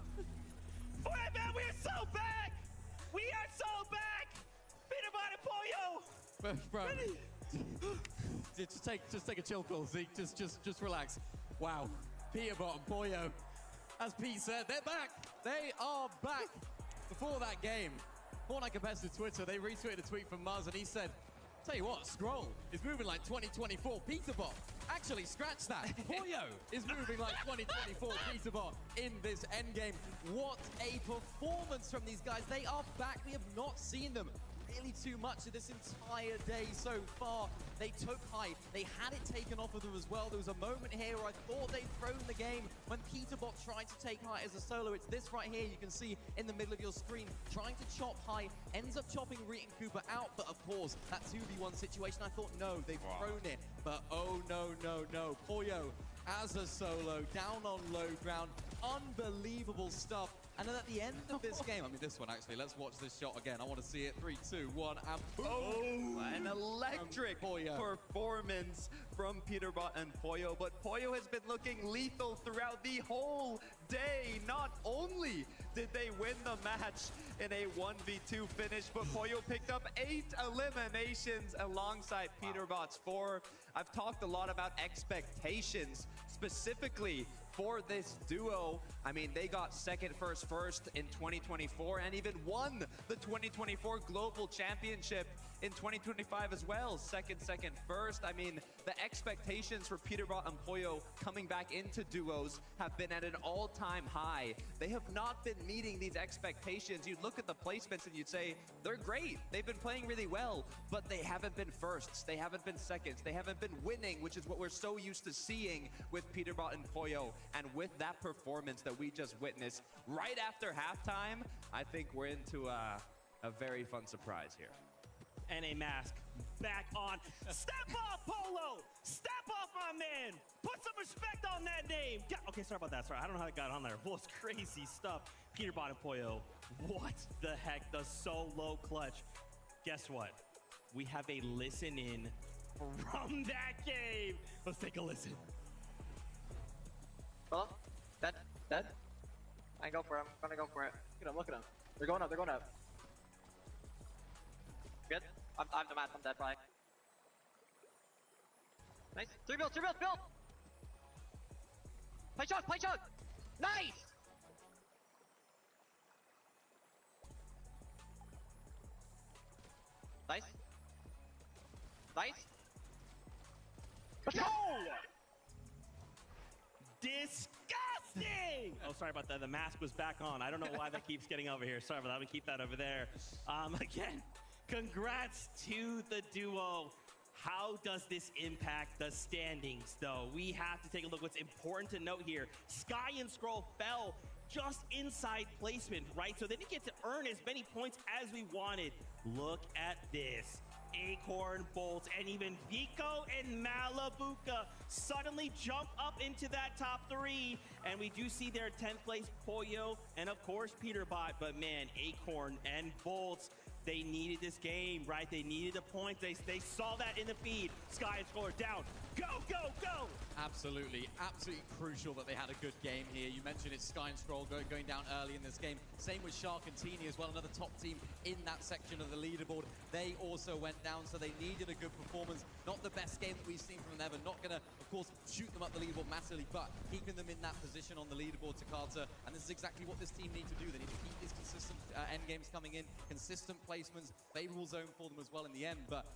Fortnite fam, we are so back! We are so back! Peanut butter pollo! Bro, just take a chill pill, Zeke. Just relax. Wow, Peterbot and Poyo, as Pete said, they're back. They are back. Before that game, Fortnite Competitive Twitter, they retweeted a tweet from Muzz, and he said, "Tell you what, Scroll is moving like 2024 Peterbot." Actually, scratch that. Poyo is moving like 2024 Peterbot in this endgame. What a performance from these guys. They are back. We have not seen them really too much of this entire day so far. They took high. They had it taken off of them as well. There was a moment here where I thought they'd thrown the game when Peterbot tried to take high as a solo. It's this right here you can see in the middle of your screen. Trying to chop high, ends up chopping Reet and Cooper out, but of course, that 2v1 situation, I thought, no, they've thrown it. But oh no, no, no. Poyo as a solo, down on low ground. Unbelievable stuff. And then at the end of this game, I mean this one actually, let's watch this shot again. I want to see it. 3, 2, 1, and boom! Oh, an electric performance from Peterbot and Poyo. But Poyo has been looking lethal throughout the whole day. Not only did they win the match in a 1v2 finish, but Poyo picked up 8 eliminations alongside Peterbot's 4. I've talked a lot about expectations, specifically for this duo. I mean, they got second, first in 2024 and even won the 2024 Global Championship in 2025 as well. Second, first. I mean, the expectations for Peterbot and Poyo coming back into duos have been at an all-time high. They have not been meeting these expectations. You'd look at the placements and you'd say, they're great. They've been playing really well, but they haven't been firsts. They haven't been seconds. They haven't been winning, which is what we're so used to seeing with Peterbot and Poyo. And with that performance that we just witnessed right after halftime, I think we're into a very fun surprise here. NA Mask back on. Step off, Polo! Step off, my man! Put some respect on that name! Okay, sorry about that. Sorry, I don't know how it got on there. Well, it's crazy stuff. Peterbot and Poyo, what the heck? The solo clutch. Guess what? We have a listen in from that game. Let's take a listen. Well, dead. I go for him. I'm gonna go for it. Look at him. They're going up. Good. I'm the man. I'm dead, probably. Nice. 3 build. Play chug. Nice! Nice. Let's go! Disgusting! Oh, sorry about that. The mask was back on. I don't know why that keeps getting over here. Sorry about that. I'm gonna keep that over there. Again, congrats to the duo. How does this impact the standings, though? We have to take a look. What's important to note here, Sky and Scroll fell just inside placement, right? So they didn't get to earn as many points as we wanted. Look at this. Acorn, Bolt, and even Vico and Malabuka suddenly jump up into that top 3. And we do see their 10th place Poyo and, of course, Peterbot. But, man, Acorn and Bolt, they needed this game, right? They needed a point. They saw that in the feed. Sky and Scroll down. Go! Absolutely crucial that they had a good game here. You mentioned it's Sky and Scroll going down early in this game. Same with Shark and Teeny as well, another top team in that section of the leaderboard. They also went down, so they needed a good performance. Not the best game that we've seen from them ever. Not going to, of course, shoot them up the leaderboard massively, but keeping them in that position on the leaderboard, Takata. And this is exactly what this team needs to do. They need to keep these consistent end games coming in, consistent placements, favorable zone for them as well in the end. But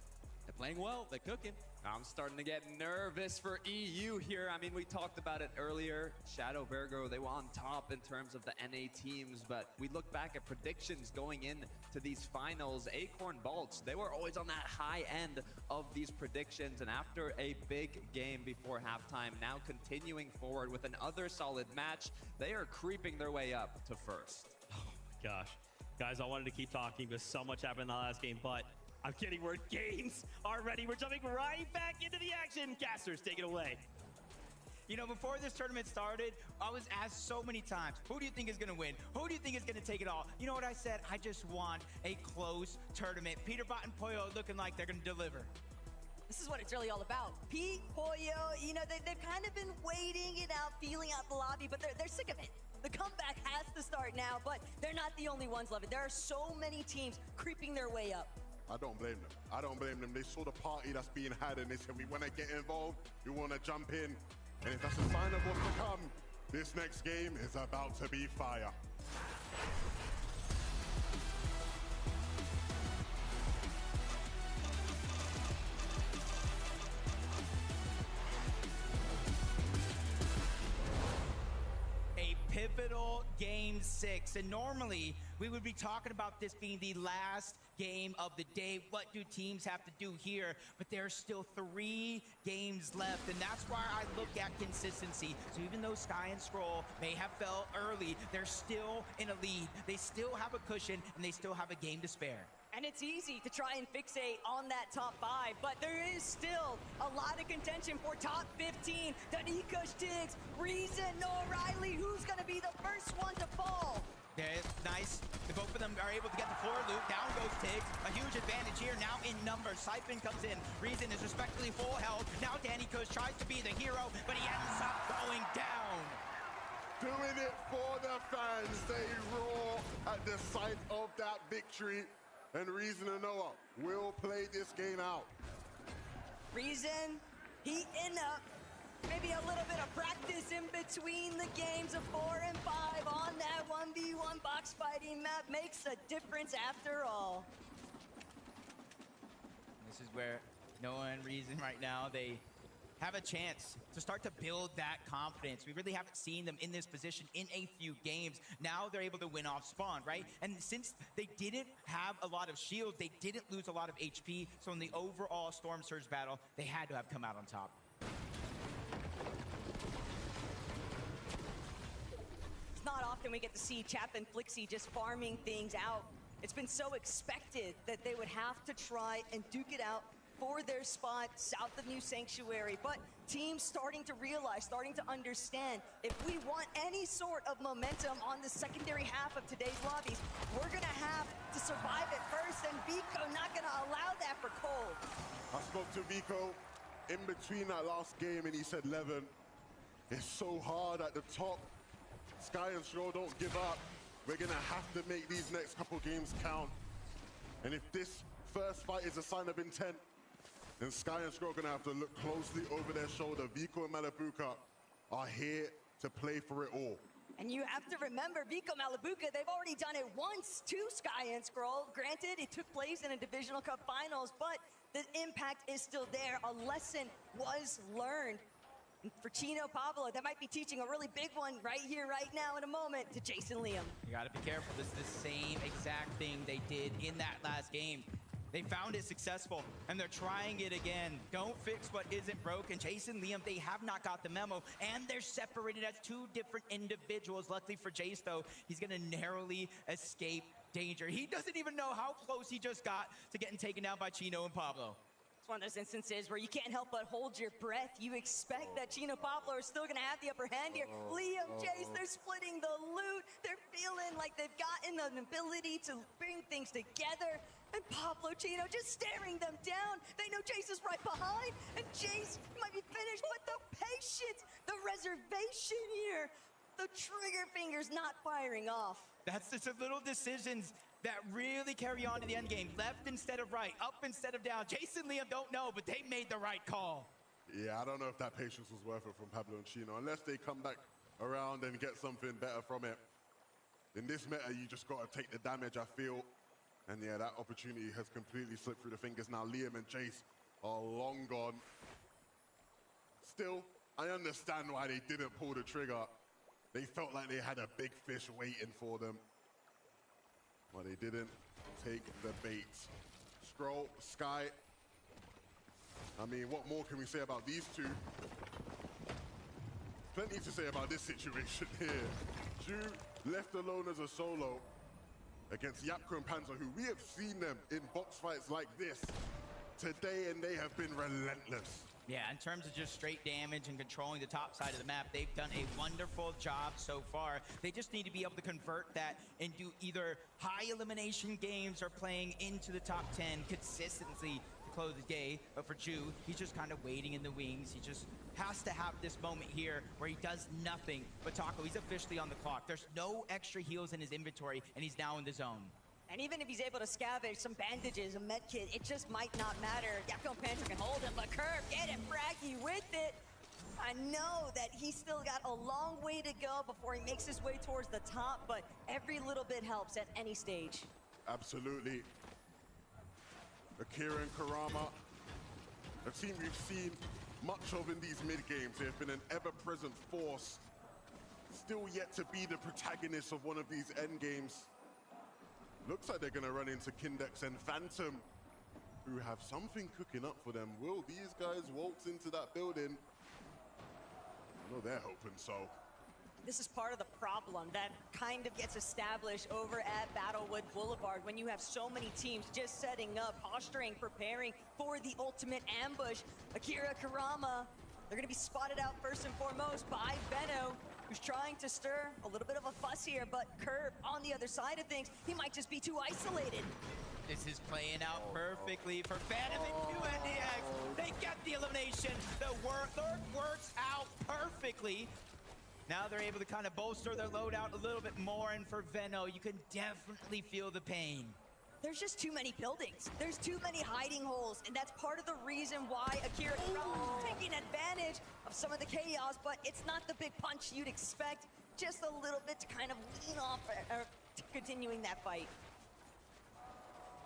they're playing well, they're cooking. I'm starting to get nervous for EU here. I mean, we talked about it earlier. Shadow Virgo, they were on top in terms of the NA teams, but we look back at predictions going in to these finals. Acorn Bolts, they were always on that high end of these predictions, and after a big game before halftime, now continuing forward with another solid match, they are creeping their way up to first. Oh my gosh. Guys, I wanted to keep talking because so much happened in the last game, but I'm getting word games are ready. We're jumping right back into the action. Casters, take it away. You know, before this tournament started, I was asked so many times, who do you think is going to win? Who do you think is going to take it all? You know what I said? I just want a close tournament. Peterbot and Poyo looking like they're going to deliver. This is what it's really all about. Pete, Poyo, you know, they've kind of been waiting it out, feeling out the lobby, but they're sick of it. The comeback has to start now, but they're not the only ones, Levin. There are so many teams creeping their way up. I don't blame them. They saw the party that's being had and they said, we want to get involved, we want to jump in. And if that's a sign of what's to come, this next game is about to be fire. A pivotal Game 6, and normally we would be talking about this being the last game of the day. What do teams have to do here? But there's still 3 games left, and that's why I look at consistency. So even though Sky and Scroll may have fell early, they're still in a lead. They still have a cushion, and they still have a game to spare. And it's easy to try and fixate on that top 5, but there is still a lot of contention for top 15. Danica, Stiggs, Reason, Noah Riley, who's gonna be the first one to fall? Okay, nice. The both of them are able to get the floor loop. Down goes Tiggs. A huge advantage here now in numbers. Siphon comes in. Reason is respectfully full health. Now Danny Kush tries to be the hero, but he ends up going down. Doing it for the fans. They roar at the sight of that victory. And Reason and Noah will play this game out. Reason, heating up. Maybe a little bit of practice in between the games of 4 and 5 on that 1v1 box fighting map makes a difference after all. This is where Noah and Reason right now, they have a chance to start to build that confidence. We really haven't seen them in this position in a few games. Now they're able to win off spawn, right? And since they didn't have a lot of shields, they didn't lose a lot of HP. So in the overall Storm Surge battle, they had to have come out on top. It's not often we get to see Chap and Flixie just farming things out. It's been so expected that they would have to try and duke it out for their spot south of New Sanctuary, but teams starting to realize, starting to understand, if we want any sort of momentum on the secondary half of today's lobbies, we're gonna have to survive it first, and Vico not gonna allow that for Cold. I spoke to Vico in between that last game, and he said, Levin, it's so hard at the top. Sky and Scroll don't give up. We're gonna have to make these next couple games count. And if this first fight is a sign of intent, then Sky and Scroll are gonna have to look closely over their shoulder. Vico and Malabuka are here to play for it all. And you have to remember, Vico Malabuka, they've already done it once to Sky and Scroll. Granted, it took place in a Divisional Cup Finals, but the impact is still there. A lesson was learned. And for Chino Pablo, that might be teaching a really big one right here, right now, in a moment, to Jason Liam. You gotta be careful. This is the same exact thing they did in that last game. They found it successful, and they're trying it again. Don't fix what isn't broken. Jason, Liam, they have not got the memo, and they're separated as 2 different individuals. Luckily for Jace, though, he's gonna narrowly escape danger. He doesn't even know how close he just got to getting taken down by Chino and Pablo. It's one of those instances where you can't help but hold your breath. You expect that Chino Pablo are still gonna have the upper hand here. Liam, Jace, they're splitting the loot. They're feeling like they've gotten an ability to bring things together. And Pablo, Chino just staring them down. They know Jace is right behind, and Jace might be finished, but the patience, the reservation here, the trigger fingers not firing off. That's just the little decisions that really carry on to the end game. Left instead of right, up instead of down. Jason, Liam don't know, but they made the right call. Yeah, I don't know if that patience was worth it from Pablo and Chino, unless they come back around and get something better from it. In this meta, you just gotta take the damage, I feel. And yeah, that opportunity has completely slipped through the fingers. Now Liam and Jace are long gone. Still, I understand why they didn't pull the trigger. They felt like they had a big fish waiting for them. But they didn't take the bait. Scroll, Sky. I mean, what more can we say about these two? Plenty to say about this situation here. Ju left alone as a solo against Yapko and Panzer, who we have seen them in box fights like this today, and they have been relentless. Yeah, in terms of just straight damage and controlling the top side of the map, they've done a wonderful job so far. They just need to be able to convert that into either high elimination games or playing into the top 10 consistently to close the day. But for Ju, he's just kind of waiting in the wings. He just has to have this moment here where he does nothing but Taco. He's officially on the clock. There's no extra heals in his inventory, and he's now in the zone. And even if he's able to scavenge some bandages, a med kit, it just might not matter. Yapko and Panzer can hold him, but Curve, get it, Fraggy with it. I know that he's still got a long way to go before he makes his way towards the top, but every little bit helps at any stage. Absolutely. Akira and Karama, a team we've seen much of in these mid-games. They have been an ever-present force, still yet to be the protagonist of one of these end games. Looks like they're going to run into Kindex and Phantom, who have something cooking up for them. Will these guys waltz into that building? No, they're hoping so. This is part of the problem that kind of gets established over at Battlewood Boulevard when you have so many teams just setting up, posturing, preparing for the ultimate ambush. Akira Karama, they're going to be spotted out first and foremost by Benno, who's trying to stir a little bit of a fuss here, but Curve on the other side of things, he might just be too isolated. This is playing out perfectly for Phantom and UNDX. They get the elimination. The third works out perfectly. Now they're able to kind of bolster their loadout a little bit more, and for Venno, you can definitely feel the pain. There's just too many buildings. There's too many hiding holes, and that's part of the reason why Akira Karama is taking advantage of some of the chaos, but it's not the big punch you'd expect. Just a little bit to kind of lean off continuing that fight.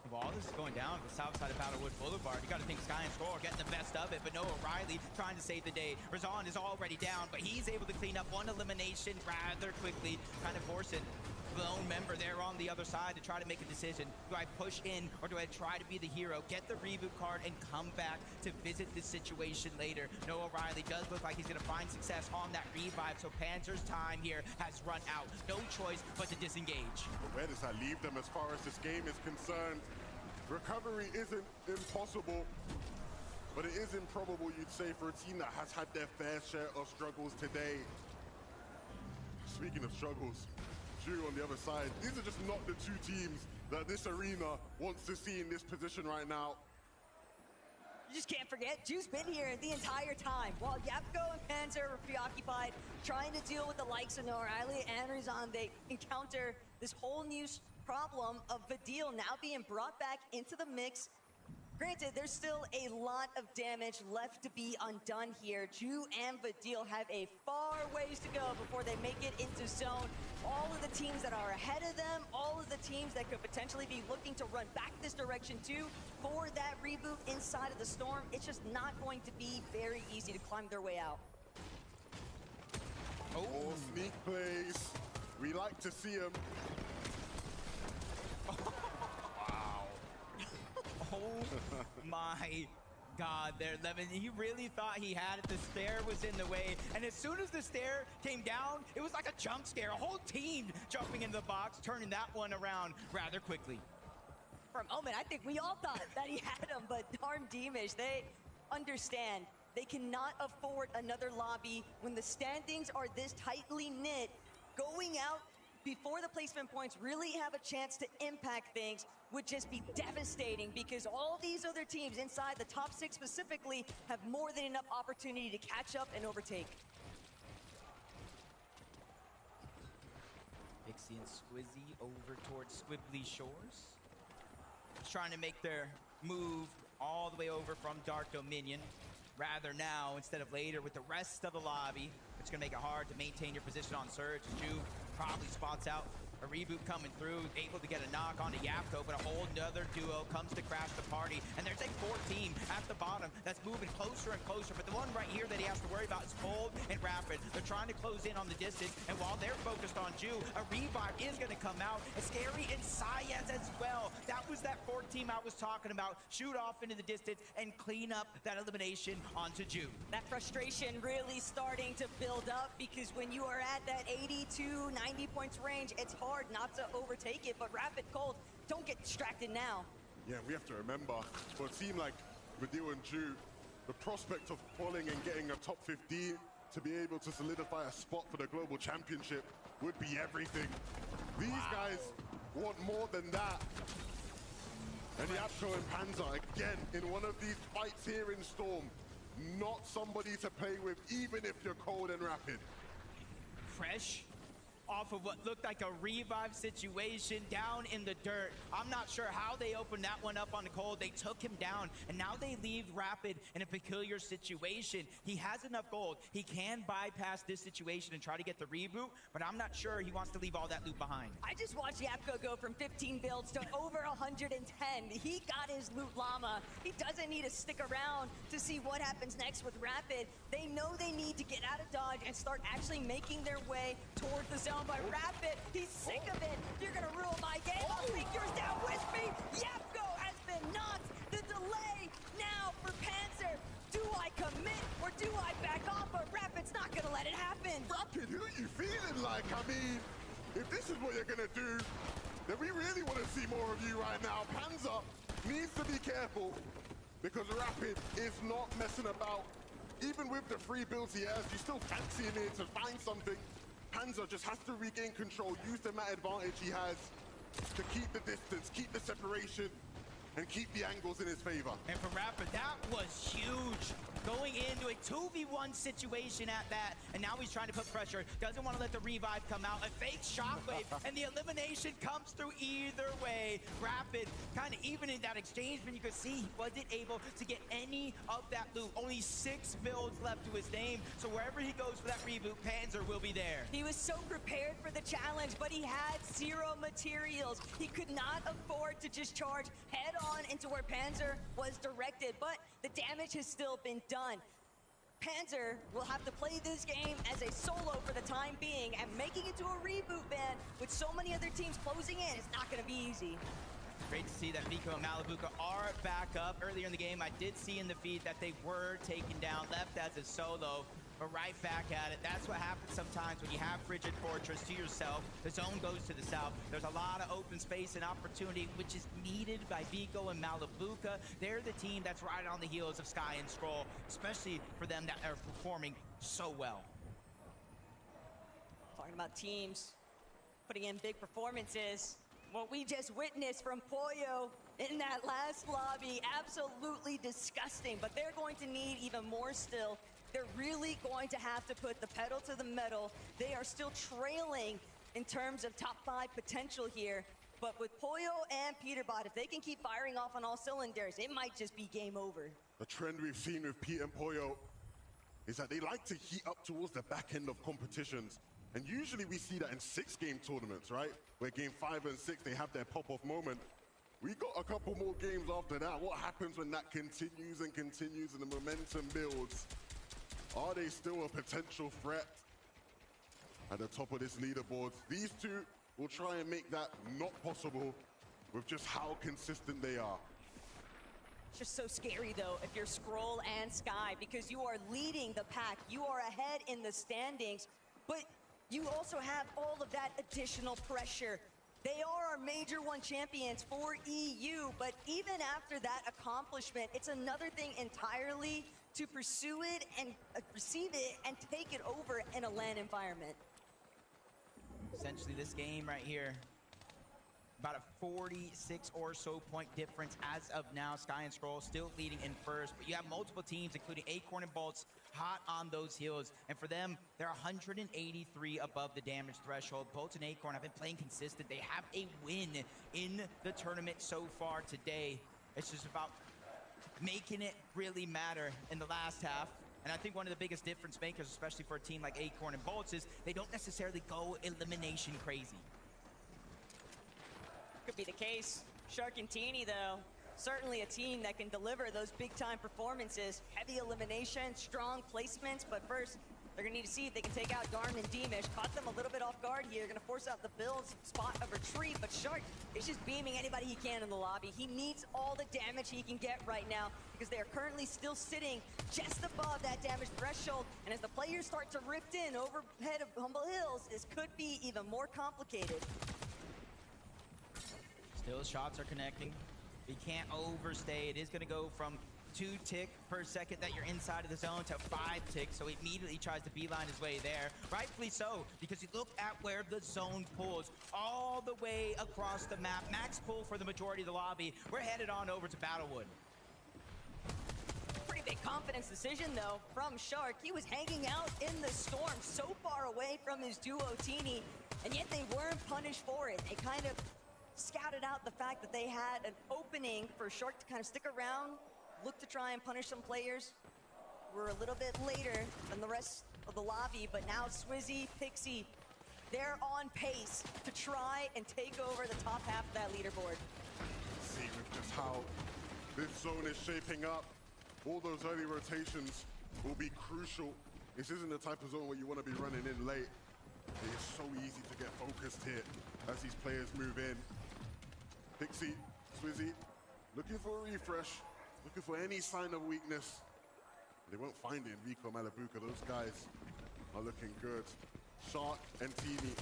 While this is going down the south side of Battlewood Boulevard, you got to think Sky and Skull are getting the best of it, but Noah Riley trying to save the day. Razan is already down, but he's able to clean up one elimination rather quickly, kind of forcing the lone member there on the other side to try to make a decision. Do I push in or do I try to be the hero, get the reboot card, and come back to visit this situation later? Noah Riley does look like he's going to find success on that revive, so Panzer's time here has run out. No choice but to disengage. But where does that leave them as far as this game is concerned? Recovery isn't impossible, but it is improbable, you'd say, for a team that has had their fair share of struggles today. Speaking of struggles, Drew on the other side, these are just not the two teams that this arena wants to see in this position right now. You just can't forget, Drew's been here the entire time. While Yapko and Panzer were preoccupied trying to deal with the likes of Noah Riley and Razan, they encounter this whole new problem of Vidil now being brought back into the mix. Granted, there's still a lot of damage left to be undone here. Drew and Vidil have a far ways to go before they make it into zone. All of the teams that are ahead of them, all of the teams that could potentially be looking to run back this direction too for that reboot inside of the storm, it's just not going to be very easy to climb their way out. Oh, sneak plays. We like to see them. Wow. Oh my God, there, Levin. He really thought he had it. The stair was in the way, and as soon as the stair came down, it was like a jump scare. A whole team jumping into the box, turning that one around rather quickly. For a moment, I think we all thought that he had him, but darn Deemish, they understand. They cannot afford another lobby when the standings are this tightly knit. Going out before the placement points really have a chance to impact things would just be devastating, because all these other teams inside the top 6 specifically have more than enough opportunity to catch up and overtake. Pixie and Squizzy over towards Squibbly Shores. Just trying to make their move all the way over from Dark Dominion. Rather now instead of later with the rest of the lobby. It's going to make it hard to maintain your position on Surge. Ju probably spots out a reboot coming through, able to get a knock onto Yapko, but a whole nother duo comes to crash the party. And there's a 14 at the bottom that's moving closer and closer. But the one right here that he has to worry about is Cold and Rapid. They're trying to close in on the distance. And while they're focused on Ju, a revive is going to come out. And Scary and Sayaz as well. That was that 4th team I was talking about. Shoot off into the distance and clean up that elimination onto Ju. That frustration really starting to build up, because when you are at that 80 to 90 points range, it's hard not to overtake it. But Rapid, Cold, don't get distracted now. Yeah, we have to remember, for a team like Vidil and Ju, the prospect of falling and getting a top 15 to be able to solidify a spot for the global championship would be everything. These guys want more than that. And Yapko and Panzer, again, in one of these fights here in Storm, not somebody to play with, even if you're Cold and Rapid. Fresh off of what looked like a revive situation down in the dirt. I'm not sure how they opened that one up on the Cold. They took him down, and now they leave Rapid in a peculiar situation. He has enough gold. He can bypass this situation and try to get the reboot, but I'm not sure he wants to leave all that loot behind. I just watched Yapko go from 15 builds to over 110. He got his loot llama. He doesn't need to stick around to see what happens next with Rapid. They know they need to get out of dodge and start actually making their way toward the zone. down by Rapid. He's sick of it. You're gonna ruin my game. I'll take yours down with me. Yapko has been knocked. The delay now for Panzer. Do I commit or do I back off? But Rapid's not gonna let it happen. Rapid, who are you feeling like? I mean, if this is what you're gonna do, then we really want to see more of you right now. Panzer needs to be careful because Rapid is not messing about. Even with the free builds he has, you still fancy him here to find something. Panzer just has to regain control, use the mat advantage he has to keep the distance, keep the separation, and keep the angles in his favor. And for Rapid, that was huge. Going into a 2v1 situation at that, and now he's trying to put pressure. Doesn't want to let the revive come out. A fake shockwave, and the elimination comes through either way. Rapid kind of evening that exchange, but you could see he wasn't able to get any of that loot. Only 6 builds left to his name, so wherever he goes for that reboot, Panzer will be there. He was so prepared for the challenge, but he had 0 materials. He could not afford to just charge head on into where Panzer was directed, but the damage has still been done. Panzer will have to play this game as a solo for the time being, and making it to a reboot ban with so many other teams closing in is not going to be easy. Great to see that Vico and Malabuka are back up. Earlier in the game, I did see in the feed that they were taken down, left as a solo, but right back at it. That's what happens sometimes when you have Frigid Fortress to yourself. The zone goes to the south. There's a lot of open space and opportunity, which is needed by Vico and Malabuka. They're the team that's right on the heels of Sky and Scroll, especially for them that are performing so well. Talking about teams putting in big performances. What we just witnessed from Pollo in that last lobby, absolutely disgusting, but they're going to need even more still. They're really going to have to put the pedal to the metal. They are still trailing in terms of top 5 potential here, but with Pollo and Peterbot, if they can keep firing off on all cylinders, it might just be game over. The trend we've seen with Pete and Pollo is that they like to heat up towards the back end of competitions. And usually we see that in 6-game tournaments, right? Where game 5 and 6, they have their pop-off moment. We got a couple more games after that. What happens when that continues and continues and the momentum builds? Are they still a potential threat at the top of this leaderboard? These two will try and make that not possible with just how consistent they are. It's just so scary, though, if you're Scroll and Sky, because you are leading the pack. You are ahead in the standings, but you also have all of that additional pressure. They are our Major 1 champions for EU, but even after that accomplishment, it's another thing entirely to pursue it and receive it and take it over in a LAN environment. Essentially, this game right here, about a 46 or so point difference as of now. Sky and Scroll still leading in first, but you have multiple teams, including Acorn and Bolts, hot on those heels. And for them, they're 183 above the damage threshold. Bolts and Acorn have been playing consistent. They have a win in the tournament so far today. It's just about making it really matter in the last half. And I think one of the biggest difference makers, especially for a team like Acorn and Bolts, is they don't necessarily go elimination crazy. Could be the case. Shark and Teeny, though, certainly a team that can deliver those big-time performances. Heavy elimination, strong placements, but first, they're going to need to see if they can take out Garn and Deemish. Caught them a little bit off guard here. Going to force out the build's spot of retreat, but Shark is just beaming anybody he can in the lobby. He needs all the damage he can get right now because they are currently still sitting just above that damage threshold. And as the players start to rift in overhead of Humble Hills, this could be even more complicated. Still, shots are connecting. You can't overstay. It is going to go from 2 tick per second that you're inside of the zone to 5 ticks, so he immediately tries to beeline his way there. Rightfully so, because you look at where the zone pulls all the way across the map. Max pull for the majority of the lobby. We're headed on over to Battlewood. Pretty big confidence decision, though, from Shark. He was hanging out in the storm so far away from his duo, Teeny, and yet they weren't punished for it. They kind of scouted out the fact that they had an opening for Shark to kind of stick around, look to try and punish some players. We're a little bit later than the rest of the lobby, but now Swizzy, Pixie, they're on pace to try and take over the top half of that leaderboard. See with just how this zone is shaping up, all those early rotations will be crucial. This isn't the type of zone where you want to be running in late. It is so easy to get focused here as these players move in. Pixie, Swizzy, looking for a refresh, looking for any sign of weakness. They won't find it in Vico Malabuka. Those guys are looking good. Shark and Teeny,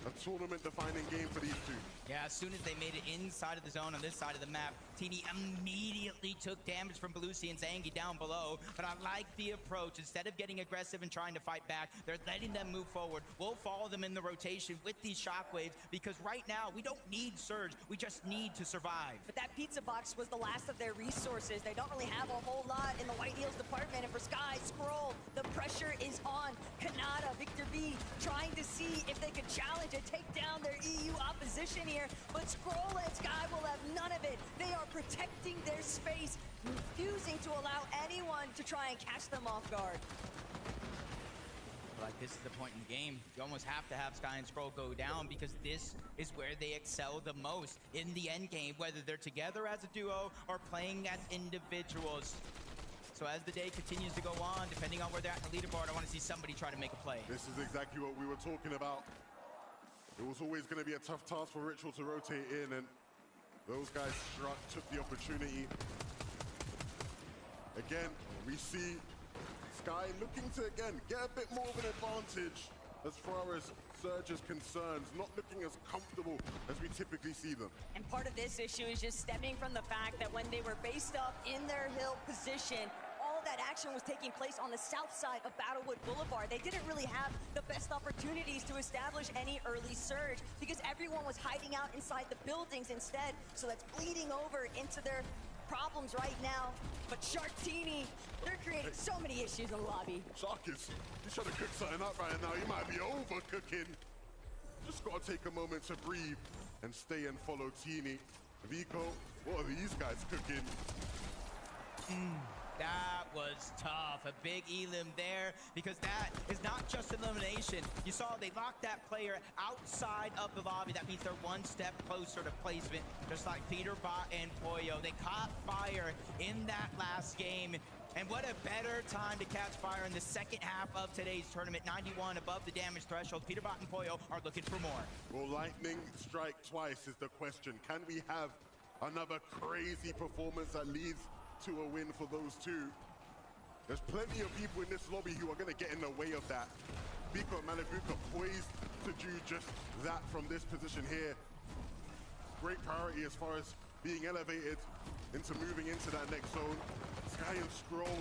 a tournament-defining game for these two. Yeah, as soon as they made it inside of the zone on this side of the map, Teeny immediately took damage from Belusi and Zangi down below. But I like the approach. Instead of getting aggressive and trying to fight back, they're letting them move forward. We'll follow them in the rotation with these shockwaves because right now we don't need Surge. We just need to survive. But that pizza box was the last of their resources. They don't really have a whole lot in the White Heels department. And for Sky, Scroll, the pressure is on. Kanata, Victor B, trying to see if they could challenge and take down their EU opposition here. But Scroll and Sky will have none of it. They are protecting their space, refusing to allow anyone to try and catch them off guard. Like, this is the point in the game. You almost have to have Sky and Scroll go down because this is where they excel the most in the end game, whether they're together as a duo or playing as individuals. So as the day continues to go on, depending on where they're at in the leaderboard, I want to see somebody try to make a play. This is exactly what we were talking about. It was always going to be a tough task for Ritual to rotate in, and those guys took the opportunity. Again, we see Sky looking to, again, get a bit more of an advantage as far as Surge is concerned, not looking as comfortable as we typically see them. And part of this issue is just stemming from the fact that when they were based up in their hill position, all of that action was taking place on the south side of Battlewood Boulevard. They didn't really have the best opportunities to establish any early surge because everyone was hiding out inside the buildings instead. So that's bleeding over into their problems right now. But Sharktini, they're creating so many issues in the lobby. Shark is, he's trying to cook something up right now. He might be overcooking. Just got to take a moment to breathe and stay and follow Teeny. Vico, what are these guys cooking? That was tough. A big elim there because that is not just elimination. You saw they locked that player outside of the lobby. That means they're one step closer to placement, just like Peter Bot and Poyo. They caught fire in that last game. And what a better time to catch fire in the second half of today's tournament. 91 above the damage threshold. Peter Bot and Poyo are looking for more. Will lightning strike twice is the question. Can we have another crazy performance that leads to a win for those two? There's plenty of people in this lobby who are going to get in the way of that. Vico and Malabuka poised to do just that from this position here. Great priority as far as being elevated into moving into that next zone. Sky and Scroll,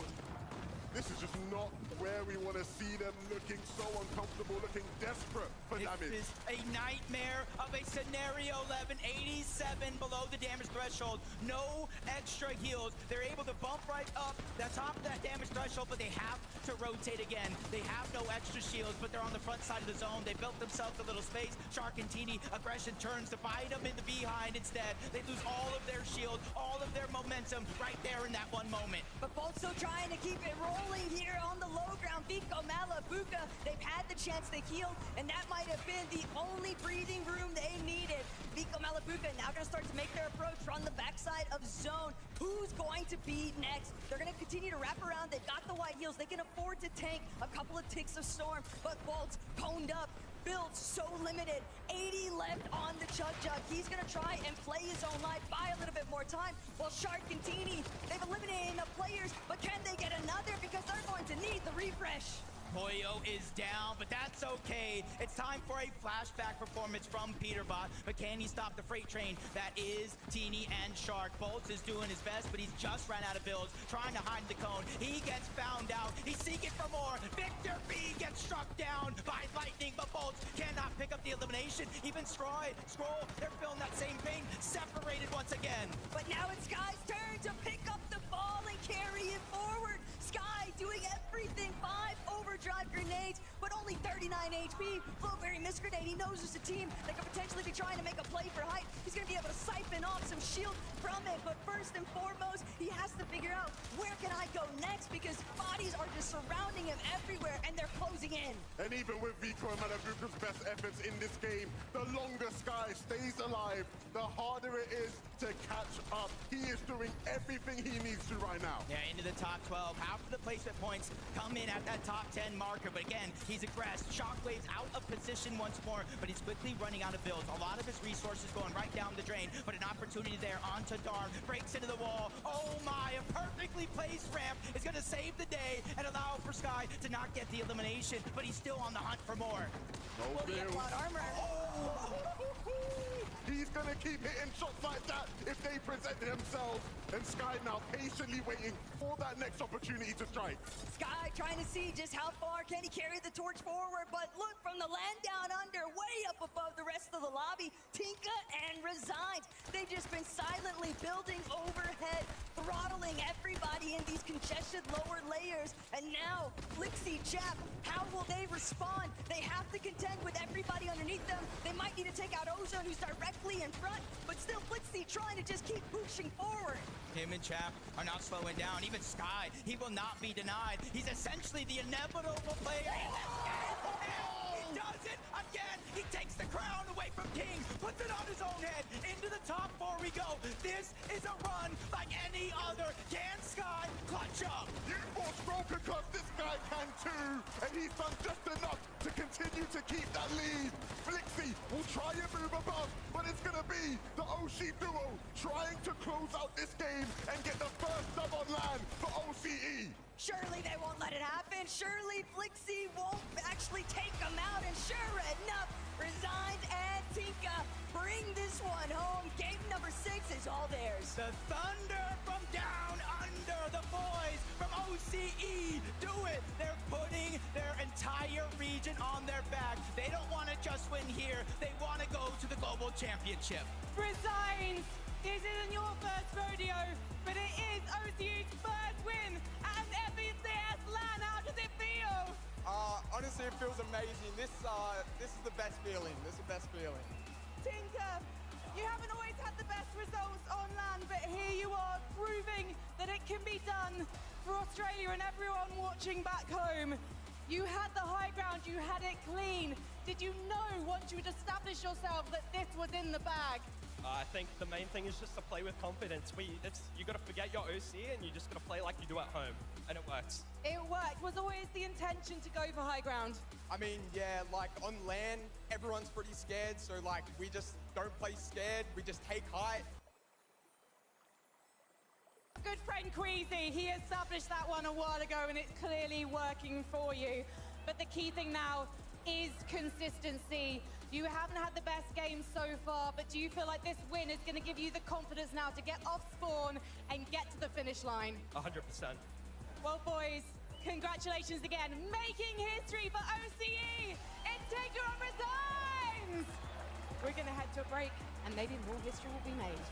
this is just not where we want to see them, looking so uncomfortable, looking desperate for damage. This is a nightmare of a scenario 11, 87 below the damage threshold. No extra heals. They're able to bump right up the top of that damage threshold, but they have to rotate again. They have no extra shields, but they're on the front side of the zone. They built themselves a little space. Shark and Teeny, aggression turns to bite them in the behind instead. They lose all of their shield, all of their momentum right there in that one moment. But both still trying to keep it rolling here on the low ground. Vico, Malabuka, they've had the chance to heal, and that might have been the only breathing room they needed. Vico, Malabuka now going to start to make their approach from the backside of zone. Who's going to be next? They're going to continue to wrap around. They've got the white heals. They can afford to tank a couple of ticks of storm, but Bolt's coned up. Builds so limited. 80 left on the Chug Jug. He's going to try and play his own life, buy a little bit more time. While Shark and Teeny, they've eliminated enough players, but can they get another? Because they're going to need the refresh. Poyo is down, but that's okay. It's time for a flashback performance from Peterbot, but can he stop the freight train that is Teeny and Shark? Bolts is doing his best, but he's just ran out of builds, trying to hide the cone. He gets found out. He's seeking for more. Victor B gets struck down by lightning, but Bolts cannot pick up the elimination. Even Scroll, they're feeling that same thing, separated once again. But now it's Sky's turn to pick up the ball and carry it forward. Sky doing everything. 5 overdrive grenades, but only 39 HP. Flowberry misgrenade. He knows there's a team that could potentially be trying to make a play for height. He's going to be able to siphon off some shield from it, but first and foremost, he has to figure out where can I go next because bodies are just surrounding him everywhere and they're closing in. And even with Vico and Malabuka's best efforts in this game, the longer Sky stays alive, the harder it is to catch up. He is doing everything he needs to right now. Yeah, into the top 12. Half of the placement points come in at that top 10 marker, but again, he's aggressive. progress. Shockwave's out of position once more, but he's quickly running out of builds. A lot of his resources going right down the drain, but an opportunity there onto Darm. Breaks into the wall. Oh my, a perfectly placed ramp is going to save the day and allow for Sky to not get the elimination, but he's still on the hunt for more. No build. armor. He's gonna keep hitting shots like that if they present themselves. And Sky now patiently waiting for that next opportunity to strike. Sky trying to see just how far can he carry the torch forward, but look from the land down under, way up above the rest of the lobby, Tinka and Resigned. They've just been silently building overhead, throttling everybody in these congested lower layers. And now, Flixie, Jap, how will they respond? They have to contend with everybody underneath them. They might need to take out Ozone, who's directly in front, but still Flixie trying to just keep pushing forward. Him and Chap are not slowing down. Even Sky, he will not be denied. He's essentially the inevitable player in this game. He does it again. He takes the crown away from King, puts it on his own head. Into the top four we go. This is a run like any other. Can Sky clutch up? You force broken because this guy can too. And he's done just enough to continue to keep that lead. Flixie will try and move above, but it's going to be the Oshi duo trying to close out this game and get the first dub on land for OCE. Surely they won't let it happen. Surely Flixie won't actually take them out. And sure enough, Resigned and Tinka bring this one home. Game number 6 is all theirs. The thunder from down under. The boys from OCE do it. They're putting their entire region on their back. They don't want to just win here. They want to go to the global championship. Resigned. This isn't your first rodeo, but it is OCE's first win at an FECS LAN. How does it feel? Honestly, it feels amazing. This is the best feeling. This is the best feeling. Tinka, you haven't always had the best results on LAN, but here you are proving that it can be done for Australia and everyone watching back home. You had the high ground, you had it clean. Did you know once you had established yourself that this was in the bag? I think the main thing is just to play with confidence. You got to forget your OC and you just got to play like you do at home, and it works. It worked. Was always the intention to go for high ground? I mean, yeah, like on LAN, everyone's pretty scared, so like we just don't play scared. We just take height. Good friend Queasy, he established that one a while ago and it's clearly working for you. But the key thing now is consistency. You haven't had the best game so far, but do you feel like this win is going to give you the confidence now to get off spawn and get to the finish line? 100%. Well, boys, congratulations again. Making history for OCE. It's Tinka and Resigns. We're going to head to a break and maybe more history will be made.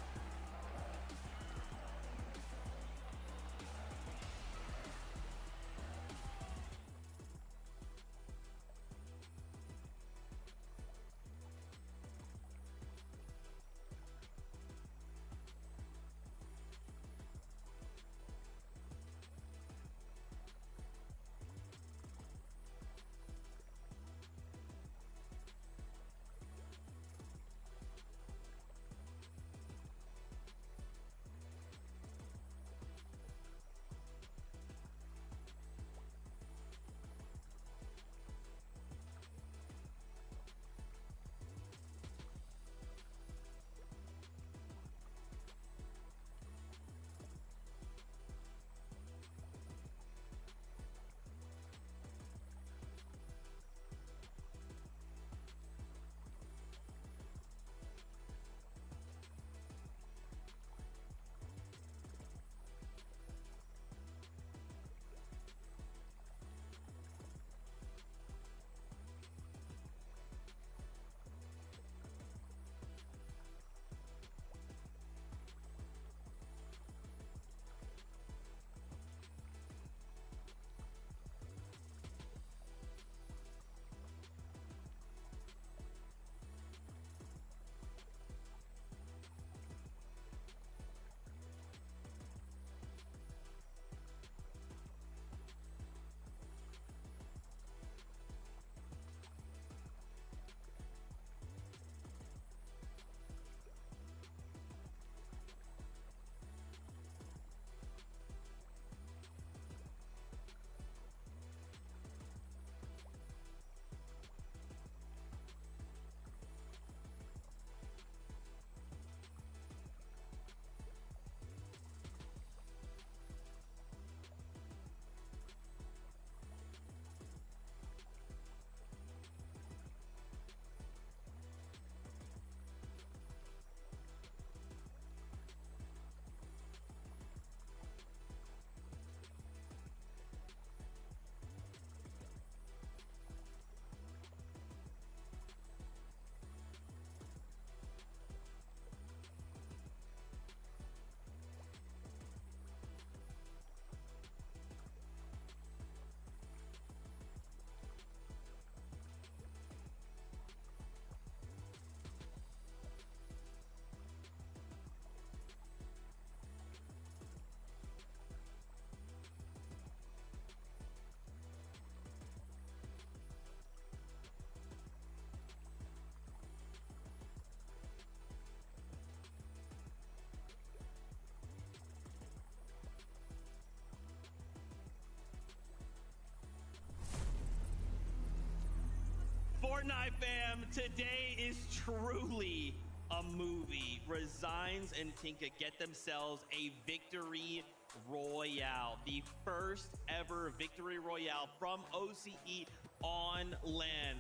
Fortnite fam, today is truly a movie. Resigns and Tinka get themselves a victory royale. The first ever victory royale from OCE on LAN.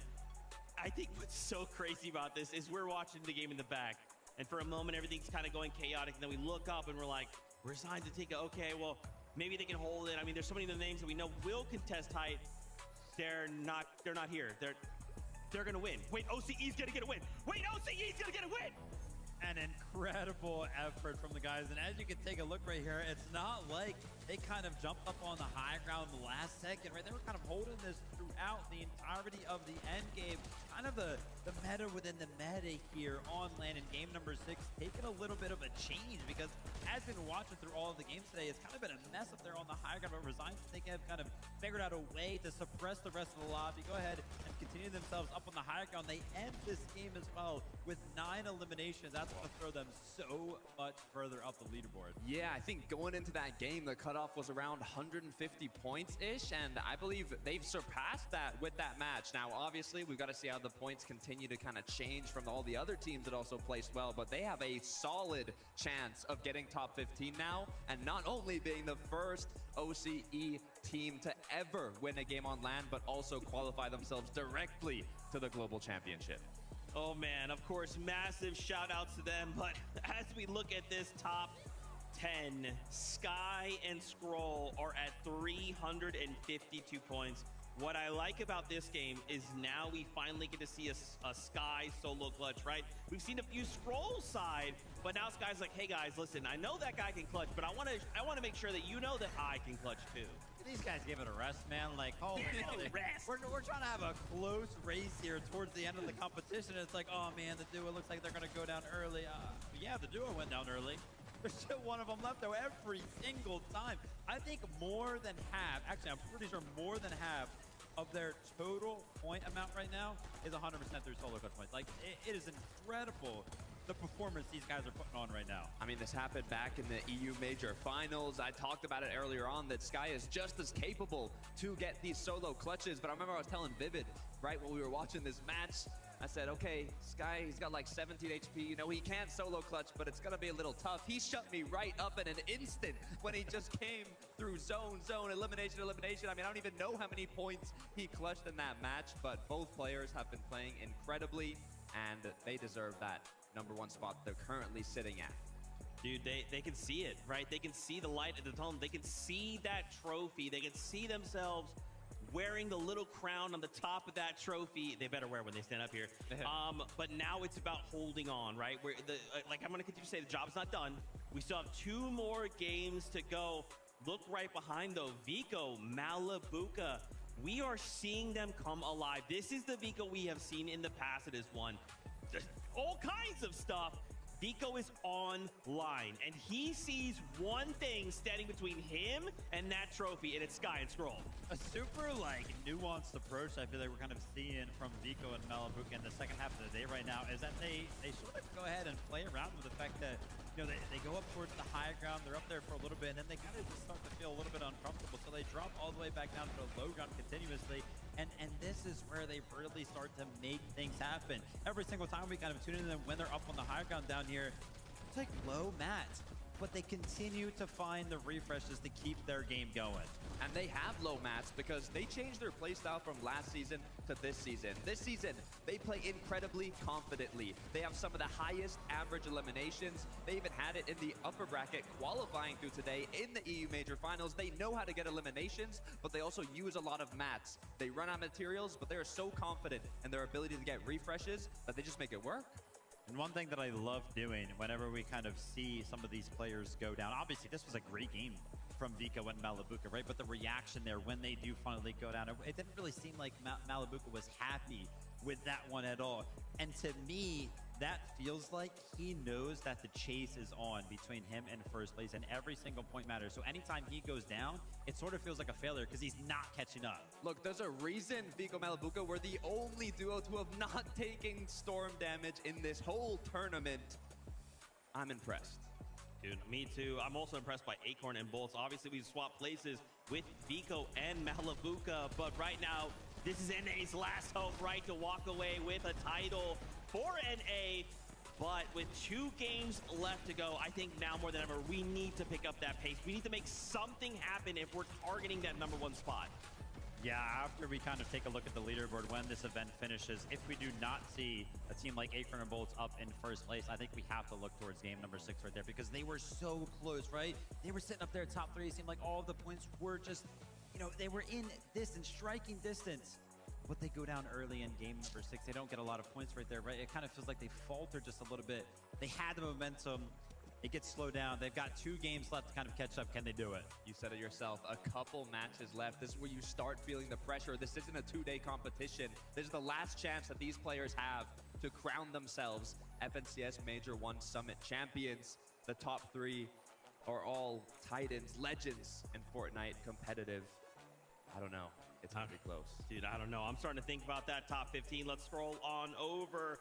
I think what's so crazy about this is we're watching the game in the back, and for a moment everything's kind of going chaotic, and then we look up and we're like, Resigns and Tinka, okay, well, maybe they can hold it. I mean, there's so many of the names that we know will contest height. They're not here. They're gonna win. Wait, OCE's gonna get a win. Wait, OCE's gonna get a win. An incredible effort from the guys, and as you can take a look right here, it's not like they kind of jumped up on the high ground the last second, right? They were kind of holding this throughout the entirety of the end game. Kind of the meta within the meta here on LAN in game number 6, taking a little bit of a change, because as been watching through all of the games today, it's kind of been a mess up there on the high ground, but Resigns, I think, have kind of figured out a way to suppress the rest of the lobby, go ahead and continue themselves up on the high ground. They end this game as well with 9 eliminations. That's going to throw them so much further up the leaderboard. Yeah, I think going into that game, the cutoff was around 150 points-ish, and I believe they've surpassed that with that match. Now, obviously, we've got to see how the points continue to kind of change from all the other teams that also placed well, but they have a solid chance of getting top 15 now, and not only being the first OCE team to ever win a game on LAN, but also qualify themselves directly to the Global Championship. Oh man, of course, massive shout outs to them, but as we look at this top 10, Sky and Scroll are at 352 points. What I like about this game is now we finally get to see a Sky solo clutch, right? We've seen a few Scroll side, but now Sky's like, hey guys, listen, I know that guy can clutch, but I want to make sure that you know that I can clutch too. These guys give it a rest, man. Like, oh, we're trying to have a close race here towards the end of the competition. It's like, oh man, the duo looks like they're gonna go down early. Yeah, the duo went down early. There's still one of them left though every single time. I think more than half, actually I'm pretty sure more than half of their total point amount right now is 100% through solo clutch points. Like, it is incredible the performance these guys are putting on right now. I mean, this happened back in the EU Major Finals. I talked about it earlier on that Sky is just as capable to get these solo clutches, but I remember I was telling Vivid, right, when we were watching this match, I said, okay, Sky, he's got like 17 HP. You know, he can solo clutch, but it's going to be a little tough. He shut me right up in an instant when he just came through zone, elimination. I mean, I don't even know how many points he clutched in that match, but both players have been playing incredibly, and they deserve that #1 spot they're currently sitting at. Dude, they can see it, right? They can see the light at the tunnel. They can see that trophy. They can see themselves wearing the little crown on the top of that trophy. They better wear when they stand up here. But now it's about holding on, right? Where like I'm gonna continue to say, the job's not done. We still have 2 more games to go. Look right behind though, Vico, Malabuka. We are seeing them come alive. This is the Vico we have seen in the past. It is one. Just all kinds of stuff. Vico is online, and he sees one thing standing between him and that trophy, and it's Sky and Scroll. A super, like, nuanced approach I feel like we're kind of seeing from Vico and Malabuka in the second half of the day right now is that they sort of go ahead and play around with the fact that, you know, they go up towards the high ground, they're up there for a little bit, and then they kind of just start to feel a little bit uncomfortable, so they drop all the way back down to the low ground continuously. And this is where they really start to make things happen. Every single time we kind of tune in them when they're up on the high ground down here, it's like low mats, but they continue to find the refreshes to keep their game going. And they have low mats because they changed their playstyle from last season to this season. This season, they play incredibly confidently. They have some of the highest average eliminations. They even had it in the upper bracket qualifying through today in the EU Major Finals. They know how to get eliminations, but they also use a lot of mats. They run out of materials, but they are so confident in their ability to get refreshes that they just make it work. And one thing that I love doing whenever we kind of see some of these players go down, obviously this was a great game from Vico and Malabuka, right? But the reaction there when they do finally go down, it didn't really seem like Malabuka was happy with that one at all. And to me, that feels like he knows that the chase is on between him and first place, and every single point matters. So anytime he goes down, it sort of feels like a failure because he's not catching up. Look, there's a reason Vico Malabuka were the only duo to have not taken storm damage in this whole tournament. I'm impressed. Dude, me too. I'm also impressed by Acorn and Bolts. Obviously, we've swapped places with Vico and Malabuka, but right now, This is NA's last hope, right, to walk away with a title for NA. But with 2 games left to go, I think now more than ever, we need to pick up that pace. We need to make something happen if we're targeting that #1 spot. Yeah, after we kind of take a look at the leaderboard when this event finishes, if we do not see a team like Acorn and Bolts up in first place, I think we have to look towards game number 6 right there, because they were so close, right? They were sitting up there top 3. It seemed like all of the points were just, you know, they were in distance, striking distance. But they go down early in game number 6. They don't get a lot of points right there, right? It kind of feels like they falter just a little bit. They had the momentum. It gets slowed down. They've got 2 games left to kind of catch up. Can they do it? You said it yourself, a couple matches left. This is where you start feeling the pressure. This isn't a 2-day competition. This is the last chance that these players have to crown themselves FNCS Major 1 Summit champions. The top 3 are all titans, legends in Fortnite competitive. I don't know. It's gonna be close. Dude, I don't know. I'm starting to think about that top 15. Let's scroll on over.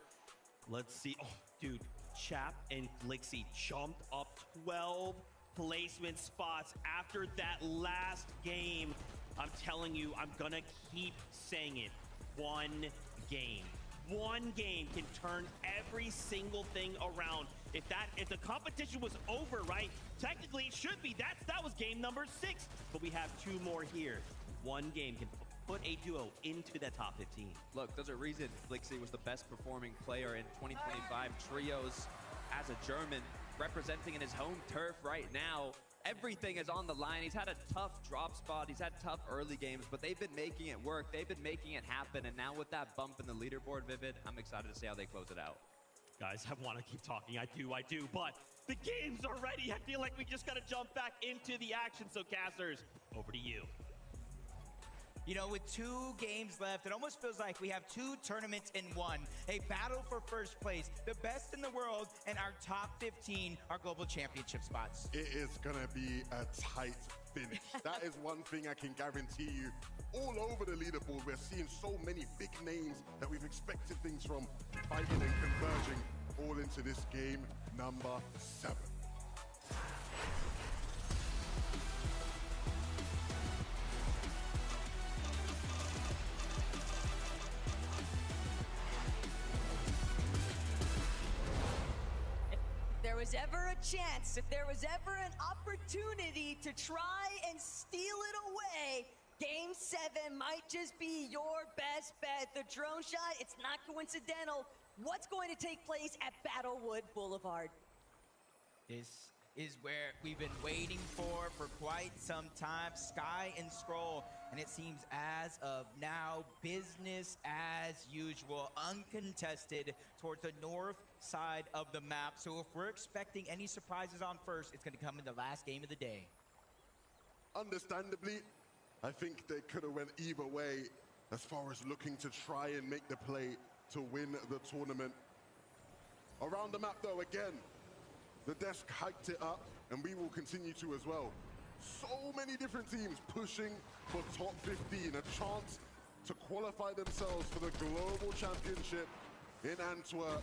Let's see. Oh, dude, Chap and Flixie jumped up 12 placement spots after that last game. I'm telling you, I'm gonna keep saying it. 1 game. 1 game can turn every single thing around. If the competition was over, right? Technically, it should be. That was game number 6. But we have 2 more here. 1 game can put a duo into the top 15. Look, there's a reason Flixie was the best performing player in 2025 trios as a German, representing in his home turf right now. Everything is on the line. He's had a tough drop spot. He's had tough early games, but they've been making it work. They've been making it happen. And now with that bump in the leaderboard, Vivid, I'm excited to see how they close it out. Guys, I want to keep talking. I do. But the game's are ready. I feel like we just got to jump back into the action. So, casters, over to you. You know, with 2 games left, it almost feels like we have 2 tournaments in one. A battle for first place, the best in the world, and our top 15 are global championship spots. It is gonna be a tight finish. That is one thing I can guarantee you. All over the leaderboard, we're seeing so many big names that we've expected things from fighting and converging all into this game number 7. Was ever a chance, if there was ever an opportunity to try and steal it away, Game 7 might just be your best bet. The drone shot, it's not coincidental. What's going to take place at Battlewood Boulevard? This is where we've been waiting for quite some time. Sky and Scroll, and it seems as of now, business as usual, uncontested towards the north side of the map. So if we're expecting any surprises on first, it's going to come in the last game of the day. Understandably, I think they could have went either way as far as looking to try and make the play to win the tournament. Around the map though, again, the desk hiked it up, and we will continue to as well. So many different teams pushing for top 15, a chance to qualify themselves for the global championship in Antwerp.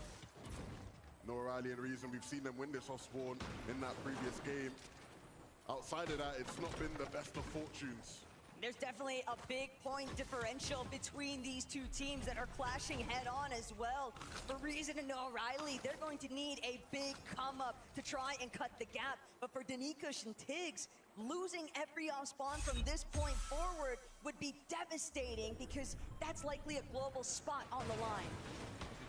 No O'Reilly and reason we've seen them win this off spawn in that previous game. Outside of that, it's not been the best of fortunes. There's definitely a big point differential between these 2 teams that are clashing head on as well. For Reason and O'Reilly, they're going to need a big come up to try and cut the gap. But for Danikush and Tiggs, losing every off spawn from this point forward would be devastating, because that's likely a global spot on the line.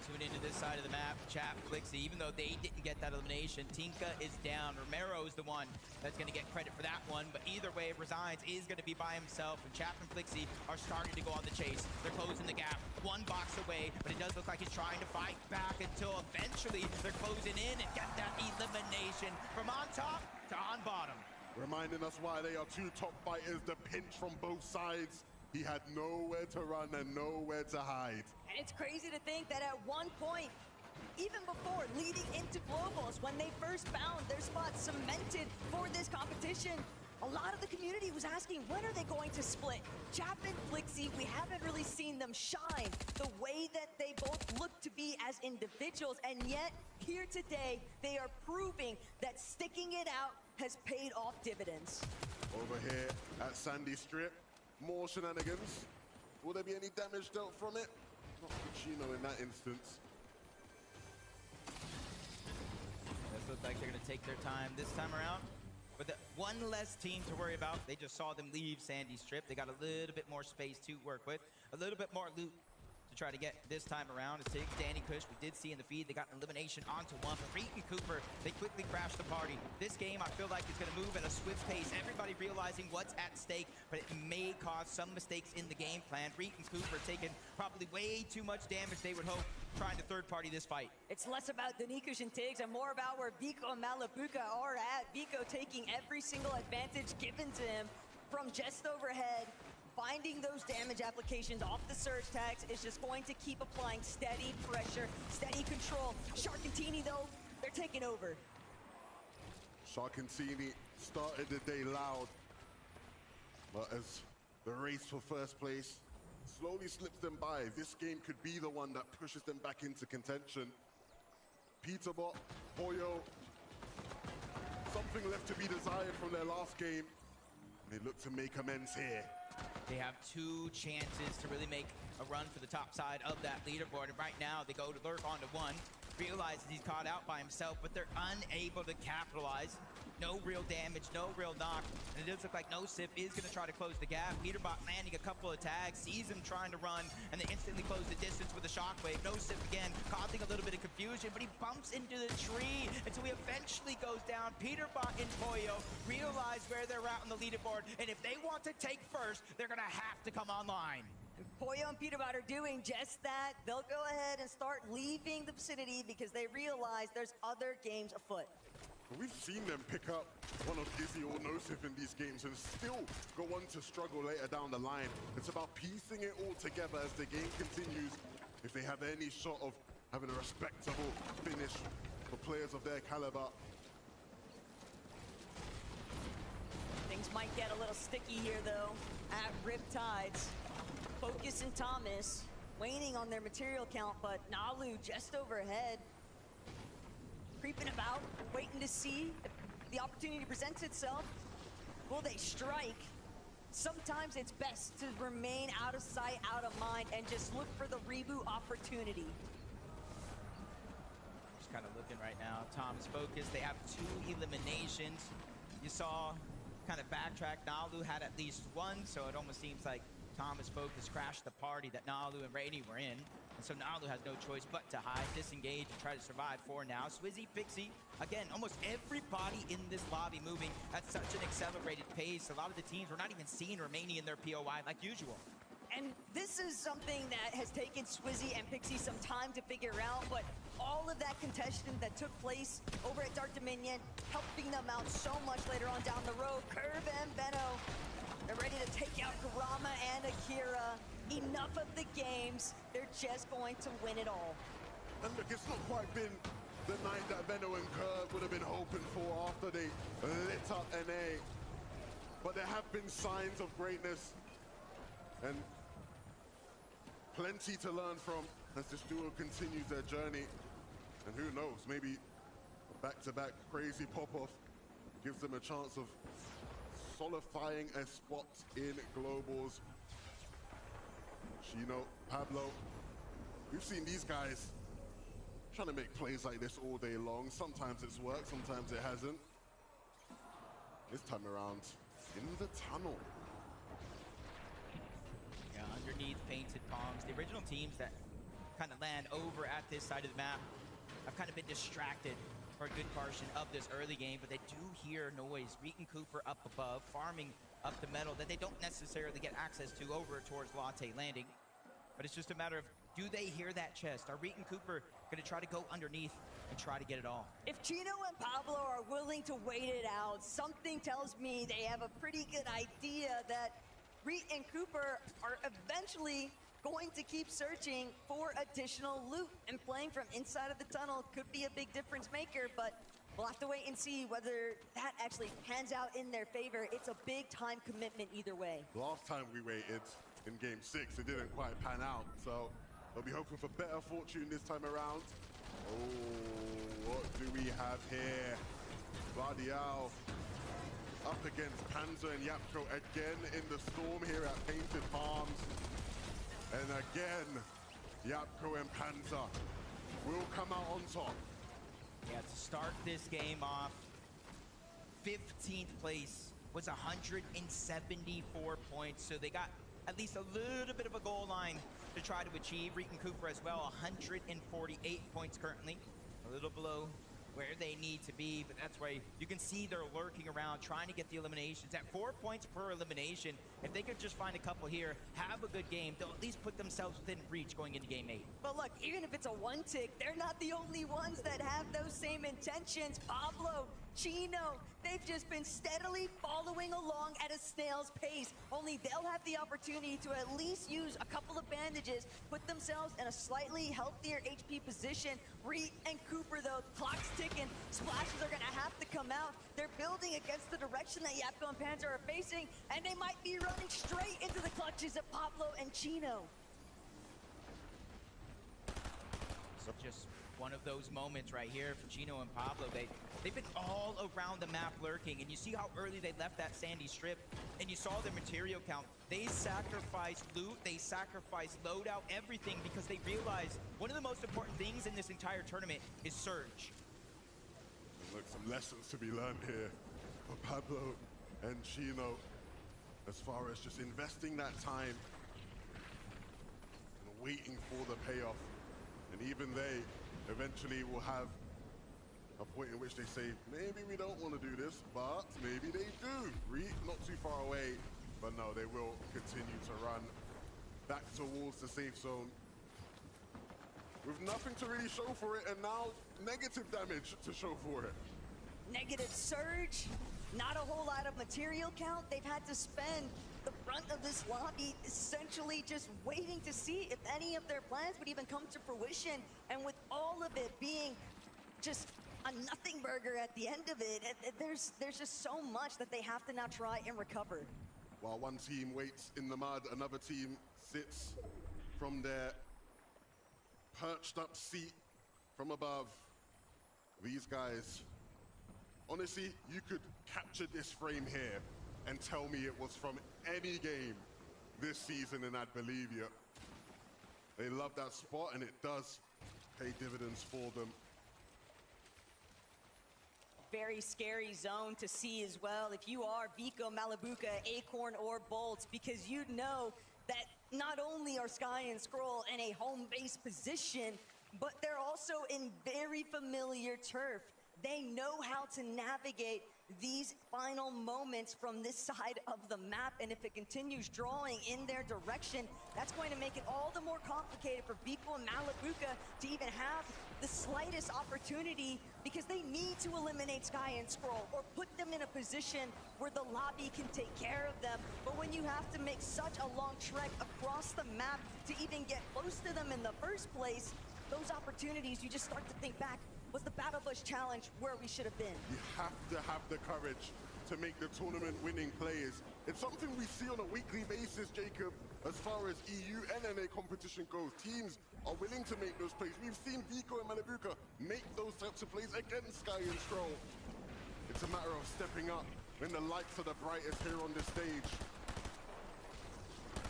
Tune into this side of the map, Chap, Flixie, even though they didn't get that elimination, Tinka is down. Romero is the one that's going to get credit for that one, but either way, Resigns is going to be by himself, and Chap and Flixie are starting to go on the chase. They're closing the gap, 1 box away, but it does look like he's trying to fight back until eventually they're closing in and get that elimination from on top to on bottom. Reminding us why they are 2 top fighters, the pinch from both sides. He had nowhere to run and nowhere to hide. And it's crazy to think that at one point, even before leading into Globals, when they first found their spot cemented for this competition, a lot of the community was asking, when are they going to split? Chap and Flixie, we haven't really seen them shine the way that they both look to be as individuals, and yet here today, they are proving that sticking it out has paid off dividends. Over here at Sandy Strip, more shenanigans. Will there be any damage dealt from it? Not for Chino in that instance. This looks like they're going to take their time this time around. With one less team to worry about, they just saw them leave Sandy Strip. They got a little bit more space to work with, a little bit more loot to try to get this time around. It's takes Danny Kush. We did see in the feed they got an elimination onto one, but Reet and Cooper, they quickly crashed the party. This game, I feel like, is going to move at a swift pace. Everybody realizing what's at stake, but it may cause some mistakes in the game plan. Reet and Cooper taking probably way too much damage, they would hope, trying to third party this fight. It's less about Danikush and Tiggs and more about where Vico and Malabuka are at. Vico taking every single advantage given to him from just overhead. Finding those damage applications off the surge tags is just going to keep applying steady pressure, steady control. Sharkantini, though, they're taking over. Sharkantini started the day loud, but as the race for first place slowly slips them by, this game could be the one that pushes them back into contention. Peterbot, Boyo, something left to be desired from their last game. They look to make amends here. They have two chances to really make a run for the top side of that leaderboard. And right now, they go to lurk onto one, realizes he's caught out by himself, but they're unable to capitalize. No real damage, no real knock. And it does look like NoSif is going to try to close the gap. Peterbot landing a couple of tags, sees him trying to run, and they instantly close the distance with a shockwave. NoSif again, causing a little bit of confusion, but he bumps into the tree until he eventually goes down. Peterbot and Poyo realize where they're at on the leaderboard, and if they want to take first, they're going to have to come online. Poyo and Peterbot are doing just that. They'll go ahead and start leaving the vicinity because they realize there's other games afoot. We've seen them pick up one of Izzy or NoSif in these games and still go on to struggle later down the line. It's about piecing it all together as the game continues. If they have any shot of having a respectable finish for players of their caliber. Things might get a little sticky here, though, at Riptides. Focus and Thomas waning on their material count, but Nalu just overhead. Creeping about, waiting to see if the opportunity presents itself. Will they strike? Sometimes it's best to remain out of sight, out of mind, and just look for the reboot opportunity. Just kind of looking right now. Tom's focused. They have two eliminations. You saw kind of backtrack. Nalu had at least one, so it almost seems like Thomas focus crashed the party that Nalu and Rainy were in. And so Nalu has no choice but to hide, disengage, and try to survive for now. Swizzy, Pixie, again, almost everybody in this lobby moving at such an accelerated pace. A lot of the teams were not even seeing remaining in their POI like usual. And this is something that has taken Swizzy and Pixie some time to figure out, but all of that contention that took place over at Dark Dominion, helping them out so much later on down the road. Curve and Benno, they're ready to take out Kurama and Akira. Enough of the games. They're just going to win it all. And look, it's not quite been the night that Benno and Curve would have been hoping for after they lit up NA. But there have been signs of greatness and plenty to learn from as this duo continues their journey. And who knows, maybe a back-to-back crazy pop-off gives them a chance of solidifying a spot in Globals. Chino, Pablo, we've seen these guys trying to make plays like this all day long. Sometimes it's worked, sometimes it hasn't. This time around, in the tunnel. Yeah, underneath painted palms. The original teams that kind of land over at this side of the map have kind of been distracted for a good portion of this early game, but they do hear noise. Reet and Cooper up above, farming up the metal that they don't necessarily get access to over towards Latte Landing. But it's just a matter of, do they hear that chest? Are Reet and Cooper going to try to go underneath and try to get it all? If Chino and Pablo are willing to wait it out, something tells me they have a pretty good idea that Reet and Cooper are eventually going to keep searching for additional loot, and playing from inside of the tunnel could be a big difference maker, but we'll have to wait and see whether that actually pans out in their favor. It's a big time commitment either way. Last time we waited in Game 6, it didn't quite pan out, so they'll be hoping for better fortune this time around. Oh, what do we have here? Gladial up against Panzer and Yapko again in the storm here at Painted Palms. And again, Yapko and Panzer will come out on top. Yeah, to start this game off, 15th place was 174 points. So they got at least a little bit of a goal line to try to achieve. Reek and Cooper as well, 148 points currently. A little below where they need to be, but that's why you can see they're lurking around, trying to get the eliminations. At 4 points per elimination, if they could just find a couple here, have a good game, they'll at least put themselves within reach going into game 8. But look, even if it's a one tick, they're not the only ones that have those same intentions. Pablo, Chino, they've just been steadily following along at a snail's pace. Only they'll have the opportunity to at least use a couple of bandages, put themselves in a slightly healthier HP position. Reet and Cooper, though, clock's ticking. Splashes are gonna have to come out. They're building against the direction that Yapko and Panzer are facing, and they might be running straight into the clutches of Pablo and Chino. So just one of those moments right here for Chino and Pablo. They've been all around the map lurking, and you see how early they left that sandy strip, and you saw their material count. They sacrificed loot, they sacrificed loadout, everything, because they realized one of the most important things in this entire tournament is Surge. Look, some lessons to be learned here for Pablo and Chino, as far as just investing that time and waiting for the payoff. And even they eventually will have a point in which they say, maybe we don't want to do this, but maybe they do. Reed not too far away, but no, they will continue to run back towards the safe zone with nothing to really show for it, and now negative damage to show for it. Negative Surge, not a whole lot of material count. They've had to spend the front of this lobby essentially just waiting to see if any of their plans would even come to fruition. And with all of it being just a nothing burger at the end of it, there's just so much that they have to now try and recover. While one team waits in the mud, another team sits from their perched up seat from above. These guys, honestly, you could capture this frame here and tell me it was from any game this season and I'd believe you. They love that spot and it does pay dividends for them. Very scary zone to see as well if you are Vico, Malabuka, Acorn, or Bolts, because you know that not only are Sky and Scroll in a home base position, but they're also in very familiar turf. They know how to navigate these final moments from this side of the map, and if it continues drawing in their direction, that's going to make it all the more complicated for Vico and Malabuka to even have the slightest opportunity, because they need to eliminate Sky and Scroll or put them in a position where the lobby can take care of them. But when you have to make such a long trek across the map to even get close to them in the first place, those opportunities, you just start to think back, was the Battle Bus Challenge where we should have been? You have to have the courage to make the tournament winning plays. It's something we see on a weekly basis, Jacob, as far as EU and NA competition goes. Teams are willing to make those plays. We've seen Vico and Malabuka make those types of plays against Sky and Scroll. It's a matter of stepping up when the lights are the brightest here on this stage.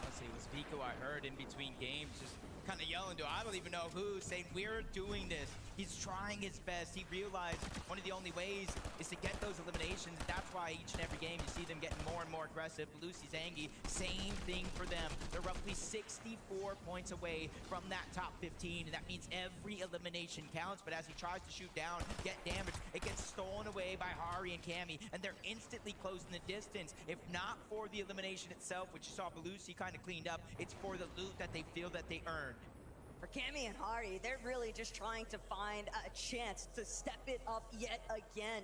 Honestly, it was Vico I heard in between games, just kind of yelling to, I don't even know who, saying, we're doing this. He's trying his best. He realized one of the only ways is to get those eliminations. That's why each and every game you see them getting more and more aggressive. Lucy Zangi, same thing for them. They're roughly 64 points away from that top 15, and that means every elimination counts. But as he tries to shoot down, get damaged, it gets stolen away by Hari and Cammy, and they're instantly closing the distance. If not for the elimination itself, which you saw Belusi kind of cleaned up, it's for the loot that they feel that they earned. For Cammy and Hari, they're really just trying to find a chance to step it up yet again.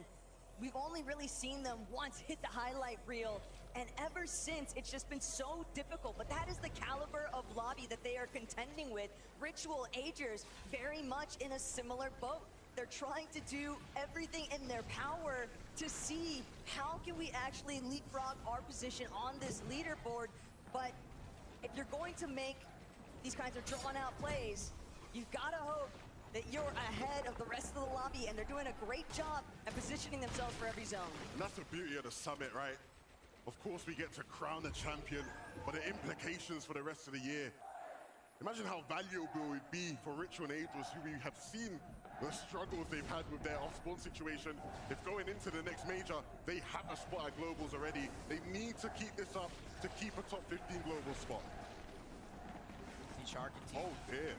We've only really seen them once hit the highlight reel, and ever since, it's just been so difficult. But that is the caliber of lobby that they are contending with. Ritual Agers, very much in a similar boat. They're trying to do everything in their power to see how can we actually leapfrog our position on this leaderboard. But if you're going to make these kinds of drawn-out plays, you've got to hope that you're ahead of the rest of the lobby, and they're doing a great job at positioning themselves for every zone. And that's the beauty of the summit, right? Of course, we get to crown a champion, but the implications for the rest of the year Imagine how valuable it would be for Ritual and Aegis, who we have seen the struggles they've had with their off-spawn situation. If going into the next major, they have a spot at Globals already. They need to keep this up to keep a top 15 global spot. Shark and team. Oh, dear.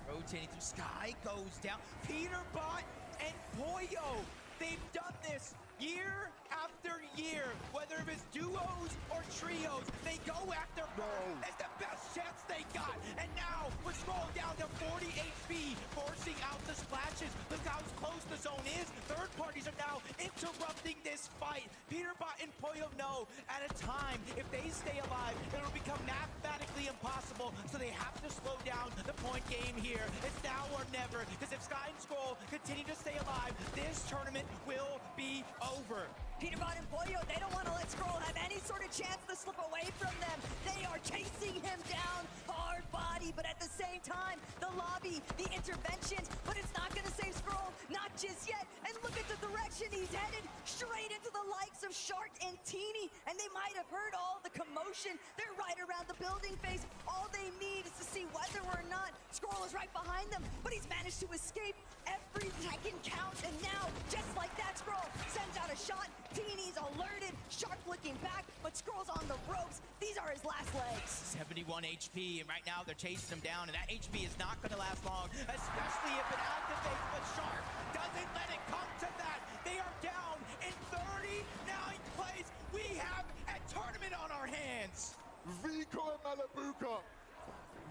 Rotating through Sky goes down. Peterbot and Pollo, they've done this year after year, whether it was duos or trios, they go after Bird. It's the best chance they got. And now we're scrolling down to 40 HP, forcing out the splashes. Look how close the zone is. Third parties are now interrupting this fight. Peterbot and Pollo know at a time, if they stay alive, it'll become mathematically impossible. So they have to slow down the point game here. It's now or never, because if Sky and Scroll continue to stay alive, this tournament will be over. Peterbot and Pollo, they don't want to let Scroll have any sort of chance to slip away from them. They are chasing him down, hard body, but at the same time, the lobby, the interventions, but it's not going to save Scroll, not just yet. And look at the direction he's headed, straight into the likes of Shark and Teeny, and they might have heard all the commotion. They're right around the building face. All they need is to see whether or not Scroll is right behind them, but he's managed to escape. Every second counts, and now, just like that, Scroll sends out a shot. Teeny's alerted, Shark looking back, but Scroll's on the ropes. These are his last legs. 71 HP, and right now they're chasing him down, and that HP is not going to last long, especially if it activates, but Shark doesn't let it come to that. They are down in 39th place. We have a tournament on our hands. Vico and Malabuka,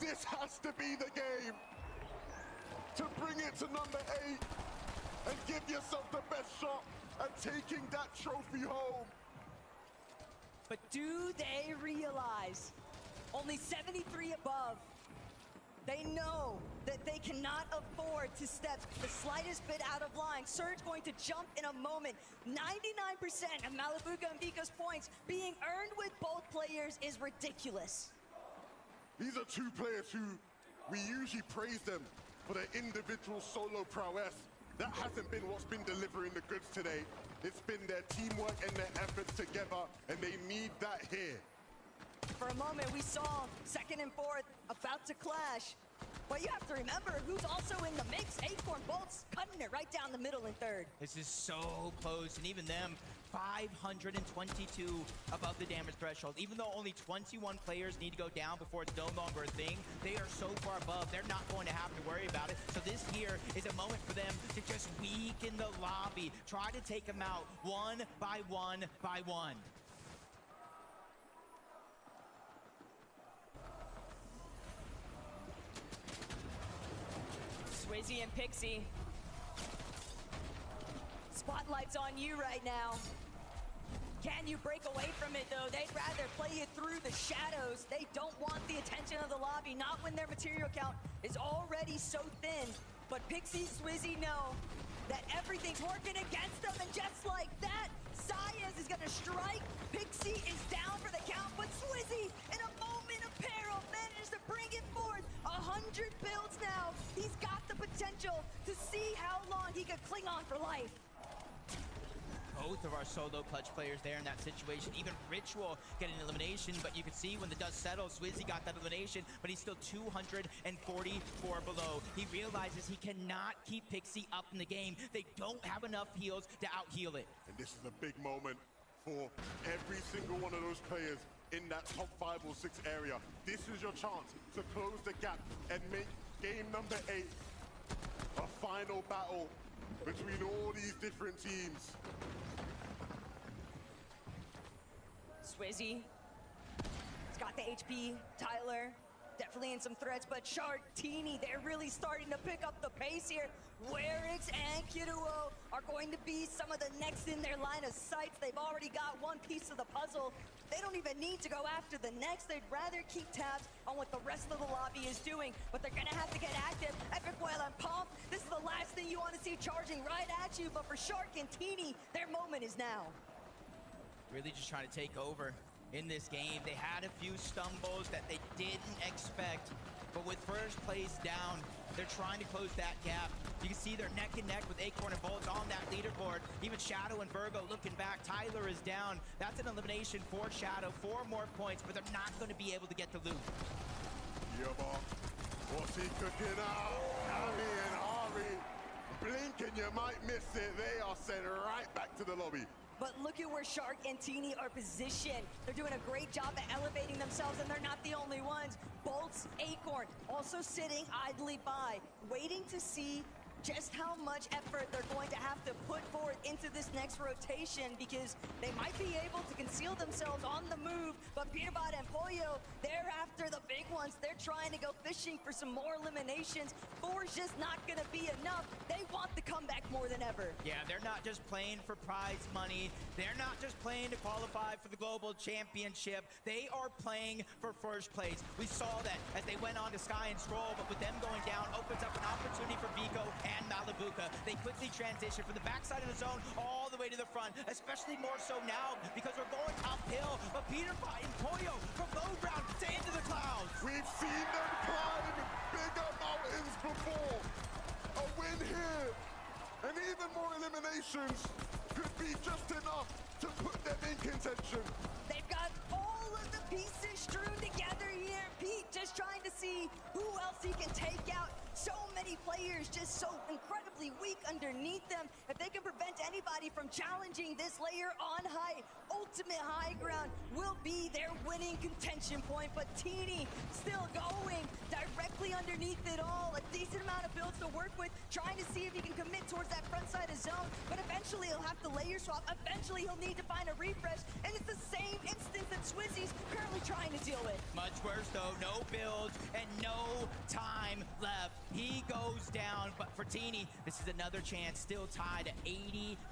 this has to be the game to bring it to number 8 and give yourself the best shot at taking that trophy home. But do they realize only 73 above? They know that they cannot afford to step the slightest bit out of line. Surge going to jump in a moment. 99% of Malabuka and Vico's points being earned with both players is ridiculous. These are two players who we usually praise them for their individual solo prowess. That hasn't been what's been delivering the goods today. It's been their teamwork and their efforts together, and they need that here. For a moment, we saw second and fourth about to clash. But you have to remember who's also in the mix. Acorn Bolts cutting it right down the middle in third. This is so close, and even them, 522 above the damage threshold. Even though only 21 players need to go down before it's no longer a thing, they are so far above, they're not going to have to worry about it. So this here is a moment for them to just weaken the lobby, try to take them out one by one by one. Swizzy and Pixie. Spotlight's on you right now. Can you break away from it, though? They'd rather play it through the shadows. They don't want the attention of the lobby, not when their material count is already so thin. But Pixie, Swizzy know that everything's working against them, and just like that, Science is gonna strike. Pixie is down for the count, but Swizzy, in a moment of peril, manages to bring it forth. 100 builds now. He's got the potential to see how long he could cling on for life. Both of our solo clutch players there in that situation. Even Ritual getting an elimination, but you can see when the dust settles, Swizzy got that elimination, but he's still 244 below. He realizes he cannot keep Pixie up in the game. They don't have enough heals to out-heal it. And this is a big moment for every single one of those players in that top 5 or 6 area. This is your chance to close the gap and make game number 8 a final battle between all these different teams. Swizzy, he's got the HP. Tyler, definitely in some threats, but Shark, Teeny, they're really starting to pick up the pace here. Werix and Kiruo are going to be some of the next in their line of sights. They've already got one piece of the puzzle. They don't even need to go after the next. They'd rather keep tabs on what the rest of the lobby is doing, but they're gonna have to get active. Epic Whale and Pomp, this is the last thing you want to see charging right at you, but for Shark and Teeny, their moment is now. Really just trying to take over in this game. They had a few stumbles that they didn't expect, but with first place down, they're trying to close that gap. You can see they're neck and neck with Acorn and Bolts on that leaderboard. Even Shadow and Virgo looking back. Tyler is down. That's an elimination for Shadow. 4 more points, but they're not going to be able to get the loot. Yeah, What's he cooking up? Cammy and Ari. Blink and you might miss it. They are sent right back to the lobby. But look at where Shark and Teeny are positioned. They're doing a great job at elevating themselves, and they're not the only ones. Bolts, Acorn, also sitting idly by, waiting to see just how much effort they're going to have to put forth into this next rotation, because they might be able to conceal themselves on the move, but Peterbot and Pollo, they're after the big ones. They're trying to go fishing for some more eliminations. 4's just not gonna be enough. They want the comeback more than ever. Yeah, they're not just playing for prize money. They're not just playing to qualify for the global championship. They are playing for first place. We saw that as they went on to Sky and Stroll, but with them going down, opens up an opportunity for Vico and Malibuca. They quickly transition from the backside of the zone all the way to the front, especially more so now because we're going uphill. But Peterbot and Pollo from low ground to into the clouds. We've seen them climb bigger mountains before. A win here, and even more eliminations could be just enough to put them in contention. They've got all of the pieces strewn together here. Pete just trying to see who else he can take out. So many players just so incredibly weak underneath them. If they can prevent anybody from challenging this layer on high, ultimate high ground will be their winning contention point. But Teeny still going directly underneath it all. A decent amount of builds to work with, trying to see if he can commit towards that front side of zone. But eventually he'll have to layer swap. Eventually he'll need to find a refresh. And it's the same instance that Swizzy's currently trying to deal with. Much worse though, no builds and no time left. He goes down, but for Teeny, this is another chance, still tied at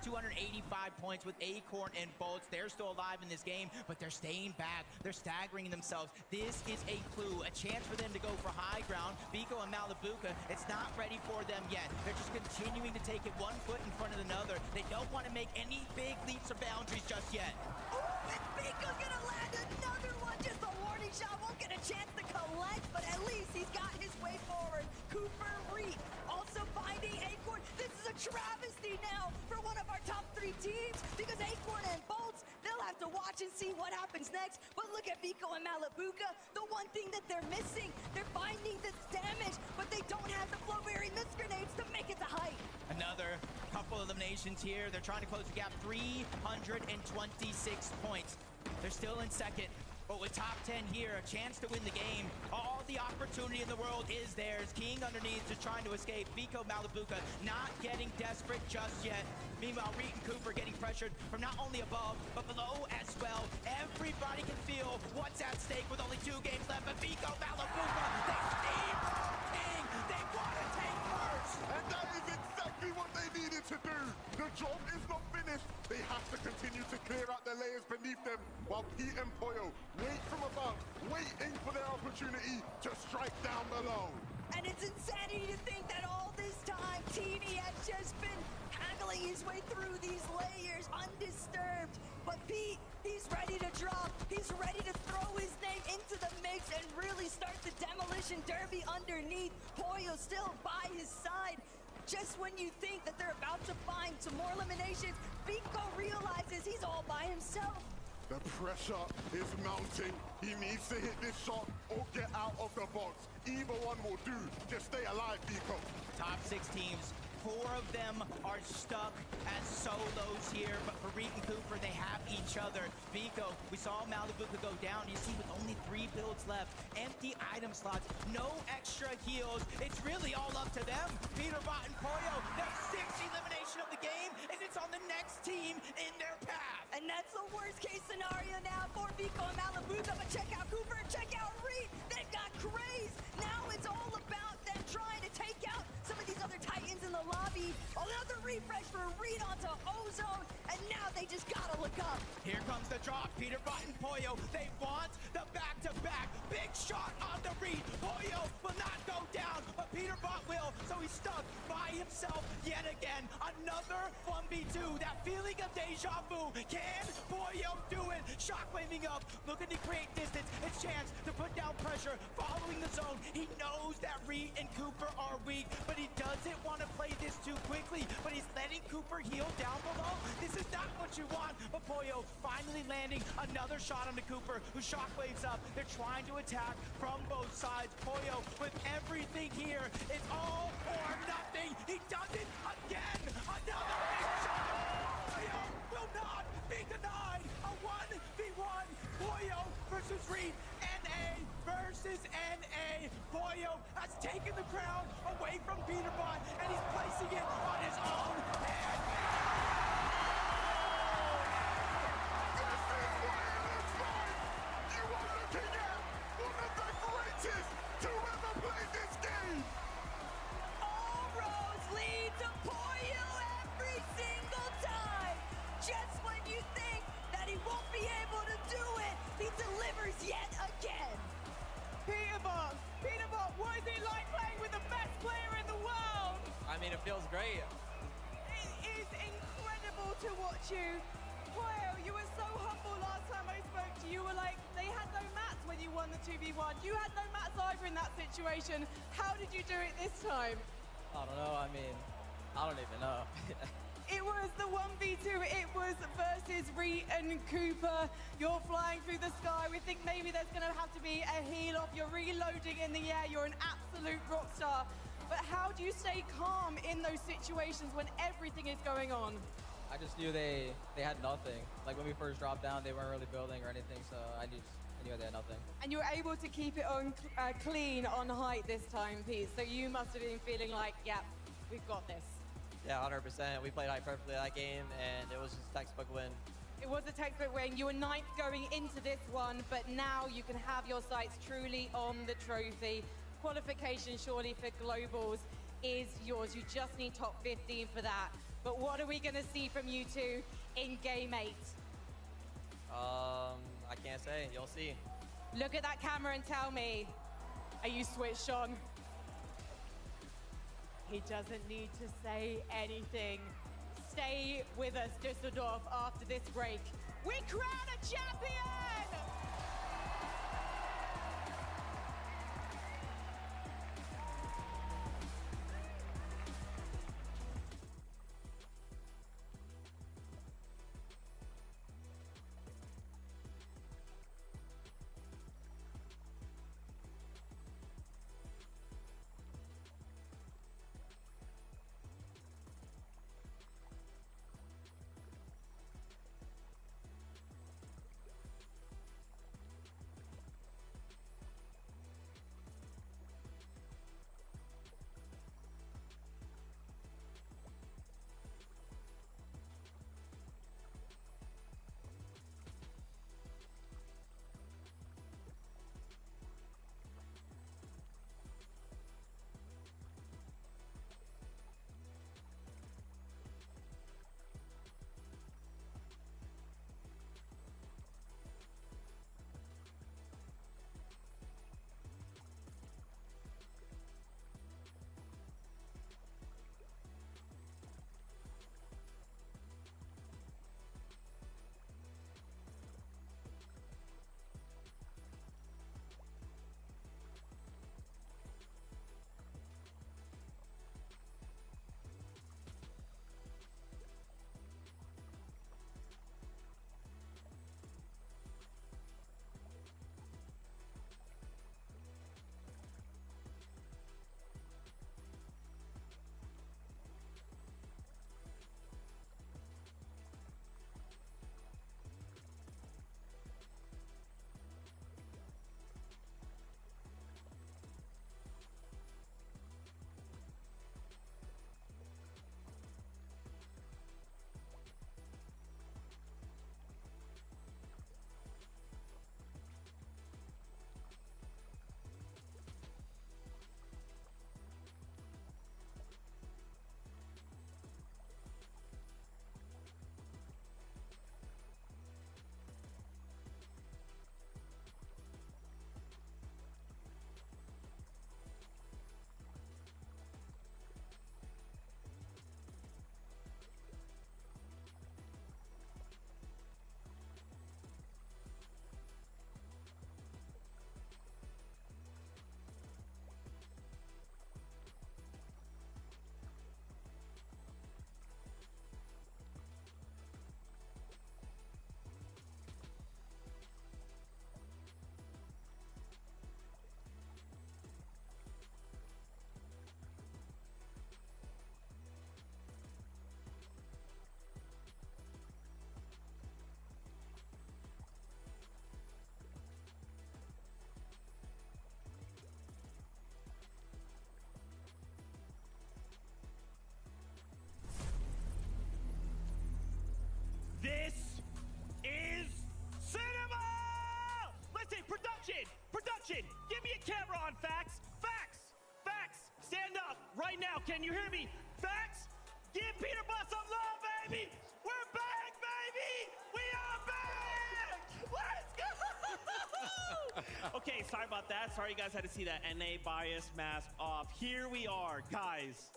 285 points with Acorn and Bolts. They're still alive in this game, but they're staying back. They're staggering themselves. This is a clue, a chance for them to go for high ground. Vico and Malibuca, it's not ready for them yet. They're just continuing to take it one foot in front of another. They don't want to make any big leaps or boundaries just yet. Oh, and Vico's gonna land another one. Just a warning shot, won't get a chance to collect, but at least he's got his way forward. Cooper Reed also finding Acorn. This is a travesty now for one of our top 3 teams, because Acorn and Bolts, they'll have to watch and see what happens next. But look at Vico and Malibuca. The one thing that they're missing, they're finding the damage, but they don't have the Flowberry Mist Grenades to make it to height. Another couple eliminations here. They're trying to close the gap, 326 points. They're still in second. But with top 10 here, a chance to win the game. All the opportunity in the world is theirs. King underneath just trying to escape. Vico, Malibuca not getting desperate just yet. Meanwhile, Reed and Cooper getting pressured from not only above, but below as well. Everybody can feel what's at stake with only 2 games left. But Vico, Malibuca, they steamroll King. They want to take first. And that is exactly what they needed to do. The job is not finished. They have to continue to clear out the layers beneath them, while Pete and Pollo wait from above, waiting for their opportunity to strike down below. And it's insanity to think that all this time, Teeny has just been haggling his way through these layers undisturbed. But Pete, he's ready to drop. He's ready to throw his name into the mix and really start the demolition derby underneath. Pollo still by his side. Just when you think that they're about to find some more eliminations, Vico realizes he's all by himself. The pressure is mounting. He needs to hit this shot or get out of the box. Either one will do. Just stay alive, Vico. Top 6 teams. 4 of them are stuck as solos here, but for Reed and Cooper, they have each other. Vico, we saw Malibuca go down. You see, with only 3 builds left, empty item slots, no extra heals. It's really all up to them. Peterbot and Pollo, their 6th elimination of the game, and it's on the next team in their path. And that's the worst case scenario now for Vico and Malibuca. But check out Cooper, check out Reed. They've got Craze. Now it's all about them trying to take out some of these other Titans in the lobby. Another refresh for Reed onto Ozone, and now they just gotta look up. Here comes the drop. Peterbot and Pollo, they want the back-to-back. Big shot on the Reed. Pollo will not go down, but but Peter Bot will, so he's stuck by himself yet again. Another 1v2, that feeling of deja vu. Can Boyo do it? Shockwaving up, looking to create distance. It's chance to put down pressure, following the zone. He knows that Reed and Cooper are weak, but he doesn't want to play this too quickly, but he's letting Cooper heal down below. This is not what you want, but Boyo finally landing another shot on the Cooper, who shockwaves up. They're trying to attack from both sides. Boyo with everything here. It's all or nothing. He does it again. Another big shot. Boyo will not be denied. A 1v1. Boyo versus Reed. NA versus NA. Boyo has taken the crown away from Peterbot, and he's placing it on his own hand. This is what it looks like! You are looking at one of the greatest to ever play this game! All roads lead to Boyo every single time. Just when you think that he won't be able to do it, he delivers yet again. Peterbot, what is it like playing with the best player in the world? I mean, it feels great. It is incredible to watch you. Boyo, you were so humble last time I spoke to you. You were like, they had no mats when you won the 2v1. You had no mats either in that situation. How did you do it this time? I don't know. I mean, I don't even know. It was the 1v2. It was versus Reed and Cooper. You're flying through the sky. We think maybe there's going to have to be a heal off. You're reloading in the air. You're an absolute rock star. But how do you stay calm in those situations when everything is going on? I just knew they had nothing. Like when we first dropped down, they weren't really building or anything, so I knew they had nothing. And you were able to keep it on clean on height this time, Pete. So you must have been feeling like, yeah, we've got this. Yeah, 100%. We played high perfectly that game, and it was just a textbook win. It was a textbook win. You were ninth going into this one, but now you can have your sights truly on the trophy. Qualification, surely, for Globals is yours. You just need top 15 for that. But what are we going to see from you two in Game 8? I can't say. You'll see. Look at that camera and tell me, are you switched on? He doesn't need to say anything. Stay with us, Düsseldorf, after this break. We crown a champion! right now. Can you hear me? Facts? Give Peter Bot some love, baby. We're back, baby. We are back. Let's go. Okay, sorry about that. Sorry you guys had to see that NA bias mask off. Here we are, guys.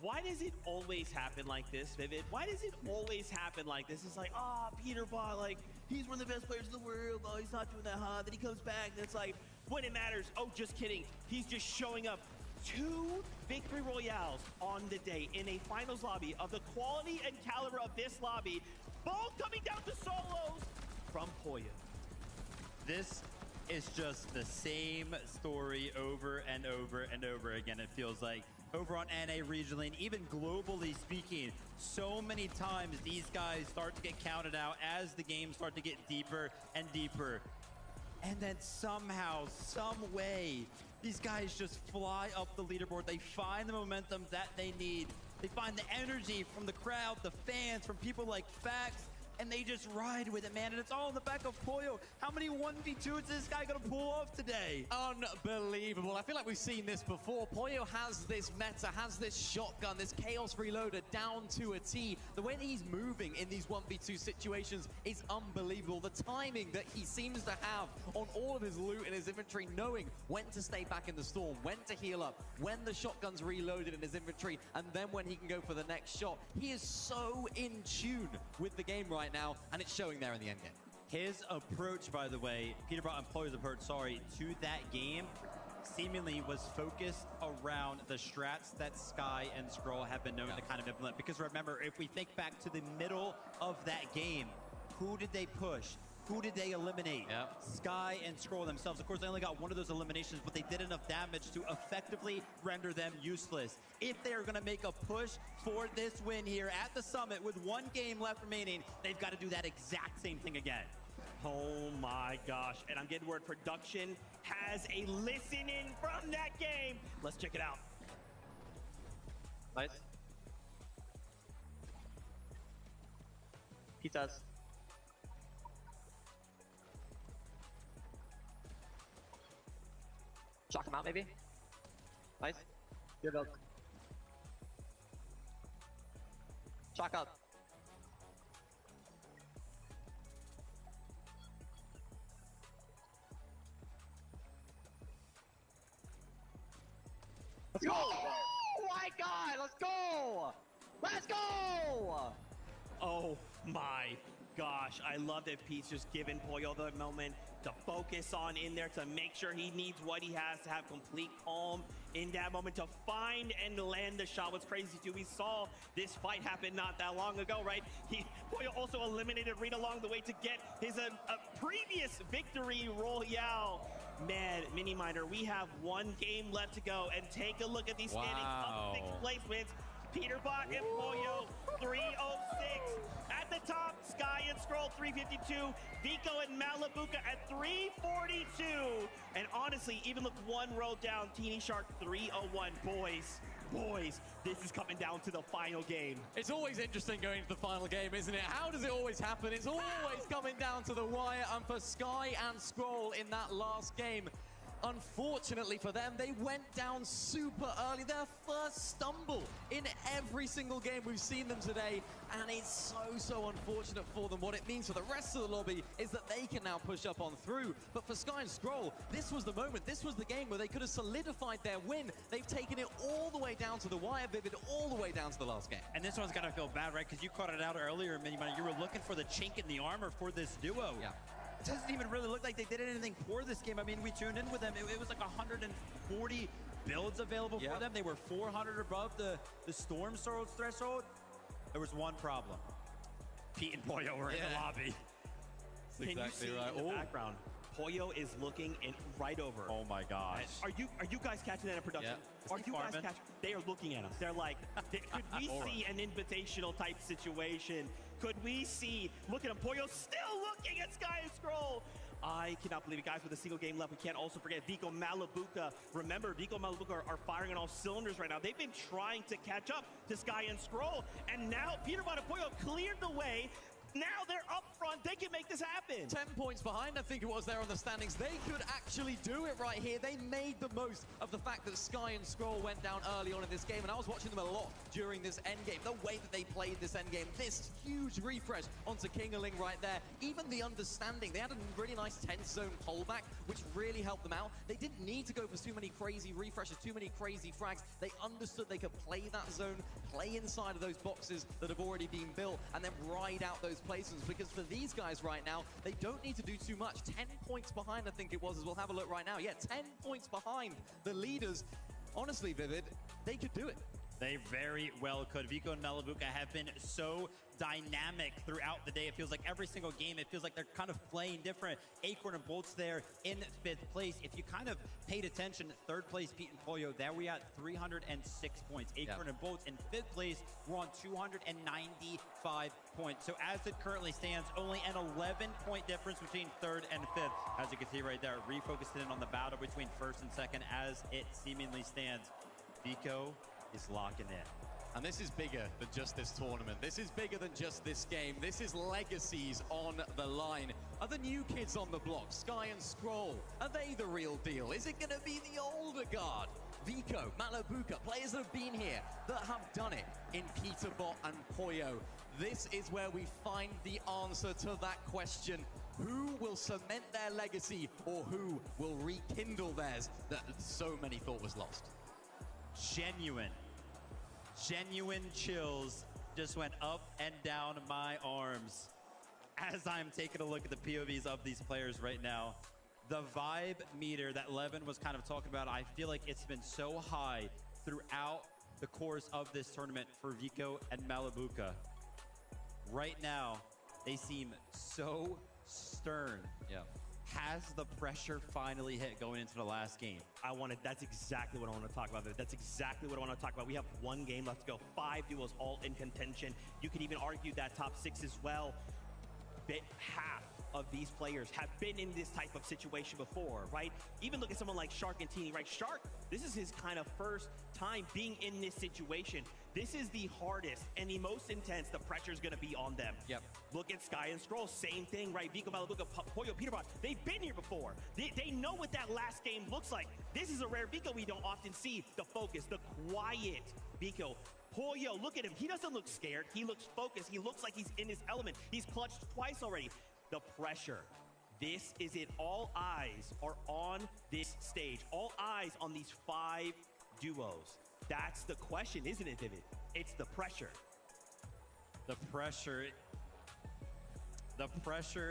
Why does it always happen like this, Vivid? Why does it always happen like this? It's like, oh, Peter Bot, like, he's one of the best players in the world. Oh, he's not doing that hot. Then he comes back, and it's like, when it matters, oh, just kidding. He's just showing up. 2 victory royales on the day in a finals lobby of the quality and caliber of this lobby, both coming down to solos from Poyo. This is just the same story over and over and over again, it feels like. Over on NA regionally and even globally speaking, so many times these guys start to get counted out as the games start to get deeper and deeper. And then somehow, some way, these guys just fly up the leaderboard. They find the momentum that they need. They find the energy from the crowd, the fans, from people like Fax, and they just ride with it, man. And it's all in the back of Poyo. How many 1v2s is this guy gonna pull off today? Unbelievable. I feel like we've seen this before. Poyo has this meta, has this shotgun, this chaos reloader down to a T. The way that he's moving in these 1v2 situations is unbelievable. The timing that he seems to have on all of his loot and his inventory, knowing when to stay back in the storm, when to heal up, when the shotgun's reloaded in his inventory, and then when he can go for the next shot. He is so in tune with the game right now, and it's showing there in the end game. His approach, by the way, Peter Bot and Poyo's approach, to that game seemingly was focused around the strats that Sky and Skrull have been known to kind of implement. Because remember, if we think back to the middle of that game, who did they push? Who did they eliminate? Sky and Skrull themselves. Of course, they only got one of those eliminations, but they did enough damage to effectively render them useless. If they are going to make a push for this win here at the Summit with 1 game left remaining, they've got to do that exact same thing again. Oh my gosh, and I'm getting word production has a listen in from that game. Let's check it out. Nice. Pizzas. Shock him out, maybe. Nice. Good build. Shock up. Let's go! Oh my god, let's go! Let's go! Oh my gosh, I love that Pete's just giving Poyo the moment to focus on in there, to make sure he needs what he has, to have complete calm in that moment, to find and land the shot. What's crazy too, we saw this fight happen not that long ago, right? Poyo also eliminated Reed along the way to get his previous victory royale. Man, Mini Miner, we have 1 game left to go, and take a look at these standings up 6 placements. Peter Bot and Poyo, 306. At the top, Sky and Skrull, 352. Vico and Malabuka at 342. And honestly, even look 1 row down, Teeny Shark, 301. Boys, this is coming down to the final game. It's always interesting going to the final game, isn't it? How does it always happen? It's always coming down to the wire, and for Sky and Skrull in that last game, unfortunately for them, they went down super early. Their first stumble in every single game we've seen them today, and it's so unfortunate for them. What it means for the rest of the lobby is that they can now push up on through. But for Sky and Skrull, this was the moment. This was the game where they could have solidified their win. They've taken it all the way down to the wire, Vivid, all the way down to the last game. And this one's got to feel bad, right? Because you caught it out earlier, Mini Miner. You were looking for the chink in the armor for this duo. Yeah. It doesn't even really look like they did anything for this game. I mean, we tuned in with them. It was like 140 builds available for them. They were 400 above the Storm threshold. There was one problem. Pete and Poyo were in the lobby. Can exactly you see in the background? Poyo is looking right over. Oh my gosh. Are you guys catching that in production? Yeah. Are you guys catching? They are looking at us. They're like, could we see an invitational type situation? Could we see, look at him, Poyo still looking at Sky and Skrull. I cannot believe it, guys, with a single game left. We can't also forget Vico Malabuka. Remember, Vico Malabuka are firing on all cylinders right now. They've been trying to catch up to Sky and Skrull, and now Peter Bot and Poyo cleared the way. Now they're up front. They can make this happen. 10 points behind, I think it was there on the standings. They could actually do it right here. They made the most of the fact that Sky and Scroll went down early on in this game, and I was watching them a lot during this endgame. The way that they played this endgame, this huge refresh onto Kingerling right there. Even the understanding, they had a really nice 10-zone pullback, which really helped them out. They didn't need to go for too many crazy refreshes, too many crazy frags. They understood they could play that zone, play inside of those boxes that have already been built, and then ride out those placements, because for these guys right now, they don't need to do too much. 10 points behind, I think it was, as we'll have a look right now. Yeah, 10 points behind the leaders. Honestly, Vivid, they could do it. They very well could. Vico and Malabuka have been so dynamic throughout the day. It feels like every single game, it feels like they're kind of playing different. Acorn and Bolt's there in 5th place. If you kind of paid attention, 3rd place, Pete and Pollo, there we at 306 points. Acorn and Bolt's in 5th place, we're on 295 points. So as it currently stands, only an 11-point difference between 3rd and 5th. As you can see right there, refocused in on the battle between 1st and 2nd as it seemingly stands. Vico is locking in. And this is bigger than just this tournament. This is bigger than just this game. This is legacies on the line. Are the new kids on the block, Sky and Scroll, are they the real deal? Is it going to be the older guard? Vico, Malabuka, players that have been here, that have done it in Peterbot and Pollo. This is where we find the answer to that question. Who will cement their legacy, or who will rekindle theirs that so many thought was lost? Genuine chills just went up and down my arms as I'm taking a look at the POVs of these players right now. The vibe meter that Levin was kind of talking about, I feel like it's been so high throughout the course of this tournament for Vico and Malabuka. Right now, they seem so stern. Yeah. Has the pressure finally hit going into the last game? That's exactly what I want to talk about. That's exactly what I want to talk about. We have 1 game left to go, 5 duos all in contention. You could even argue that top 6 as well. Half of these players have been in this type of situation before, right? Even look at someone like Shark and Teeny, right? Shark, this is his kind of first time being in this situation. This is the hardest and the most intense. The pressure is going to be on them. Yep. Look at Sky and Scroll, same thing, right? Vico, Malabuka, Pollo, Peterbot, they've been here before. They know what that last game looks like. This is a rare Vico we don't often see. The focus, the quiet Vico. Pollo, look at him. He doesn't look scared. He looks focused. He looks like he's in his element. He's clutched twice already. The pressure. This is it. All eyes are on this stage. All eyes on these 5 duos. That's the question, isn't it, Vivid? It's the pressure. The pressure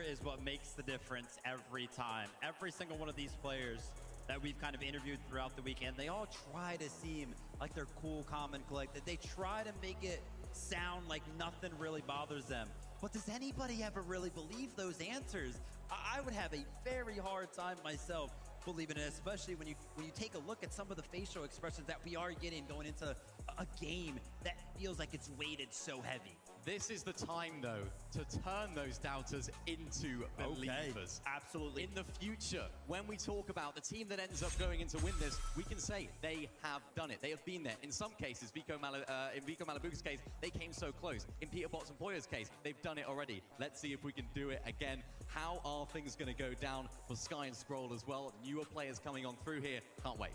is what makes the difference every time. Every single one of these players that we've kind of interviewed throughout the weekend, they all try to seem like they're cool, calm, and collected. They try to make it sound like nothing really bothers them. But does anybody ever really believe those answers? I would have a very hard time myself believing it, especially when you take a look at some of the facial expressions that we are getting going into a game that feels like it's weighted so heavy. This is the time, though, to turn those doubters into believers. Absolutely. In the future, when we talk about the team that ends up going in to win this, we can say they have done it. They have been there. In some cases, in Vico Malabuka's case, they came so close. In Peter Bots and Pollo's case, they've done it already. Let's see if we can do it again. How are things going to go down for Sky and Scroll as well? Newer players coming on through here. Can't wait.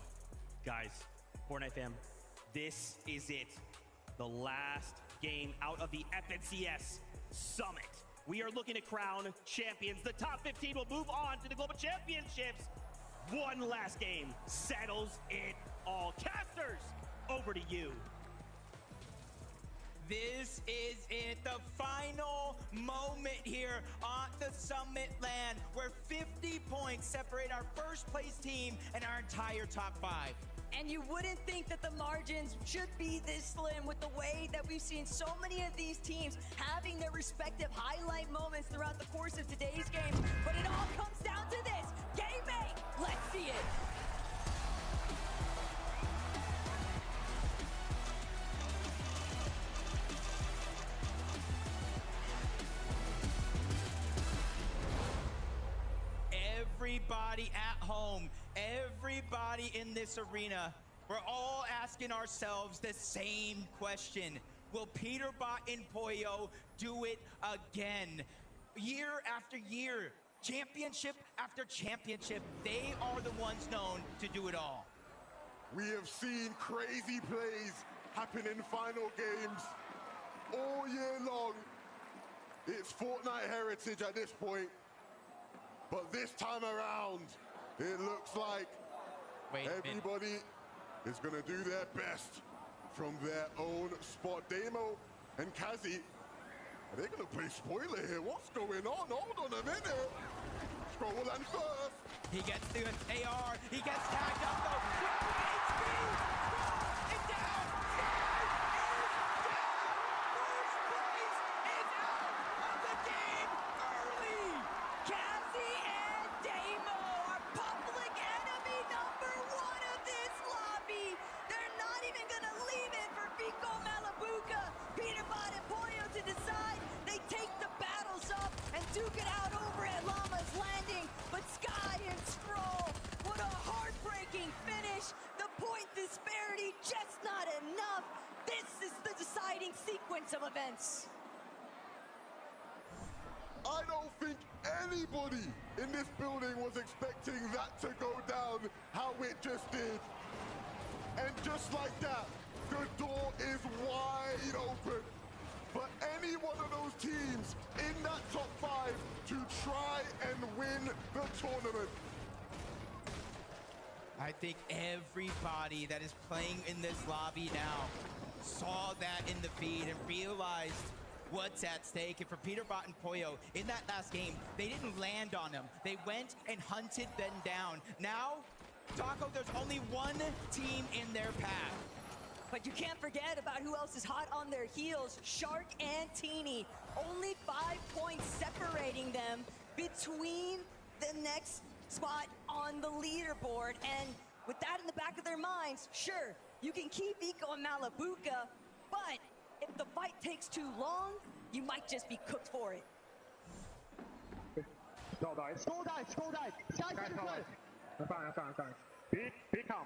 Guys, Fortnite fam, this is it. The last game out of the FNCS Summit. We are looking to crown champions. The top 15 will move on to the Global Championships. 1 last game settles it all. Casters, over to you. This is it, the final moment here on the Summit land, where 50 points separate our first place team and our entire top 5. And you wouldn't think that the margins should be this slim with the way that we've seen so many of these teams having their respective highlight moments throughout the course of today's game. But it all comes down to this. Game 8. Let's see it. Everybody at home, everybody in this arena, we're all asking ourselves the same question. will Peterbot and Pollo do it again? Year after year, championship after championship, they are the ones known to do it all. We have seen crazy plays happen in final games all year long. It's Fortnite heritage at this point. But this time around, it looks like everybody is going to do their best from their own spot. Damo and Kazi, are they going to play spoiler here? What's going on? Hold on a minute. Scrolland first. He gets the AR. He gets tagged up though. And down. First place is out of the game early. Cassie and Damo are public enemy number one of this lobby. They're not even gonna leave it for Vico Malabuca, Peterbot and Pollo to decide. They take the battles up and duke it out over at Llama's Landing. But Sky and Scroll, what a heartbreaking finish. The point disparity just not enough. This is the deciding sequence of events. I don't think anybody in this building was expecting that to go down how it just did. And just like that, the door is wide open for any one of those teams in that top 5 to try and win the tournament. I think everybody that is playing in this lobby now saw that in the feed and realized what's at stake. And for Peterbot and Pollo, in that last game, they didn't land on them. They went and hunted them down. Now, Taco, there's only one team in their path. But you can't forget about who else is hot on their heels. Shark and Teeny. Only 5 points separating them between the next spot on the leaderboard. And with that in the back of their minds, sure, you can keep Vico and Malabuca, but if the fight takes too long, you might just be cooked for it. Skull died. Skull died. Skull died. Sky's good. I'm fine. Be calm.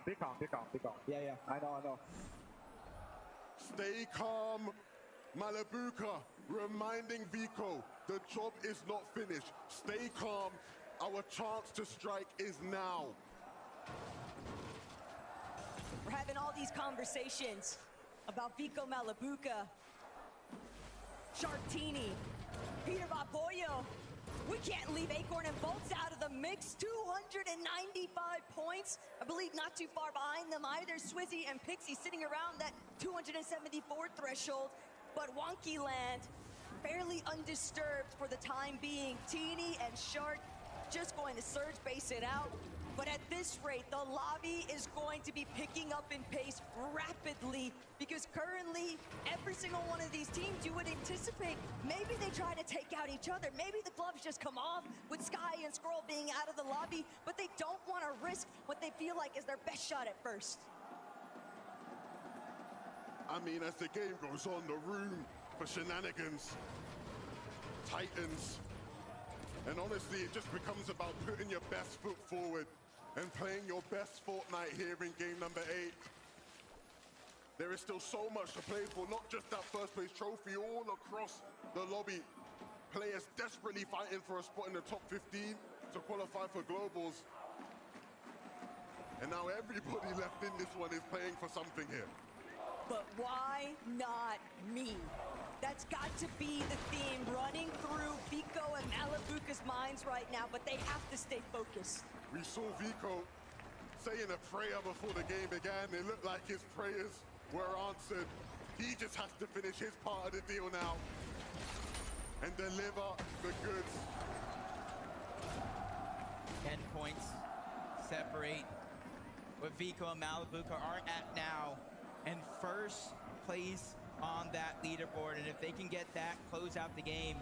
Yeah. I know. Stay calm, Malabuca, reminding Vico, the job is not finished. Stay calm, our chance to strike is now. We're having all these conversations about Vico Malabuca, Sharktini, Peterbot Pollo. We can't leave Acorn and Bolts out of the mix. 295 points. I believe not too far behind them either. Swizzy and Pixie sitting around that 274 threshold. But Wonky Land fairly undisturbed for the time being. Teeny and Shark just going to surge base it out. But at this rate, the lobby is going to be picking up in pace rapidly because currently, every single one of these teams you would anticipate, maybe they try to take out each other. Maybe the gloves just come off with Sky and Scroll being out of the lobby, but they don't want to risk what they feel like is their best shot at first. I mean, as the game goes on, the room for shenanigans tightens. And honestly, it just becomes about putting your best foot forward and playing your best Fortnite here in game number 8. There is still so much to play for, not just that first place trophy, all across the lobby. Players desperately fighting for a spot in the top 15 to qualify for globals. And now everybody left in this one is playing for something here. But why not me? That's got to be the theme running through Vico and Malabuca's minds right now, but they have to stay focused. We saw Vico saying a prayer before the game began. It looked like his prayers were answered. He just has to finish his part of the deal now and deliver the goods. 10 points separate what Vico and Malabuca are at now. And first place on that leaderboard. And if they can get that, close out the game,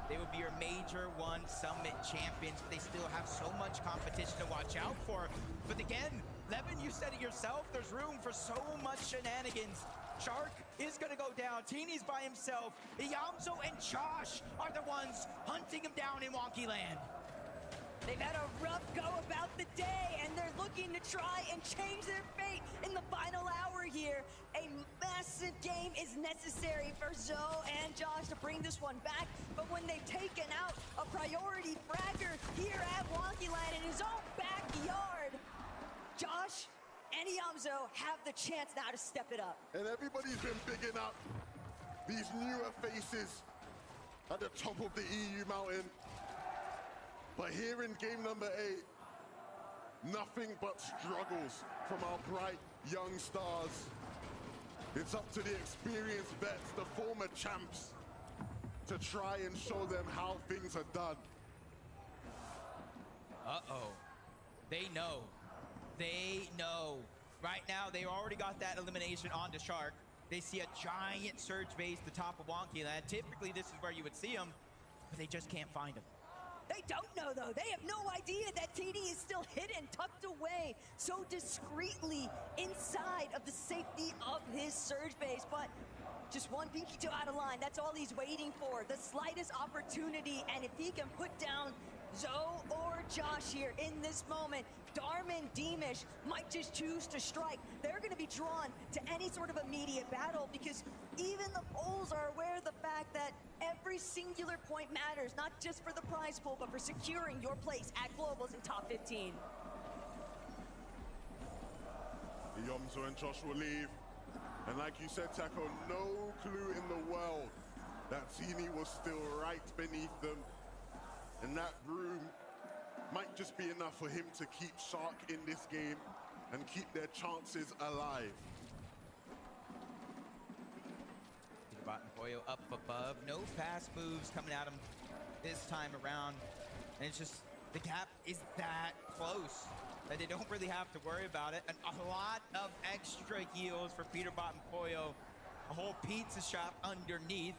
they would be your Major 1 Summit champions. But they still have so much competition to watch out for. But again, Levin, you said it yourself, there's room for so much shenanigans. Shark is gonna go down. Teeny's by himself. Iyamzo and Josh are the ones hunting him down in Wonky Land. They've had a rough go about the day, and they're looking to try and change their fate in the final hour here. A massive game game is necessary for Zoe and Josh to bring this one back, but when they've taken out a priority fragger here at Wonkyland in his own backyard, Josh and Yamzo have the chance now to step it up. And everybody's been bigging up these newer faces at the top of the EU mountain. But here in game number 8, nothing but struggles from our bright young stars. It's up to the experienced vets, the former champs, to try and show them how things are done. Uh-oh. They know. They know. Right now, they already got that elimination onto Shark. They see a giant surge base at the top of Wonkyland. Typically, this is where you would see him, but they just can't find him. They don't know, though. They have no idea that TD is still hidden, tucked away so discreetly inside of the safety of his surge base. But just one pinky toe out of line. That's all he's waiting for. The slightest opportunity. And if he can put down Zoe or Josh here in this moment, Darman Deemish might just choose to strike. They're going to be drawn to any sort of immediate battle because even the polls are aware of the fact that every singular point matters, not just for the prize pool, but for securing your place at Globals in top 15. Yomzo and Josh will leave. And like you said, Taco, no clue in the world that Teeny was still right beneath them. And that broom might just be enough for him to keep Shark in this game and keep their chances alive. Peterbot and Boyo up above. No fast moves coming at him this time around. And it's just, the gap is that close that they don't really have to worry about it. And a lot of extra heals for Peterbot and Boyo. A whole pizza shop underneath.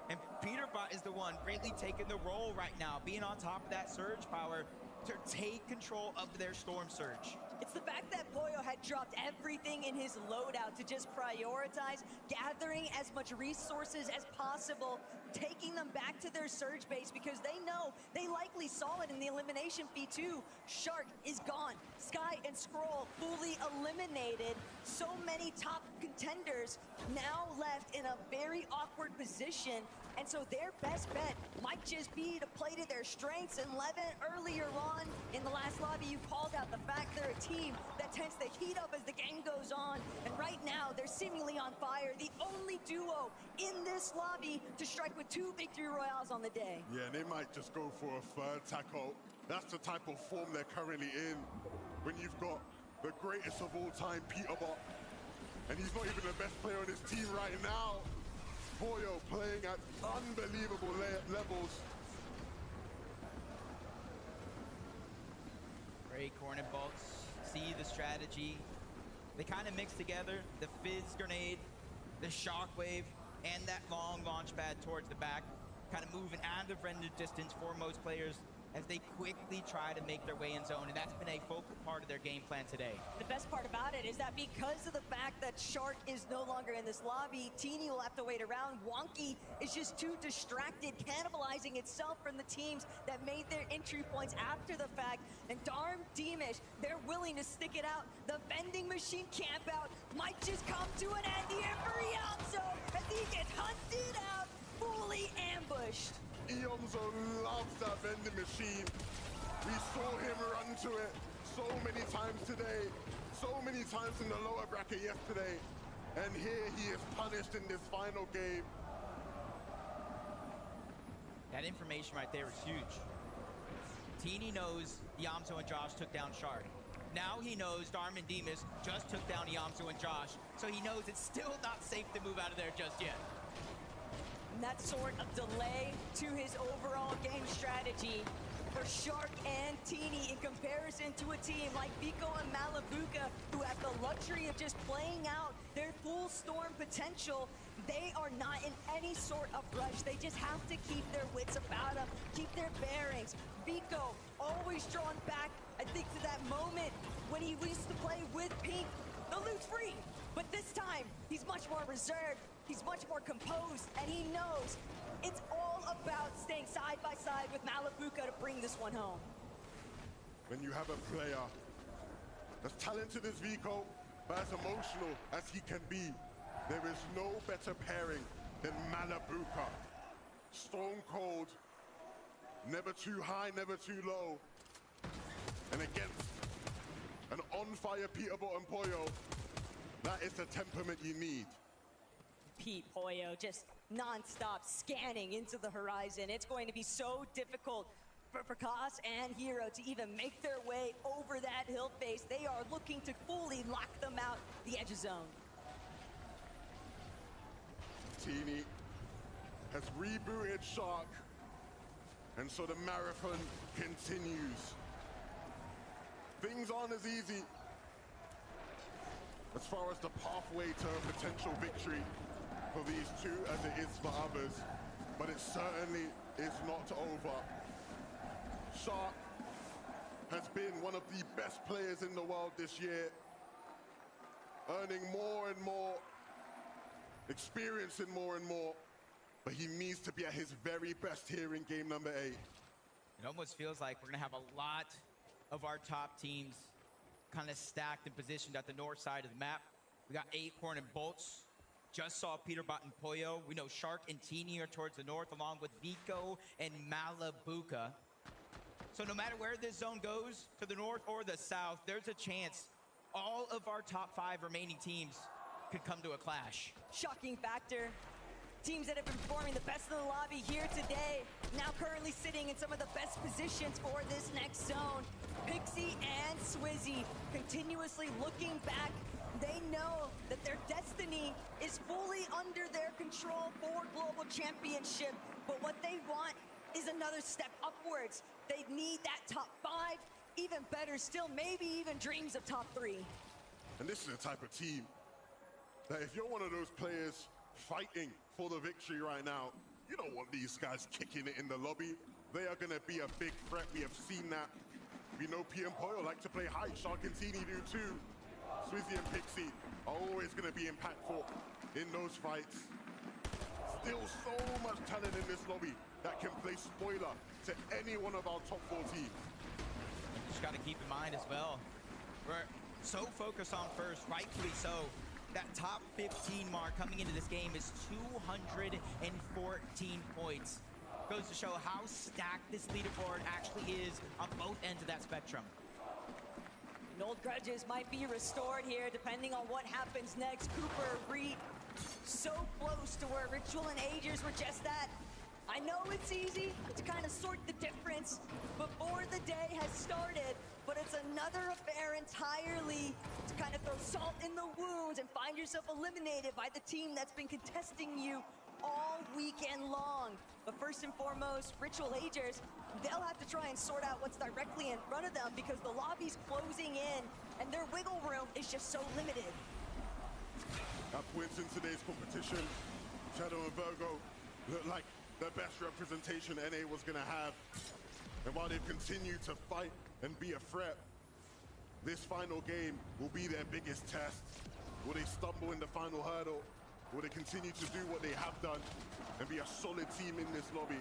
And Peterbot is the one really taking the role right now, being on top of that surge power to take control of their storm surge. It's the fact that Boyo had dropped everything in his loadout to just prioritize gathering as much resources as possible, taking them back to their surge base because they know they likely saw it in the elimination feed too. Shark is gone. Sky and Scroll fully eliminated. So many top contenders now left in a very awkward position. And so their best bet might just be to play to their strengths. And Levin, earlier on in the last lobby, you called out the fact they're a team that tends to heat up as the game goes on. And right now, they're seemingly on fire. The only duo in this lobby to strike with 2 victory royales on the day. Yeah, and they might just go for a third tackle. That's the type of form they're currently in. When you've got the greatest of all time, Peterbot, and he's not even the best player on his team right now. Boyo playing at unbelievable levels. Great corner bolts, see the strategy. They kind of mix together the fizz grenade, the shockwave, and that long launch pad towards the back, kind of moving out of render distance for most players as they quickly try to make their way in zone, and that's been a focal part of their game plan today. The best part about it is that because of the fact that Shark is no longer in this lobby, Teeny will have to wait around. Wonky is just too distracted, cannibalizing itself from the teams that made their entry points after the fact. And Darm Deemish, they're willing to stick it out. The vending machine camp out might just come to an end here for Yamzo as he gets hunted out, fully ambushed. Yomzo loves that vending machine. We saw him run to it so many times today, so many times in the lower bracket yesterday, and here he is punished in this final game. That information right there is huge. Teeny knows Yamzo and Josh took down Shark. Now he knows Darman Demas just took down Yamzo and Josh, so he knows it's still not safe to move out of there just yet. And that sort of delay to his overall game strategy for Shark and Teeny in comparison to a team like Vico and Malabuka, who have the luxury of just playing out their full storm potential. They are not in any sort of rush. They just have to keep their wits about them, keep their bearings. Vico always drawn back, I think, to that moment when he used to play with Pink. The loot's free, but this time he's much more reserved. He's much more composed, and he knows it's all about staying side by side with Malabuka to bring this one home. When you have a player as talented as Vico, but as emotional as he can be, There is no better pairing than Malabuka. Stone cold, never too high, never too low. And against an on-fire Peterborough and Poyo, that is the temperament you need. Pete Poyo just non-stop scanning into the horizon. It's going to be so difficult for Prakash and Hero to even make their way over that hill face. They are looking to fully lock them out the edge of zone. Teeny has rebooted Shark, and so the marathon continues. Things aren't as easy as far as the pathway to a potential victory for these two as it is for others, but it certainly is not over. Shark has been one of the best players in the world this year, earning more and more, experiencing more and more, but he needs to be at his very best here in game number 8. It almost feels like we're going to have a lot of our top teams kind of stacked and positioned at the north side of the map. We got Acorn and Bolts. Just saw Peterbot and Poyo. We know Shark and Teeny are towards the north, along with Vico and Malabuka. So no matter where this zone goes, to the north or the south, there's a chance all of our top 5 remaining teams could come to a clash. Shocking factor. Teams that have been performing the best in the lobby here today, now currently sitting in some of the best positions for this next zone. Pixie and Swizzy continuously looking back. They know that their destiny is fully under their control for global championship, but what they want is another step upwards. They need that top 5, even better still, maybe even dreams of top 3. And this is the type of team that if you're one of those players fighting for the victory right now, you don't want these guys kicking it in the lobby. They are going to be a big threat. We have seen that. We know P and Poyo like to play high. Shark and Teeny do too. Swizzy and Pixie are always going to be impactful in those fights. Still so much talent in this lobby that can play spoiler to any one of our top 4 teams. You just got to keep in mind as well, we're so focused on first, rightfully so. That top 15 mark coming into this game is 214 points. Goes to show how stacked this leaderboard actually is on both ends of that spectrum. And old grudges might be restored here depending on what happens next. Cooper, Reed, so close to where Ritual and Agers were just at. I know it's easy to kind of sort the difference before the day has started, but it's another affair entirely to kind of throw salt in the wounds and find yourself eliminated by the team that's been contesting you all weekend long. But first and foremost, Ritual Agers, they'll have to try and sort out what's directly in front of them because the lobby's closing in and their wiggle room is just so limited. At points in today's competition, Shadow and Virgo look like the best representation NA was going to have. And while they've continued to fight and be a threat, this final game will be their biggest test. Will they stumble in the final hurdle? Will they continue to do what they have done and be a solid team in this lobby?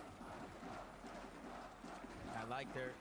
I like their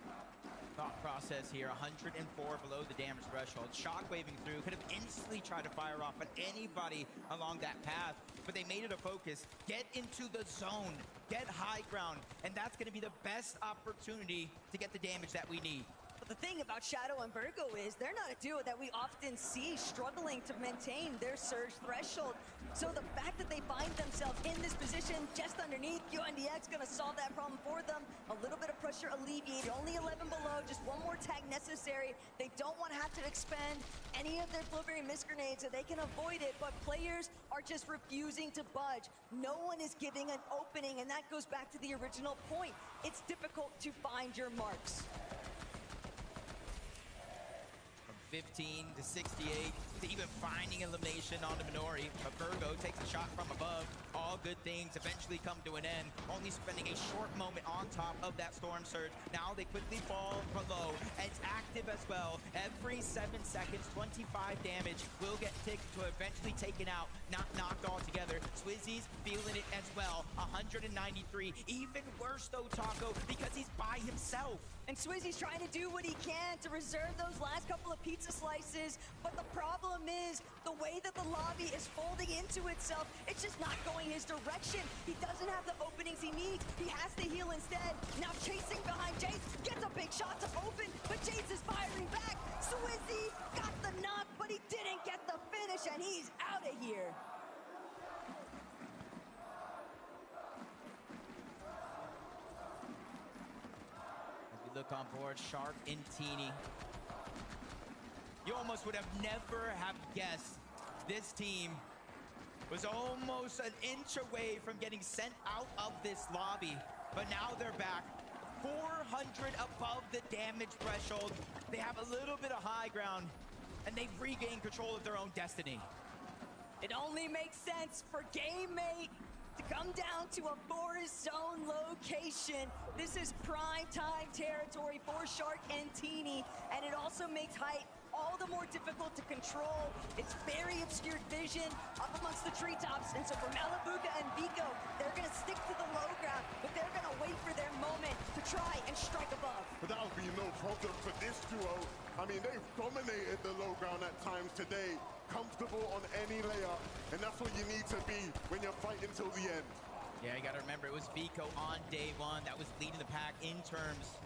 thought process here. 104 below the damage threshold. Shockwaving through, could have instantly tried to fire off at anybody along that path, but they made it a focus. Get into the zone, get high ground, and that's going to be the best opportunity to get the damage that we need. But the thing about Shadow and Virgo is they're not a duo that we often see struggling to maintain their surge threshold. So the fact that they find themselves in this position just underneath, UNDX gonna solve that problem for them. A little bit of pressure alleviated, only 11 below, just one more tag necessary. They don't want to have to expend any of their Flurry Mist Grenades so they can avoid it, but players are just refusing to budge. No one is giving an opening, and that goes back to the original point. It's difficult to find your marks. 15 to 68 to even finding elimination on the Minori. But Virgo takes a shot from above. All good things eventually come to an end. Only spending a short moment on top of that storm surge. Now they quickly fall below. It's active as well. Every 7 seconds, 25 damage will get ticked to eventually taken out, not knocked altogether. Swizzy Swizzy's feeling it as well. 193. Even worse though, Taco, because he's by himself. And Swizzy's trying to do what he can to reserve those last couple of pizza slices, but the problem is the way that the lobby is folding into itself, it's just not going his direction. He doesn't have the openings he needs. He has to heal instead. Now chasing behind Jace, gets a big shot to open, but Jace is firing back. Swizzy got the knock, but he didn't get the finish, and he's out of here. Look on board, Shark and Teeny. You almost would have never have guessed this team was almost an inch away from getting sent out of this lobby. But now they're back. 400 above the damage threshold. They have a little bit of high ground, and they've regained control of their own destiny. It only makes sense for Game Mate to come down to a forest zone location. This is prime time territory for Shark and Teeny, and it also makes height all the more difficult to control. It's very obscured vision up amongst the treetops, and so for Malabuka and Vico, they're gonna stick to the low ground, but they're gonna wait for their moment to try and strike above. But that'll be no problem for this duo. I mean, they've dominated the low ground at times today. Comfortable on any layup, and that's what you need to be when you're fighting till the end. Yeah, you gotta remember, it was Vico on day one that was leading the pack in terms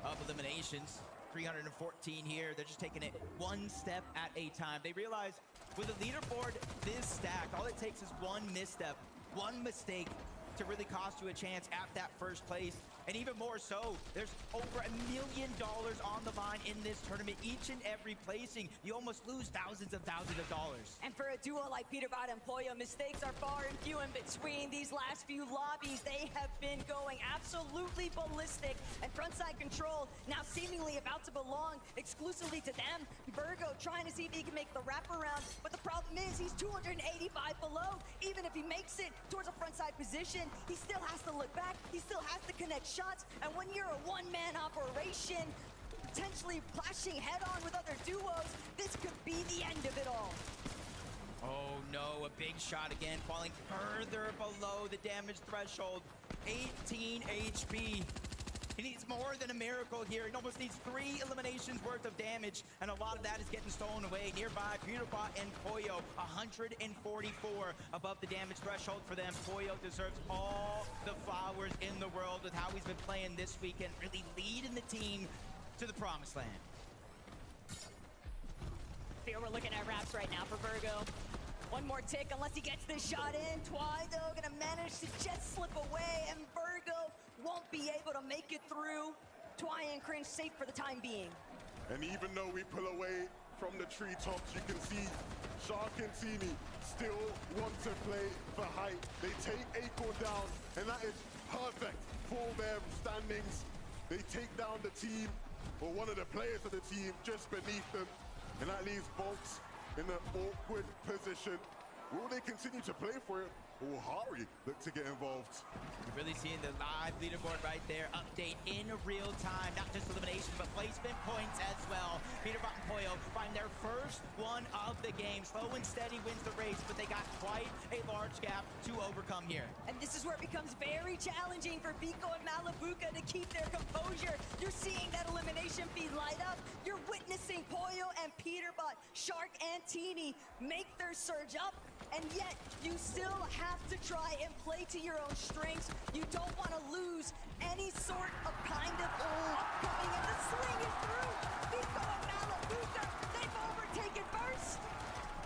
of eliminations. 314 here. They're just taking it one step at a time. They realize with a leaderboard this stacked, all it takes is one misstep, one mistake to really cost you a chance at that first place. And even more so, there's over $1 million on the line in this tournament. Each and every placing, you almost lose thousands of dollars. And for a duo like Peterbot and Pollo, mistakes are far and few in between. These last few lobbies, they have been going absolutely ballistic. And frontside control now seemingly about to belong exclusively to them. Virgo trying to see if he can make the wraparound, but the problem is he's 285 below. Even if he makes it towards a frontside position, he still has to look back. He still has to connect shots, and when you're a one-man operation, potentially clashing head-on with other duos, this could be the end of it all. Oh no, a big shot again, falling further below the damage threshold. 18 HP. He needs more than a miracle here. He almost needs 3 eliminations worth of damage, and a lot of that is getting stolen away. Nearby, Peterbot and Pollo, 144 above the damage threshold for them. Pollo deserves all the flowers in the world with how he's been playing this weekend, really leading the team to the promised land. Here we're looking at wraps right now for Virgo. One more tick unless he gets this shot in. Twy, though, gonna manage to just slip away, and Virgo won't be able to make it through. Twy and Cringe safe for the time being. And even though we pull away from the treetops, you can see Shark and Teeny still want to play for height. They take Acorn down, and that is perfect for their standings. They take down the team, or one of the players of the team, just beneath them, and that leaves Volks in an awkward position. Will they continue to play for it, or will Hari look to get involved? You're really seeing the live leaderboard right there. Update in real time, not just elimination, but placement points as well. Peterbot and Pollo find their first one of the game. Slow and steady wins the race, but they got quite a large gap to overcome here. And this is where it becomes very challenging for Vico and Malabuka to keep their composure. You're seeing that elimination feed light up. You're witnessing Pollo and Peterbot, Shark and Teeny make their surge up. And yet, you still have to try and play to your own strengths. You don't want to lose any sort of kind of upcoming, and the swing is through. Vico and Malabuka, they've overtaken first.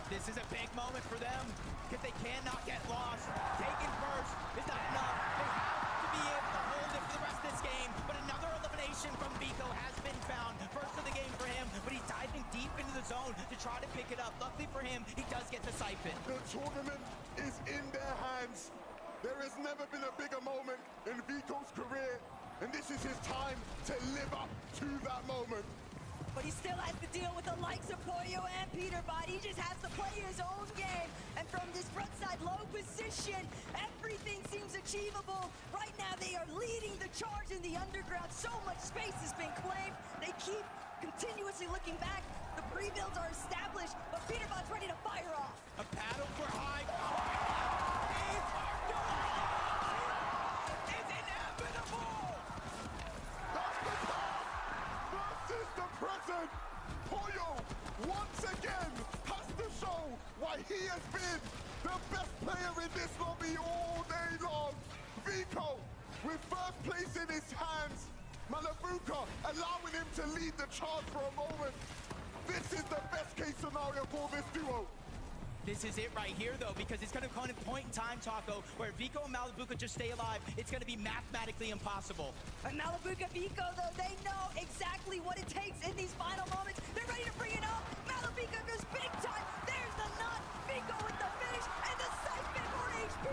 This is a big moment for them, because they cannot get lost. Taking first is not enough. They have to be able to hold it for the rest of this game, but another elimination from Vico has been found. First of the game for him, but he's diving deep into the zone to try to pick it up. Luckily for him, he does get the siphon. The tournament is in their hands. There has never been a bigger moment in Vico's career, and this is his time to live up to that moment. But he still has to deal with the likes of Pollo and Peterbot. He just has to play his own game. And from this frontside low position, everything seems achievable. Right now, they are leading the charge in the underground. So much space has been claimed. They keep continuously looking back. The pre-builds are established, but Peterbot's ready to fire off. A battle for high. why he has been the best player in this lobby all day long. Vico, with first place in his hands, Malabuka allowing him to lead the charge for a moment. This is the best case scenario for this duo. This is it right here, though, because it's going to come at a point in time, Taco, where Vico and Malabuka just stay alive. It's going to be mathematically impossible. And Malabuka Vico, though, they know exactly what it takes in these final moments. They're ready to bring it up. Malabuka goes big time. There's the nut. Vico with the finish and the siphon for HP.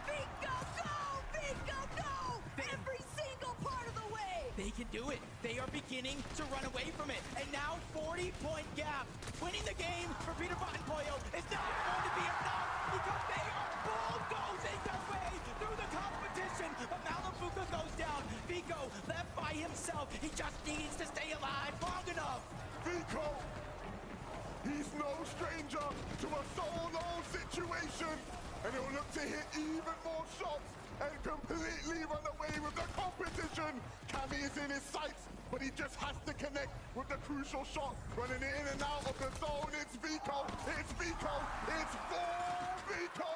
Vico, go! Vico, go! Every single part of the way. They can do it. They are beginning to run away from it. And now 40-point gap. Winning the game for Peter Bot and Pollo is not going to be enough because they are bulldozing their way through the competition. But Malabuka goes down. Vico left by himself. He just needs to stay alive long enough. Vico, he's no stranger to a solo situation. And he'll look to hit even more shots and completely run away with the competition. Cammy is in his sights, but he just has to connect with the crucial shot. Running it in and out of the zone, it's Vico, it's Vico, it's for Vico!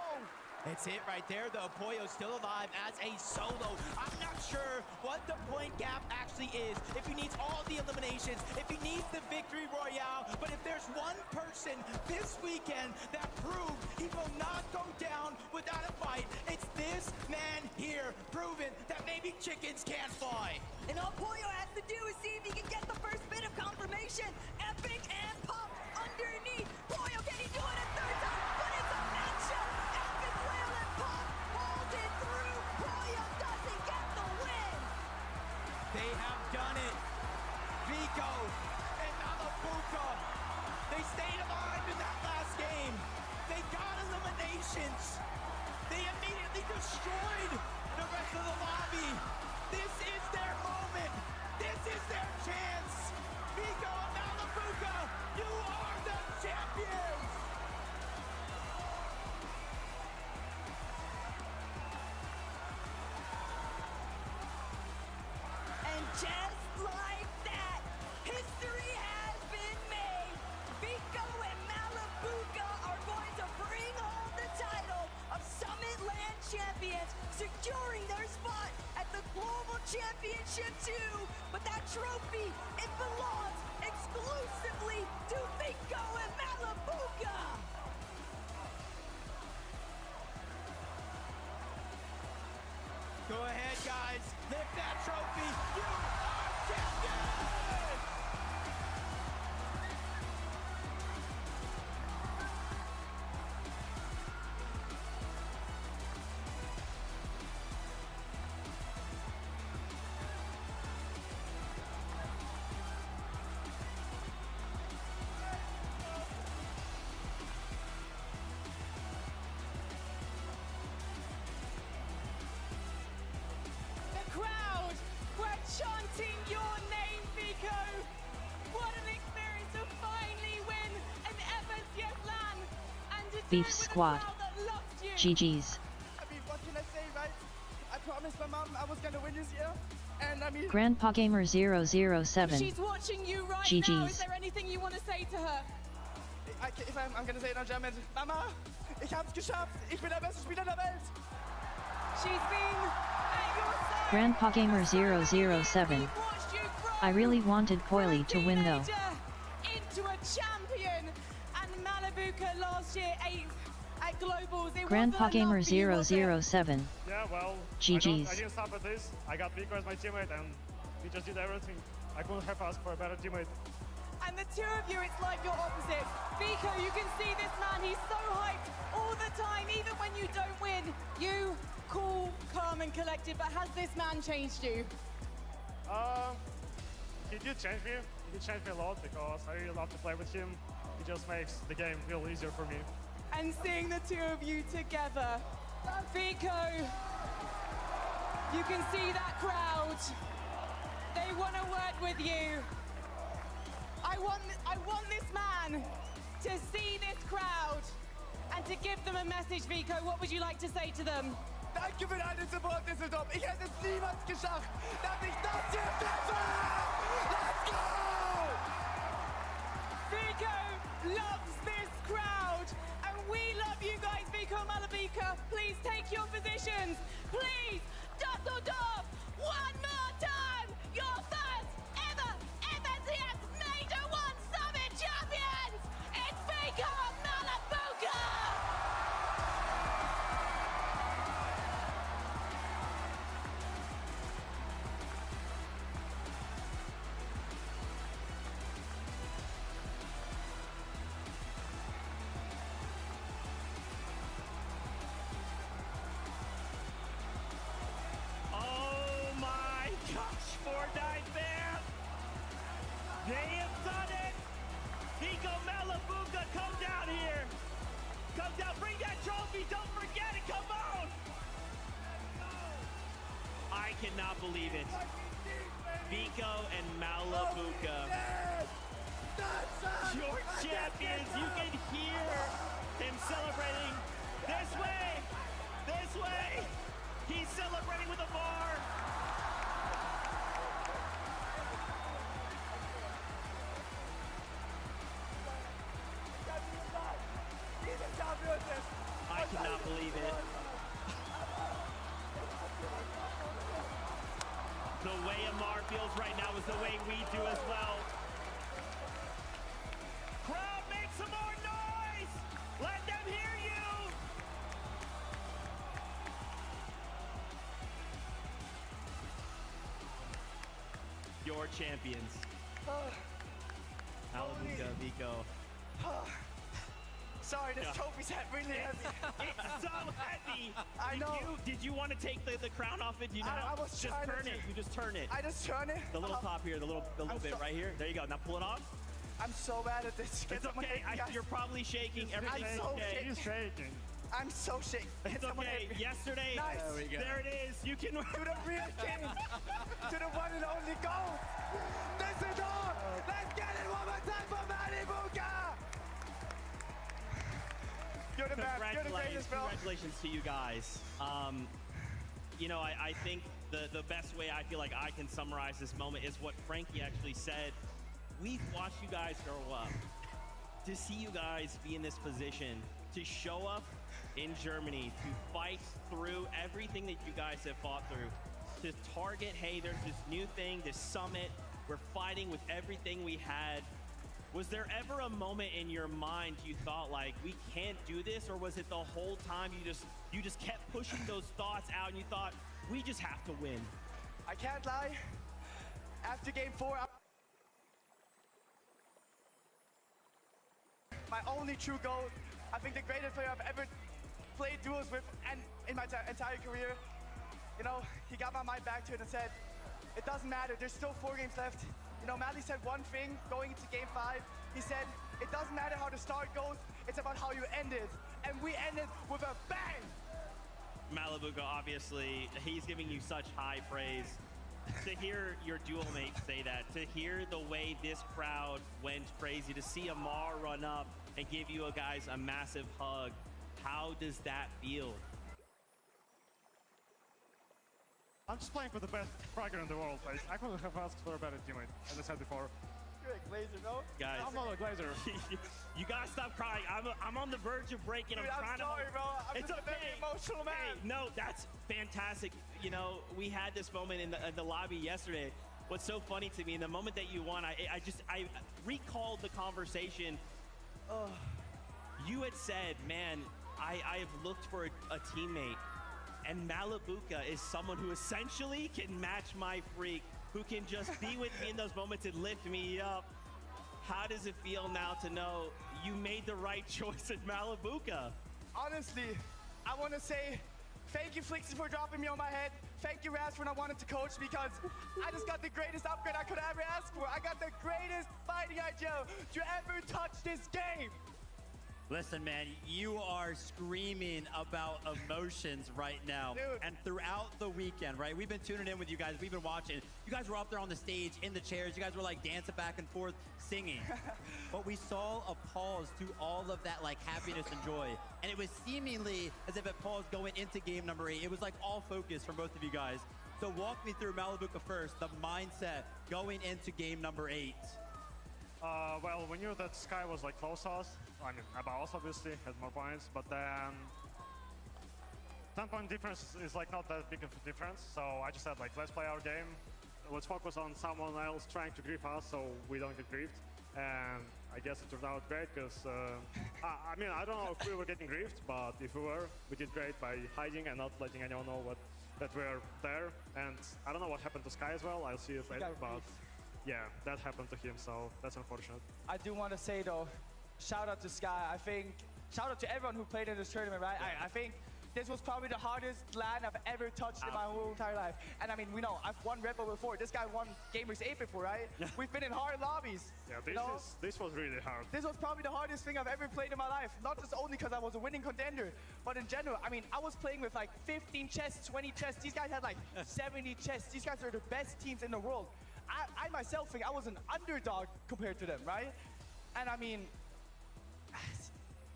It's it right there, though. Pollo's still alive as a solo. I'm not sure what the point gap actually is, if he needs all the eliminations, if he needs the victory royale, but if there's one person this weekend that proved he will not go down without a fight, it's this man here, proving that maybe chickens can't fly. And all Pollo has to do is see if he can get the first bit of confirmation. Epic and Pop underneath. Pollo, can he do it a third time? But it's a matchup. Epic, Whale, and Pop hold it through. Pollo doesn't get the win. They have done it. Vico and Malabuka, they stayed alive in that last game. They got eliminations. They immediately destroyed the rest of the lobby. This is their moment. This is their chance. Vico and Malabuka, you are the champions. And just like that, history has been made. Vico and Malabuka are going to bring home the title of Summit Land Champions, securing their spot at the Global Championship 2. But that trophy, it belongs exclusively to Vico and Malabuka. Go ahead, guys. Lift that trophy. You are champions! The crowd were chanting your name, Vico. What an experience to finally win an FSCS LAN and to do Beef it with Squad. a crowd that loves you. GG's. I mean, what can I say, right? I promised my mom I was gonna win this year, and I mean... Grandpa Gamer 007. She's watching you right now. GG's. Is there anything you want to say to her? I'm gonna say it in German. Mama, ich hab's geschafft. Ich bin der beste Spieler der Welt. She's been at your side. Grandpa Gamer 007. I really wanted Poily to win though. Into a champion, and Malabuka last year 8th at Globals. It Grandpa wasn't Gamer enough for you, was it? 007. Yeah, well, GG's. I didn't stop at this. I got Vico as my teammate, and we just did everything. I couldn't have asked for a better teammate. And the two of you, it's like your opposites. Vico, you can see this man, he's so hyped all the time, even when you don't win. You, cool, calm and collected, but has this man changed you? He did change me. He did change me a lot because I really love to play with him. He just makes the game real easier for me. And seeing the two of you together, Vico, you can see that crowd. They want to work with you. I want this man to see this crowd and to give them a message, Vico. What would you like to say to them? Danke für deinen Support, Düsseldorf. Ich hätte es niemals geschafft, dass ich das hier treffe. Let's go! Vico loves this crowd and We love you guys, Vico and Malabika. Please take your positions. Please, Dusseldorf, one more time. Your first ever MSES Major 1 Summit champions. It's Vico and Malabuka. Oh my gosh, Fortnite fam! They have done it! Vico Malabuka, come down here! Come down, bring that trophy, don't forget it, come on! I cannot believe it. Vico and Malabuka. Your champions, you can hear him celebrating. This way! This way! He's celebrating with a bar. I cannot believe it. The way Amar feels right now is the way we do as well. Crowd, make some more noise! Let them hear you! Your champions. Malabuka, Vico. Sorry, this Yeah. trophy's really heavy. It's so heavy. I know. Did you want to take the crown off it? Do you know? I was just trying turn to. it. You just turn it. I just turn it? The little top here, the little bit right here. There you go. Now pull it off. I'm so bad at this. It's okay. You're probably shaking. I'm Everything's so okay. shaking. I'm so shaking. It's okay. Yesterday, Nice. there it is. You can. To the real king. To the one and only goal. This is all. Let's get it one more time for Malabuka. You're the man. You're the greatest, bro. Congratulations to you guys. You know, I think the best way I feel like I can summarize this moment is what Frankie actually said. We've watched you guys grow up. To see you guys be in this position, to show up in Germany, to fight through everything that you guys have fought through, to target, hey, there's this new thing, this summit, we're fighting with everything we had. Was there ever a moment in your mind you thought like, we can't do this? Or was it the whole time you just kept pushing those thoughts out and you thought, we just have to win? I can't lie. After game 4, my only true goal, I think the greatest player I've ever played duos with and in my entire career, you know, he got my mind back to it and said, it doesn't matter, there's still 4 games left. You know, Mally said one thing going into game 5. He said, it doesn't matter how the start goes, it's about how you end it. And we ended with a bang! Malabuka, obviously, he's giving you such high praise. To hear your dual mate say that, to hear the way this crowd went crazy, to see Amar run up and give you guys a massive hug, how does that feel? I'm just playing for the best fragger in the world, guys. I couldn't have asked for a better teammate, as I said before. You're a glazer, bro. Guys, I'm not a glazer. You gotta stop crying. I'm on the verge of breaking. Dude, I'm I'm trying sorry, to. bro. I'm It's just a okay. very emotional man. Hey, no, that's fantastic. You know, we had this moment in the lobby yesterday. What's so funny to me, in the moment that you won, I recalled the conversation. You had said, man, I have looked for a teammate, and Malabuka is someone who essentially can match my freak, who can just be with me in those moments and lift me up. How does it feel now to know you made the right choice at Malabuka? Honestly, I want to say thank you, Flixie, for dropping me on my head. Thank you, Raz, for not wanting to coach, because I just got the greatest upgrade I could ever ask for. I got the greatest fighting idea to ever touch this game. Listen, man, you are screaming about emotions right now. Dude. And throughout the weekend, right? We've been tuning in with you guys. We've been watching. You guys were up there on the stage, in the chairs. You guys were like dancing back and forth, singing. But we saw a pause to all of that like happiness and joy. And it was seemingly as if it paused going into game number 8. It was like all focus from both of you guys. So walk me through Malabuka first, the mindset going into game number 8. Well, we knew that Sky was like close to us, I mean, Abaos obviously had more points, but then 10-point difference is like not that big of a difference. So I just said like, let's play our game. Let's focus on someone else trying to grief us so we don't get griefed. And I guess it turned out great because, I mean, I don't know if we were getting griefed, but if we were, we did great by hiding and not letting anyone know that we're there. And I don't know what happened to Sky as well. I'll see it later, but yeah, that happened to him, so that's unfortunate. I do want to say though, shout out to Sky. I think, shout out to everyone who played in this tournament, right? I think this was probably the hardest LAN I've ever touched in my whole entire life. And I mean, we know, I've won Red Bull before. This guy won Gamers 8 before, right? We've been in hard lobbies. Yeah, this was really hard. This was probably the hardest thing I've ever played in my life. Not just only because I was a winning contender, but in general. I mean, I was playing with like 15 chests, 20 chests. These guys had like 70 chests. These guys are the best teams in the world. I myself think I was an underdog compared to them, right? And I mean,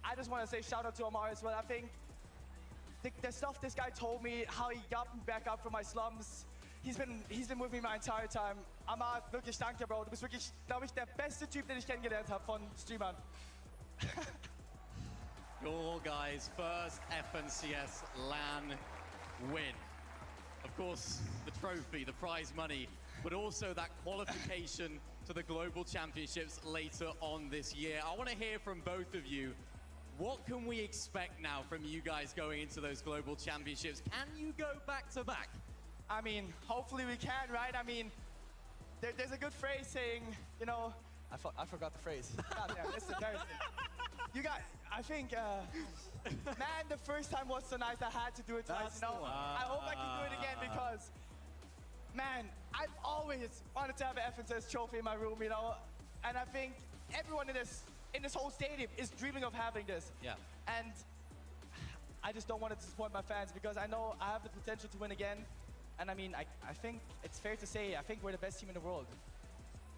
I just want to say shout out to Omar as well. I think the stuff this guy told me, how he got me back up from my slums, he's been with me my entire time. Amar, wirklich danke, Bro. Du bist wirklich, glaube ich, der beste Typ, den ich kennengelernt habe von Streamern. Your guys' first FNCS LAN win. Of course, the trophy, the prize money, but also that qualification to the Global Championships later on this year. I want to hear from both of you. What can we expect now from you guys going into those Global Championships? Can you go back to back? I mean, hopefully we can, right? I mean, there's a good phrase saying, you know, I forgot the phrase. God damn, it's embarrassing. You guys, I think, man, the first time was so nice. I had to do it twice, you know? I hope I can do it again because, man, I've always wanted to have an FNCS trophy in my room, you know? And I think everyone in this whole stadium is dreaming of having this. Yeah. And I just don't want to disappoint my fans because I know I have the potential to win again. And I mean, I think it's fair to say, I think we're the best team in the world.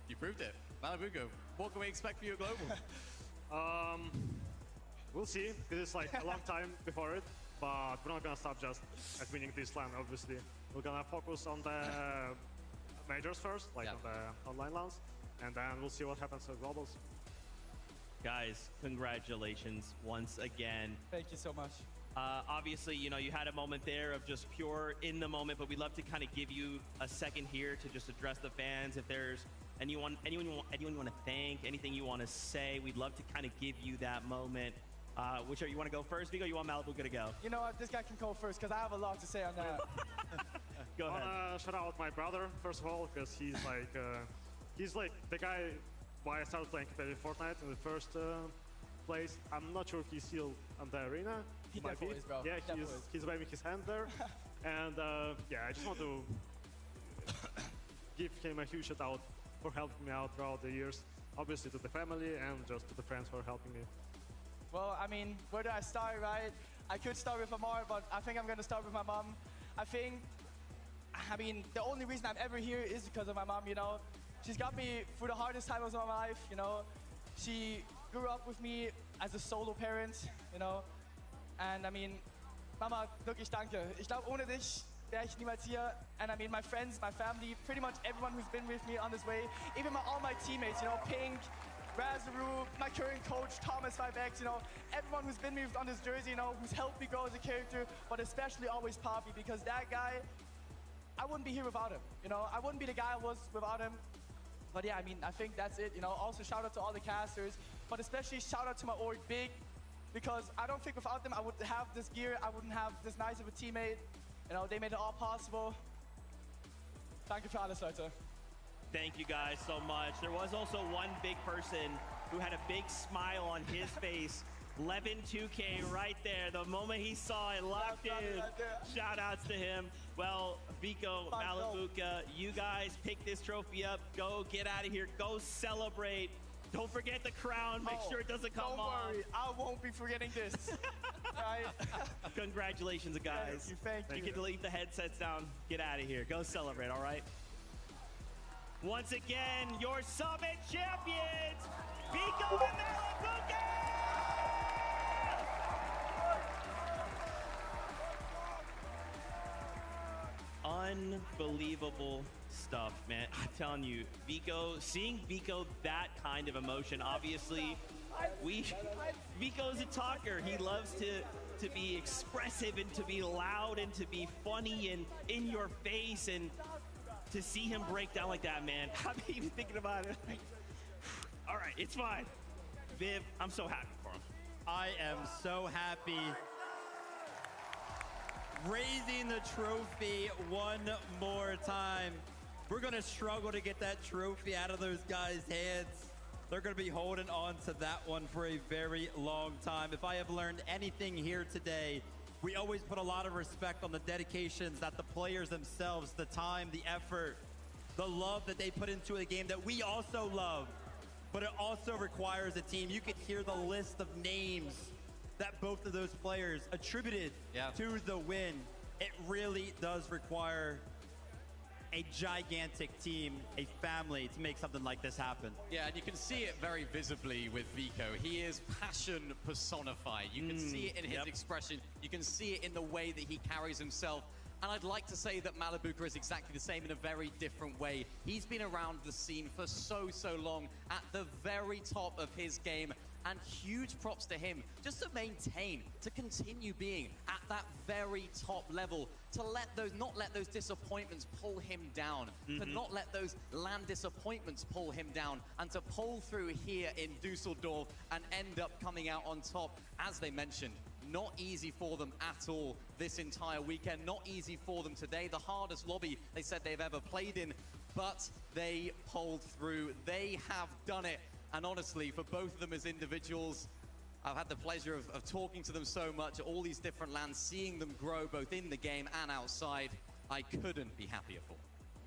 You proved it. Malabugo, what can we expect for your Global? We'll see, because it's like a long time before it, but we're not gonna stop just at winning this LAN, obviously. We're gonna focus on the majors first, like on the online LANs, and then we'll see what happens with globals. Guys, congratulations once again. Thank you so much. Obviously, you know, you had a moment there of just pure in the moment, but we'd love to kind of give you a second here to just address the fans. If there's anyone you want to thank, anything you want to say, we'd love to kind of give you that moment. You want to go first, Vigo? You want Malibu to go? You know what? This guy can go first because I have a lot to say on that. Go ahead. I want to shout out my brother, first of all, because he's like the guy why I started playing competitive Fortnite in the first place. I'm not sure if he's still on the arena. He definitely is, bro. Yeah, he's waving his hand there. And yeah, I just want to give him a huge shout out for helping me out throughout the years. Obviously to the family and just to the friends for helping me. Well, I mean, where do I start, right? I could start with Amar, but I think I'm going to start with my mom. I mean, the only reason I'm ever here is because of my mom, you know? She's got me through the hardest times of my life, you know? She grew up with me as a solo parent, you know? And I mean, Mama, wirklich danke. Ich glaube, ohne dich wäre ich niemals hier. And I mean, my friends, my family, pretty much everyone who's been with me on this way, even all my teammates, you know, Pink, Razaru, my current coach, Thomas 5X, you know, everyone who's been with me on this jersey, you know, who's helped me grow as a character, but especially always Poppy, because that guy, I wouldn't be here without him, you know? I wouldn't be the guy I was without him. But yeah, I mean, I think that's it, you know? Also, shout out to all the casters, but especially shout out to my org, Big, because I don't think without them I would have this gear, I wouldn't have this nice of a teammate. You know, they made it all possible. Danke für alles, Leute. Thank you guys so much. There was also one big person who had a big smile on his face. Levin 2K right there. The moment he saw it, locked in. Shout outs to him. Well, Vico, Malabuka, you guys pick this trophy up. Go get out of here. Go celebrate. Don't forget the crown. Make sure it doesn't come off. Don't worry. I won't be forgetting this. Right? Congratulations, guys. Thank you. You can leave the headsets down. Get out of here. Go celebrate, all right? Once again, your Summit champions, Vico and Malabuka! Unbelievable stuff, man. I'm telling you, Vico, seeing Vico that kind of emotion, obviously, Vico's a talker. He loves to be expressive and to be loud and to be funny and in your face, and to see him break down like that, man. I'm even thinking about it. All right, it's fine. Viv, I'm so happy for him. I am so happy. Raising the trophy one more time. We're gonna struggle to get that trophy out of those guys' hands. They're gonna be holding on to that one for a very long time. If I have learned anything here today, we always put a lot of respect on the dedications that the players themselves, the time, the effort, the love that they put into a game that we also love. But it also requires a team. You could hear the list of names that both of those players attributed to the win. It really does require a gigantic team, a family, to make something like this happen. Yeah, and you can see it very visibly with Vico. He is passion personified. You can see it in his expression. You can see it in the way that he carries himself. And I'd like to say that Malibuka is exactly the same in a very different way. He's been around the scene for so long, at the very top of his game. And huge props to him just to maintain, to continue being at that very top level, to not let those disappointments pull him down, to not let those land disappointments pull him down, and to pull through here in Dusseldorf and end up coming out on top. As they mentioned, not easy for them at all this entire weekend, not easy for them today. The hardest lobby they said they've ever played in, but they pulled through. They have done it. And honestly, for both of them as individuals, I've had the pleasure of talking to them so much at all these different lands, seeing them grow both in the game and outside. I couldn't be happier for them.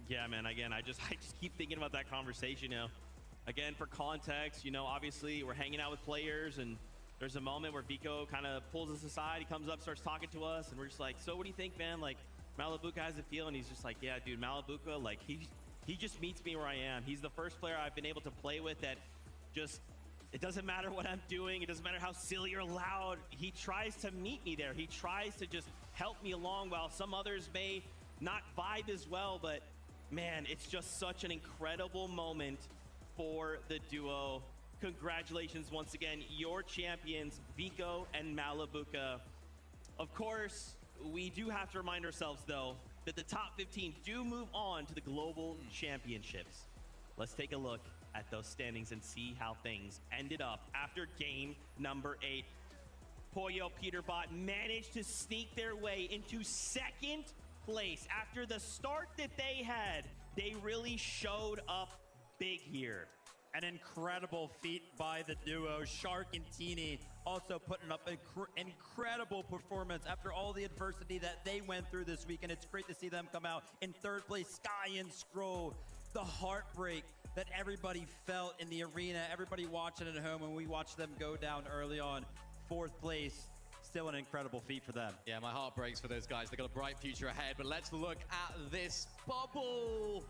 Yeah, man, again, I just keep thinking about that conversation, Again, for context, obviously we're hanging out with players, and there's a moment where Vico kind of pulls us aside. He comes up, starts talking to us, and we're just like, so what do you think, man? Like, Malibuka has a feel, and he's just like, yeah, dude, Malibuka, like, he just meets me where I am. He's the first player I've been able to play with that just, it doesn't matter what I'm doing. It doesn't matter how silly or loud. He tries to meet me there. He tries to just help me along, while some others may not vibe as well. But man, it's just such an incredible moment for the duo. Congratulations once again, your champions, Vico and Malibuka. Of course, we do have to remind ourselves, though, that the top 15 do move on to the global championships. Let's take a look at those standings and see how things ended up after game number 8. Pollo Peterbot managed to sneak their way into second place. After the start that they had, they really showed up big here. An incredible feat by the duo. Shark and Teeny also putting up an incredible performance after all the adversity that they went through this week. And it's great to see them come out in third place. Sky and Scroll, the heartbreak that everybody felt in the arena, everybody watching at home when we watched them go down early on. Fourth place, still an incredible feat for them. Yeah, my heart breaks for those guys. They've got a bright future ahead, but let's look at this bubble.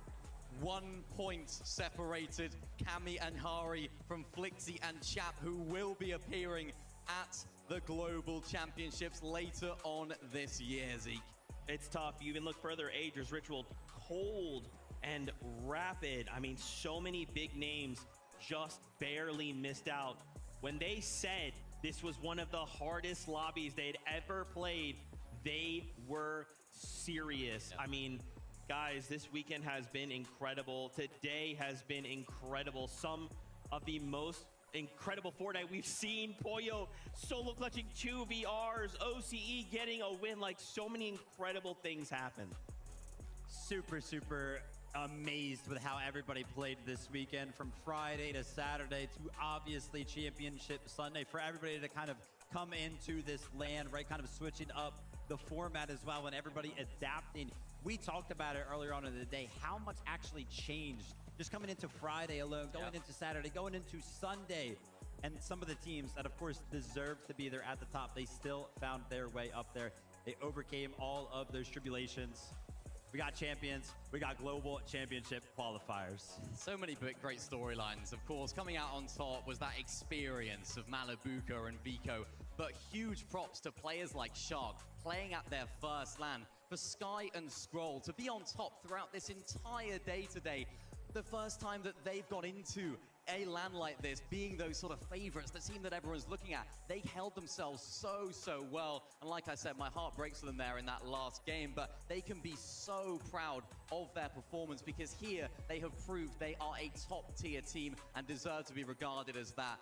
1 point separated Cammy and Hari from Flixie and Chap, who will be appearing at the Global Championships later on this year, Zeke. It's tough. You even look further, Ager's Ritual, Cold and Rapid. I mean, so many big names just barely missed out. When they said this was one of the hardest lobbies they'd ever played, they were serious. I mean, guys, this weekend has been incredible. Today has been incredible. Some of the most incredible Fortnite we've seen. Pollo solo clutching 2 VRs, OCE getting a win. Like, so many incredible things happened. Super amazed with how everybody played this weekend, from Friday to Saturday to obviously Championship Sunday, for everybody to kind of come into this land, right? Kind of switching up the format as well, and everybody adapting. We talked about it earlier on in the day, how much actually changed just coming into Friday alone, going into Saturday, going into Sunday. And some of the teams that, of course, deserve to be there at the top, they still found their way up there. They overcame all of those tribulations. We got champions. We got global championship qualifiers. So many great storylines. Of course, coming out on top was that experience of Malibuka and Vico. But huge props to players like Shark, playing at their first LAN. For Sky and Scroll to be on top throughout this entire day today. The first time that they've got into a LAN like this, being those sort of favorites, the team that everyone's looking at, they held themselves so well. And like I said, my heart breaks for them there in that last game, but they can be so proud of their performance because here they have proved they are a top tier team and deserve to be regarded as that.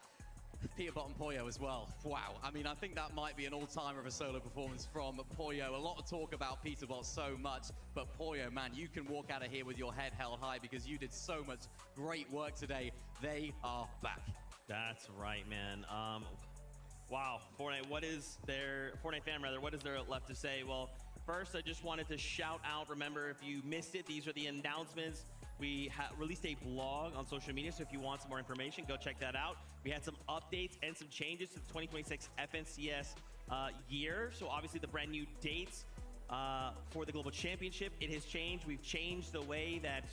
Peterbot and Poyo as well. Wow. I mean, I think that might be an all-timer of a solo performance from Poyo. A lot of talk about Peterbot so much, but Poyo, man, you can walk out of here with your head held high because you did so much great work today. They are back. That's right, man. Wow, Fortnite, Fortnite fan rather, what is there left to say? Well, first, I just wanted to shout out, remember, if you missed it, these are the announcements. We released a blog on social media, so if you want some more information, go check that out. We had some updates and some changes to the 2026 FNCS year. So obviously the brand new dates for the Global Championship, it has changed. We've changed the way that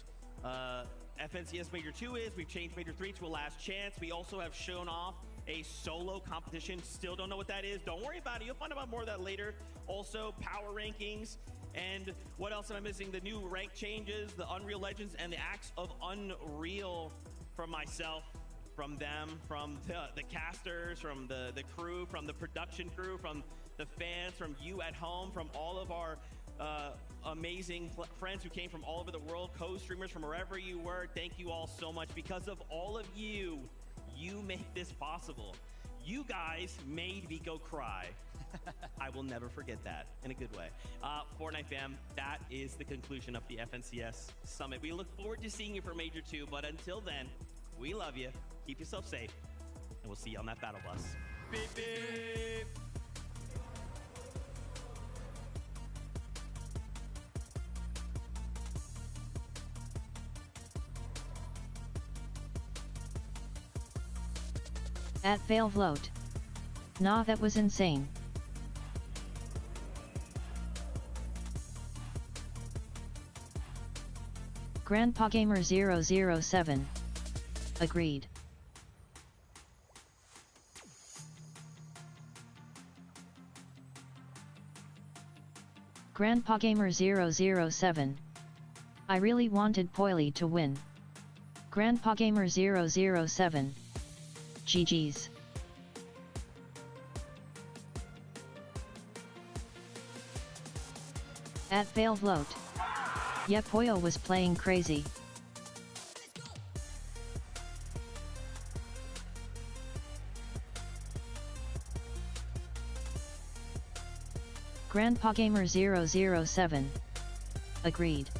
FNCS Major 2 is. We've changed Major 3 to a last chance. We also have shown off a solo competition. Still don't know what that is. Don't worry about it. You'll find out more of that later. Also, power rankings. And what else am I missing? The new rank changes, the Unreal Legends, and the Acts of Unreal from myself, from them, from the casters, from the crew, from the production crew, from the fans, from you at home, from all of our amazing friends who came from all over the world, co-streamers from wherever you were. Thank you all so much. Because of all of you, you make this possible. You guys made Vico cry. I will never forget that in a good way. Fortnite fam, that is the conclusion of the FNCS Summit. We look forward to seeing you for Major 2, but until then, we love you. Keep yourself safe, and we'll see you on that battle bus. Beep, beep. At Fail Float. Nah, that was insane. Grandpa Gamer 007. Agreed. Grandpa Gamer 007. I really wanted Poily to win. Grandpa Gamer 007. GG's. At Fail Float. Yeah, Poyo was playing crazy. Grandpa Gamer 007. Agreed.